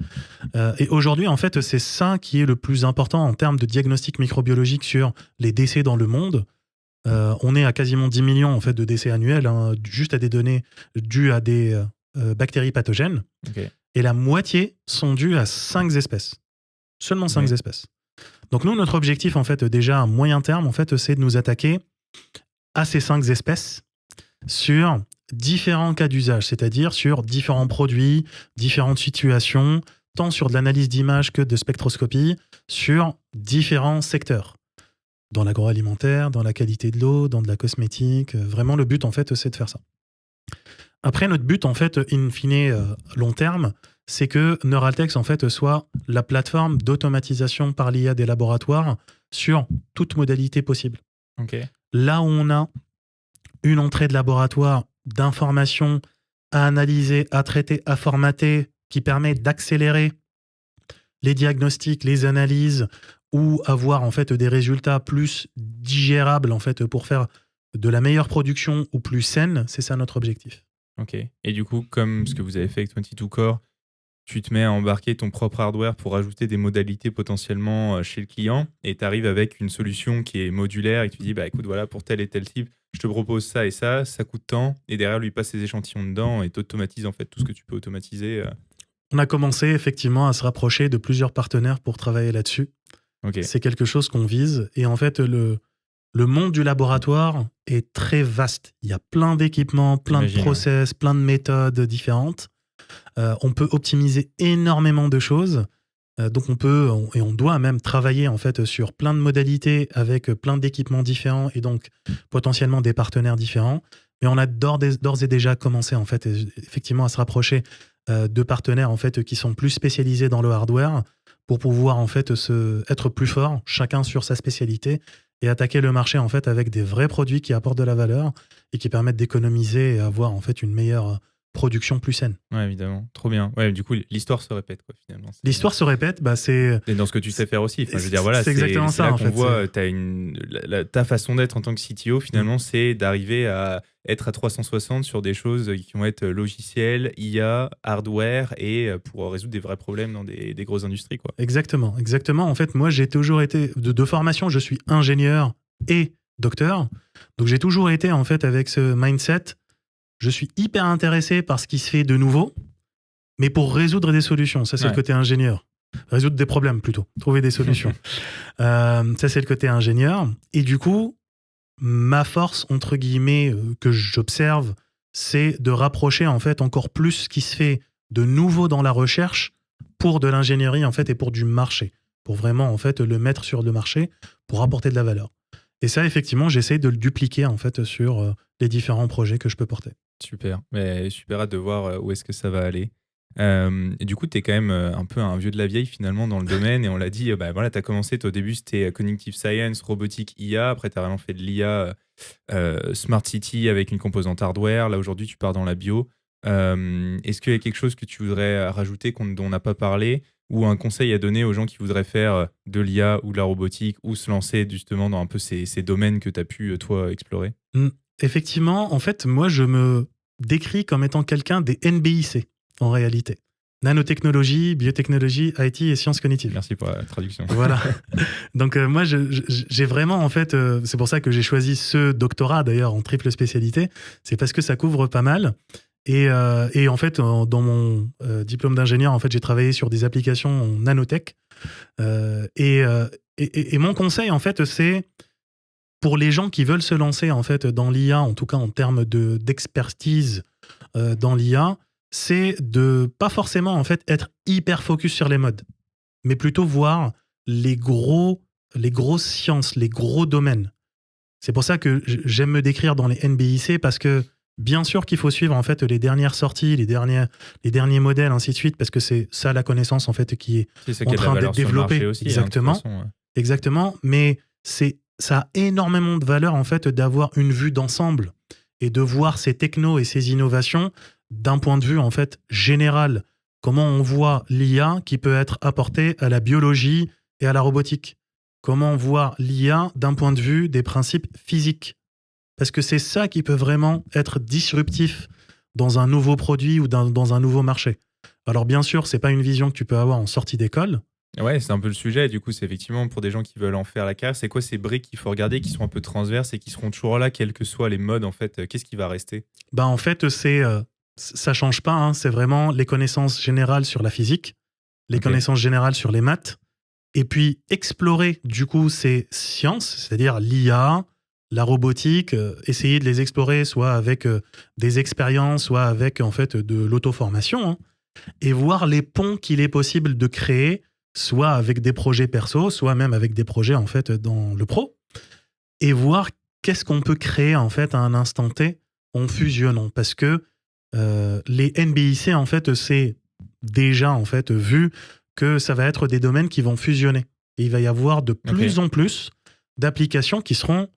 Et aujourd'hui, en fait, c'est ça qui est le plus important en termes de diagnostic microbiologique sur les décès dans le monde. On est à quasiment 10 millions, en fait, de décès annuels, juste à des données dues à des bactéries pathogènes. Okay. Et la moitié sont dues à 5 espèces. Seulement 5 espèces. Donc nous, notre objectif, en fait, déjà à moyen terme, en fait, c'est de nous attaquer à ces 5 espèces sur différents cas d'usage, c'est-à-dire sur différents produits, différentes situations, tant sur de l'analyse d'image que de spectroscopie, sur différents secteurs. Dans l'agroalimentaire, dans la qualité de l'eau, dans de la cosmétique. Vraiment, le but, en fait, c'est de faire ça. Après, notre but, en fait, in fine, long terme, c'est que Neuraltech, en fait, soit la plateforme d'automatisation par l'IA des laboratoires sur toute modalité possible. Okay. Là où on a une entrée de laboratoire d'informations à analyser, à traiter, à formater, qui permet d'accélérer les diagnostics, les analyses, ou avoir en fait des résultats plus digérables en fait pour faire de la meilleure production ou plus saine, c'est ça notre objectif. Ok. Et du coup, comme ce que vous avez fait avec 22 Core, tu te mets à embarquer ton propre hardware pour ajouter des modalités potentiellement chez le client et tu arrives avec une solution qui est modulaire et tu dis, bah écoute, voilà, pour tel et tel type, je te propose ça et ça coûte tant, et derrière lui passe ses échantillons dedans et t'automatises en fait tout ce que tu peux automatiser. On a commencé effectivement à se rapprocher de plusieurs partenaires pour travailler là-dessus. Okay. C'est quelque chose qu'on vise et en fait le monde du laboratoire est très vaste. Il y a plein d'équipements, plein de process, plein de méthodes différentes. On peut optimiser énormément de choses. Donc on peut et on doit même travailler en fait sur plein de modalités avec plein d'équipements différents et donc potentiellement des partenaires différents. Mais on a d'ores et déjà commencé en fait effectivement à se rapprocher de partenaires en fait qui sont plus spécialisés dans le hardware pour pouvoir en fait être plus fort, chacun sur sa spécialité, et attaquer le marché en fait avec des vrais produits qui apportent de la valeur et qui permettent d'économiser et avoir en fait une meilleure production plus saine. Ouais, évidemment. Trop bien. Ouais, du coup, l'histoire se répète, quoi, finalement. L'histoire se répète, bah c'est... Et dans ce que tu sais faire aussi. Enfin, je veux dire, voilà, c'est exactement ça, là en qu'on fait, voit, ta façon d'être en tant que CTO, finalement, c'est d'arriver à être à 360 sur des choses qui vont être logiciels, IA, hardware, et pour résoudre des vrais problèmes dans des grosses industries, quoi. Exactement. En fait, moi, j'ai toujours été... De formation, je suis ingénieur et docteur. Donc, j'ai toujours été, en fait, avec ce mindset... Je suis hyper intéressé par ce qui se fait de nouveau, mais pour résoudre des solutions. Ça, c'est le côté ingénieur. Résoudre des problèmes, plutôt. Trouver des solutions. Ça, c'est le côté ingénieur. Et du coup, ma force, entre guillemets, que j'observe, c'est de rapprocher, en fait, encore plus ce qui se fait de nouveau dans la recherche pour de l'ingénierie, en fait, et pour du marché. Pour vraiment, en fait, le mettre sur le marché pour apporter de la valeur. Et ça, effectivement, j'essaie de le dupliquer, en fait, sur les différents projets que je peux porter. Super. Mais super hâte de voir où est-ce que ça va aller. Et du coup, tu es quand même un peu un vieux de la vieille, finalement, dans le domaine. Et on l'a dit, bah, voilà, tu as commencé, au début, c'était Cognitive Science, robotique, IA. Après, tu as vraiment fait de l'IA Smart City avec une composante hardware. Là, aujourd'hui, tu pars dans la bio. Est-ce qu'il y a quelque chose que tu voudrais rajouter dont on n'a pas parlé, ou un conseil à donner aux gens qui voudraient faire de l'IA ou de la robotique, ou se lancer justement dans un peu ces domaines que tu as pu, toi, explorer? Effectivement, en fait, moi, je me décris comme étant quelqu'un des NBIC, en réalité. Nanotechnologie, biotechnologie, IT et sciences cognitives. Merci pour la traduction. Voilà. Donc, moi, j'ai vraiment, en fait, c'est pour ça que j'ai choisi ce doctorat, d'ailleurs, en triple spécialité. C'est parce que ça couvre pas mal. Et en fait, dans mon diplôme d'ingénieur, en fait, j'ai travaillé sur des applications en nanotech. Et mon conseil, en fait, c'est pour les gens qui veulent se lancer, en fait, dans l'IA, en tout cas en termes d'expertise dans l'IA, c'est de pas forcément, en fait, être hyper focus sur les modes, mais plutôt voir les grosses sciences, les gros domaines. C'est pour ça que j'aime me décrire dans les NBIC, parce que Bien sûr qu'il faut suivre en fait les dernières sorties, les derniers modèles, ainsi de suite, parce que c'est ça la connaissance en fait qui est C'est ça en qui a de la train valeur d'être sur le marché développée. aussi, hein, de toute Exactement, façon, ouais. exactement. Mais ça a énormément de valeur en fait d'avoir une vue d'ensemble et de voir ces technos et ces innovations d'un point de vue en fait général. Comment on voit l'IA qui peut être apportée à la biologie et à la robotique. Comment on voit l'IA d'un point de vue des principes physiques. Parce que c'est ça qui peut vraiment être disruptif dans un nouveau produit ou dans un nouveau marché. Alors bien sûr, c'est pas une vision que tu peux avoir en sortie d'école. Ouais, c'est un peu le sujet. Du coup, c'est effectivement pour des gens qui veulent en faire la carrière. C'est quoi ces briques qu'il faut regarder, qui sont un peu transverses et qui seront toujours là, quels que soient les modes, en fait. Qu'est-ce qui va rester? Bah en fait, ça change pas. Hein. C'est vraiment les connaissances générales sur la physique, les Ok. connaissances générales sur les maths, et puis explorer du coup ces sciences, c'est-à-dire l'IA, la robotique, essayer de les explorer soit avec des expériences, soit avec en fait de l'auto-formation, hein, et voir les ponts qu'il est possible de créer, soit avec des projets perso, soit même avec des projets en fait dans le pro, et voir qu'est-ce qu'on peut créer en fait à un instant T en fusionnant, parce que les NBIC en fait c'est déjà en fait vu que ça va être des domaines qui vont fusionner. Et il va y avoir de plus en plus d'applications qui seront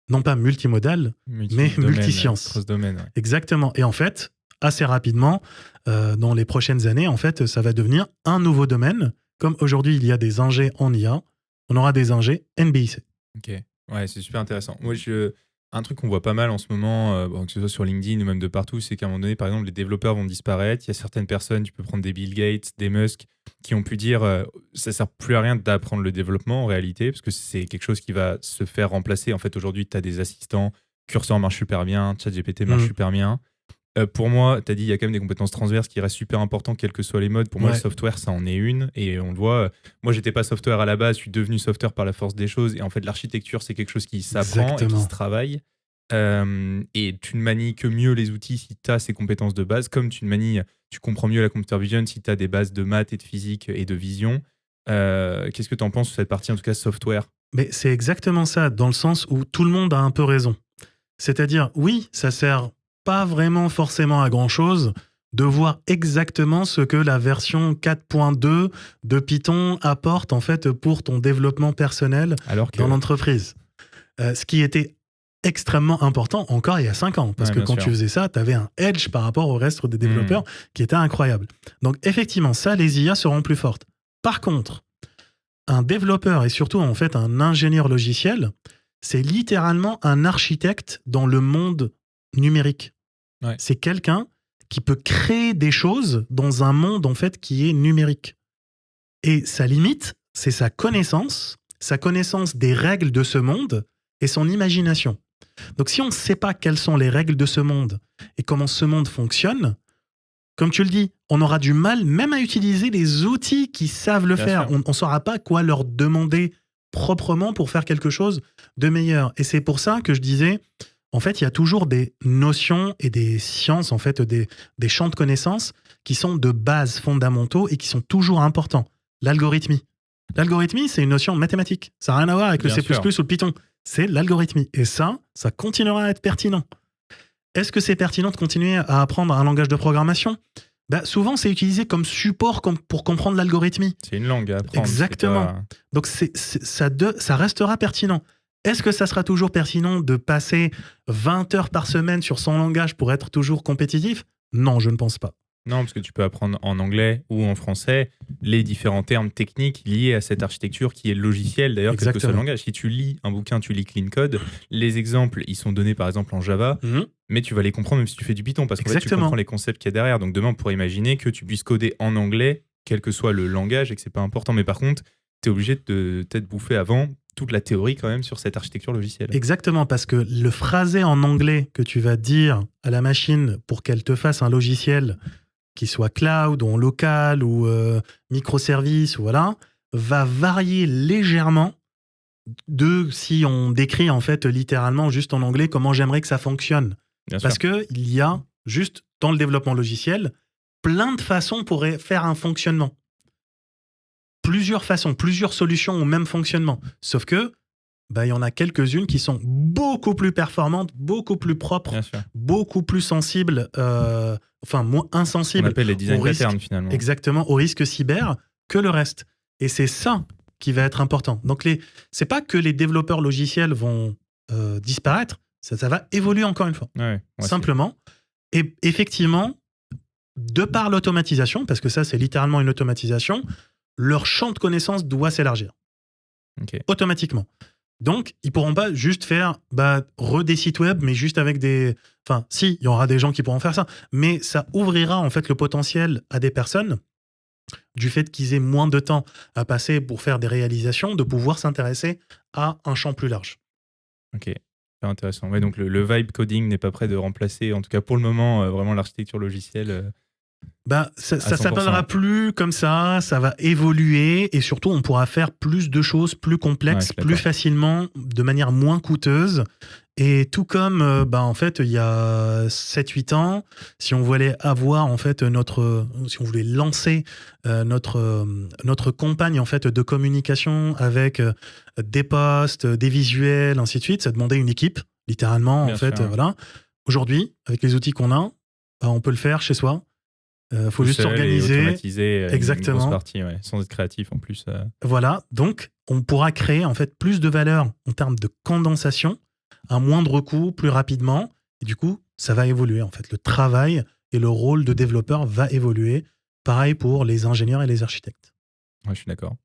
non pas multimodales, mais multisciences. Cross-domaine, ouais. Exactement. Et en fait, assez rapidement, dans les prochaines années, en fait, ça va devenir un nouveau domaine. Comme aujourd'hui, il y a des ingés en IA, on aura des ingés NBIC. Ok, ouais, c'est super intéressant. Moi, un truc qu'on voit pas mal en ce moment, que ce soit sur LinkedIn ou même de partout, c'est qu'à un moment donné, par exemple, les développeurs vont disparaître. Il y a certaines personnes, tu peux prendre des Bill Gates, des Musk, qui ont pu dire ça sert plus à rien d'apprendre le développement en réalité, parce que c'est quelque chose qui va se faire remplacer. En fait, aujourd'hui, tu as des assistants, Cursor marche super bien, ChatGPT marche super bien. Pour moi, tu as dit, il y a quand même des compétences transverses qui restent super importantes, quels que soient les modes. Pour moi, le software, ça en est une. Et on le voit. Moi, j'étais pas software à la base, je suis devenu software par la force des choses. Et en fait, l'architecture, c'est quelque chose qui s'apprend et qui se travaille. Et tu ne manies que mieux les outils si tu as ces compétences de base. Comme tu comprends mieux la computer vision si tu as des bases de maths et de physique et de vision. Qu'est-ce que tu en penses sur cette partie, en tout cas software? Mais c'est exactement ça, dans le sens où tout le monde a un peu raison. C'est-à-dire, oui, ça sert pas vraiment forcément à grand-chose de voir exactement ce que la version 4.2 de Python apporte en fait pour ton développement personnel dans l'entreprise. Ce qui était extrêmement important encore il y a 5 ans, parce que quand tu faisais ça, tu avais un edge par rapport au reste des développeurs qui était incroyable. Donc effectivement, ça, les IA seront plus fortes. Par contre, un développeur et surtout en fait un ingénieur logiciel, c'est littéralement un architecte dans le monde numérique. Ouais. C'est quelqu'un qui peut créer des choses dans un monde en fait qui est numérique. Et sa limite, c'est sa connaissance des règles de ce monde et son imagination. Donc si on ne sait pas quelles sont les règles de ce monde et comment ce monde fonctionne, comme tu le dis, on aura du mal même à utiliser les outils qui savent le faire. On ne saura pas quoi leur demander proprement pour faire quelque chose de meilleur. Et c'est pour ça que je disais, en fait, il y a toujours des notions et des sciences, en fait, des champs de connaissances qui sont de base fondamentaux et qui sont toujours importants. L'algorithmie. L'algorithmie, c'est une notion mathématique. Ça n'a rien à voir avec le C++ ou le Python. C'est l'algorithmie. Et ça continuera à être pertinent. Est-ce que c'est pertinent de continuer à apprendre un langage de programmation ? Souvent, c'est utilisé comme support pour comprendre l'algorithmie. C'est une langue à apprendre. Exactement. Donc, ça restera pertinent. Est-ce que ça sera toujours pertinent de passer 20 heures par semaine sur son langage pour être toujours compétitif ? Non, je ne pense pas. Non, parce que tu peux apprendre en anglais ou en français les différents termes techniques liés à cette architecture qui est logicielle, d'ailleurs, quel que soit le langage. Si tu lis un bouquin, tu lis Clean Code, les exemples, ils sont donnés par exemple en Java, mais tu vas les comprendre même si tu fais du Python, parce qu'en fait, tu comprends les concepts qu'il y a derrière. Donc demain, on pourrait imaginer que tu puisses coder en anglais, quel que soit le langage, et que c'est pas important. Mais par contre, tu es obligé de peut-être bouffer avant toute la théorie quand même sur cette architecture logicielle. Exactement, parce que le phrasé en anglais que tu vas dire à la machine pour qu'elle te fasse un logiciel qui soit cloud ou en local ou microservice, voilà, va varier légèrement de si on décrit en fait littéralement juste en anglais comment j'aimerais que ça fonctionne. Parce qu'il y a juste dans le développement logiciel plein de façons pour faire un fonctionnement. Plusieurs façons, plusieurs solutions au même fonctionnement. Sauf que il y en a quelques-unes qui sont beaucoup plus performantes, beaucoup plus propres, Bien sûr. beaucoup plus sensibles, moins On insensibles appelle les design au risque, patterns finalement. exactement, au risque cyber que le reste. Et c'est ça qui va être important. Donc, c'est pas que les développeurs logiciels vont disparaître, ça va évoluer encore une fois. Ouais, Simplement. Et effectivement, de par l'automatisation, parce que ça, c'est littéralement une automatisation, leur champ de connaissances doit s'élargir. Ok. Automatiquement. Donc, ils pourront pas juste faire des sites web, mais juste avec des... Enfin, si, il y aura des gens qui pourront faire ça, mais ça ouvrira en fait le potentiel à des personnes, du fait qu'ils aient moins de temps à passer pour faire des réalisations, de pouvoir s'intéresser à un champ plus large. Ok, super intéressant. Ouais, donc le vibe coding n'est pas prêt de remplacer, en tout cas pour le moment, vraiment l'architecture logicielle. Ça s'appellera plus comme ça va évoluer et surtout on pourra faire plus de choses plus complexes, plus facilement, de manière moins coûteuse. Et tout comme en fait il y a 7-8 ans, si on voulait avoir en fait si on voulait lancer notre campagne en fait de communication avec des posts, des visuels, ainsi de suite, ça demandait une équipe littéralement. Bien en fait sûr. Voilà. Aujourd'hui, avec les outils qu'on a, on peut le faire chez soi. Faut juste s'organiser, automatiser exactement. Une grosse partie, sans être créatif en plus. Voilà, donc on pourra créer en fait plus de valeur en termes de condensation, à moindre coût, plus rapidement, et du coup, ça va évoluer en fait. Le travail et le rôle de développeur va évoluer. Pareil pour les ingénieurs et les architectes. Ouais, je suis d'accord.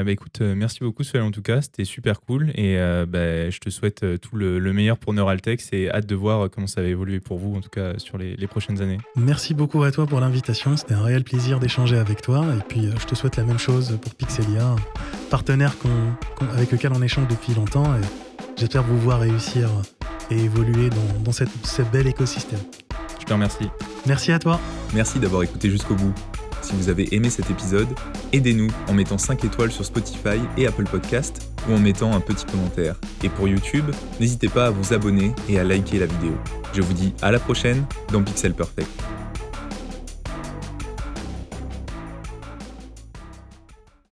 Écoute, merci beaucoup Soel en tout cas, c'était super cool et je te souhaite tout le meilleur pour Neuraltech et hâte de voir comment ça va évoluer pour vous en tout cas sur les prochaines années. Merci beaucoup à toi pour l'invitation, c'était un réel plaisir d'échanger avec toi et puis je te souhaite la même chose pour Pixelia, partenaire avec lequel on échange depuis longtemps et j'espère vous voir réussir et évoluer dans ce bel écosystème. Je te remercie. Merci à toi. Merci d'avoir écouté jusqu'au bout. Si vous avez aimé cet épisode, aidez-nous en mettant 5 étoiles sur Spotify et Apple Podcast ou en mettant un petit commentaire. Et pour YouTube, n'hésitez pas à vous abonner et à liker la vidéo. Je vous dis à la prochaine dans Pixel Perfect.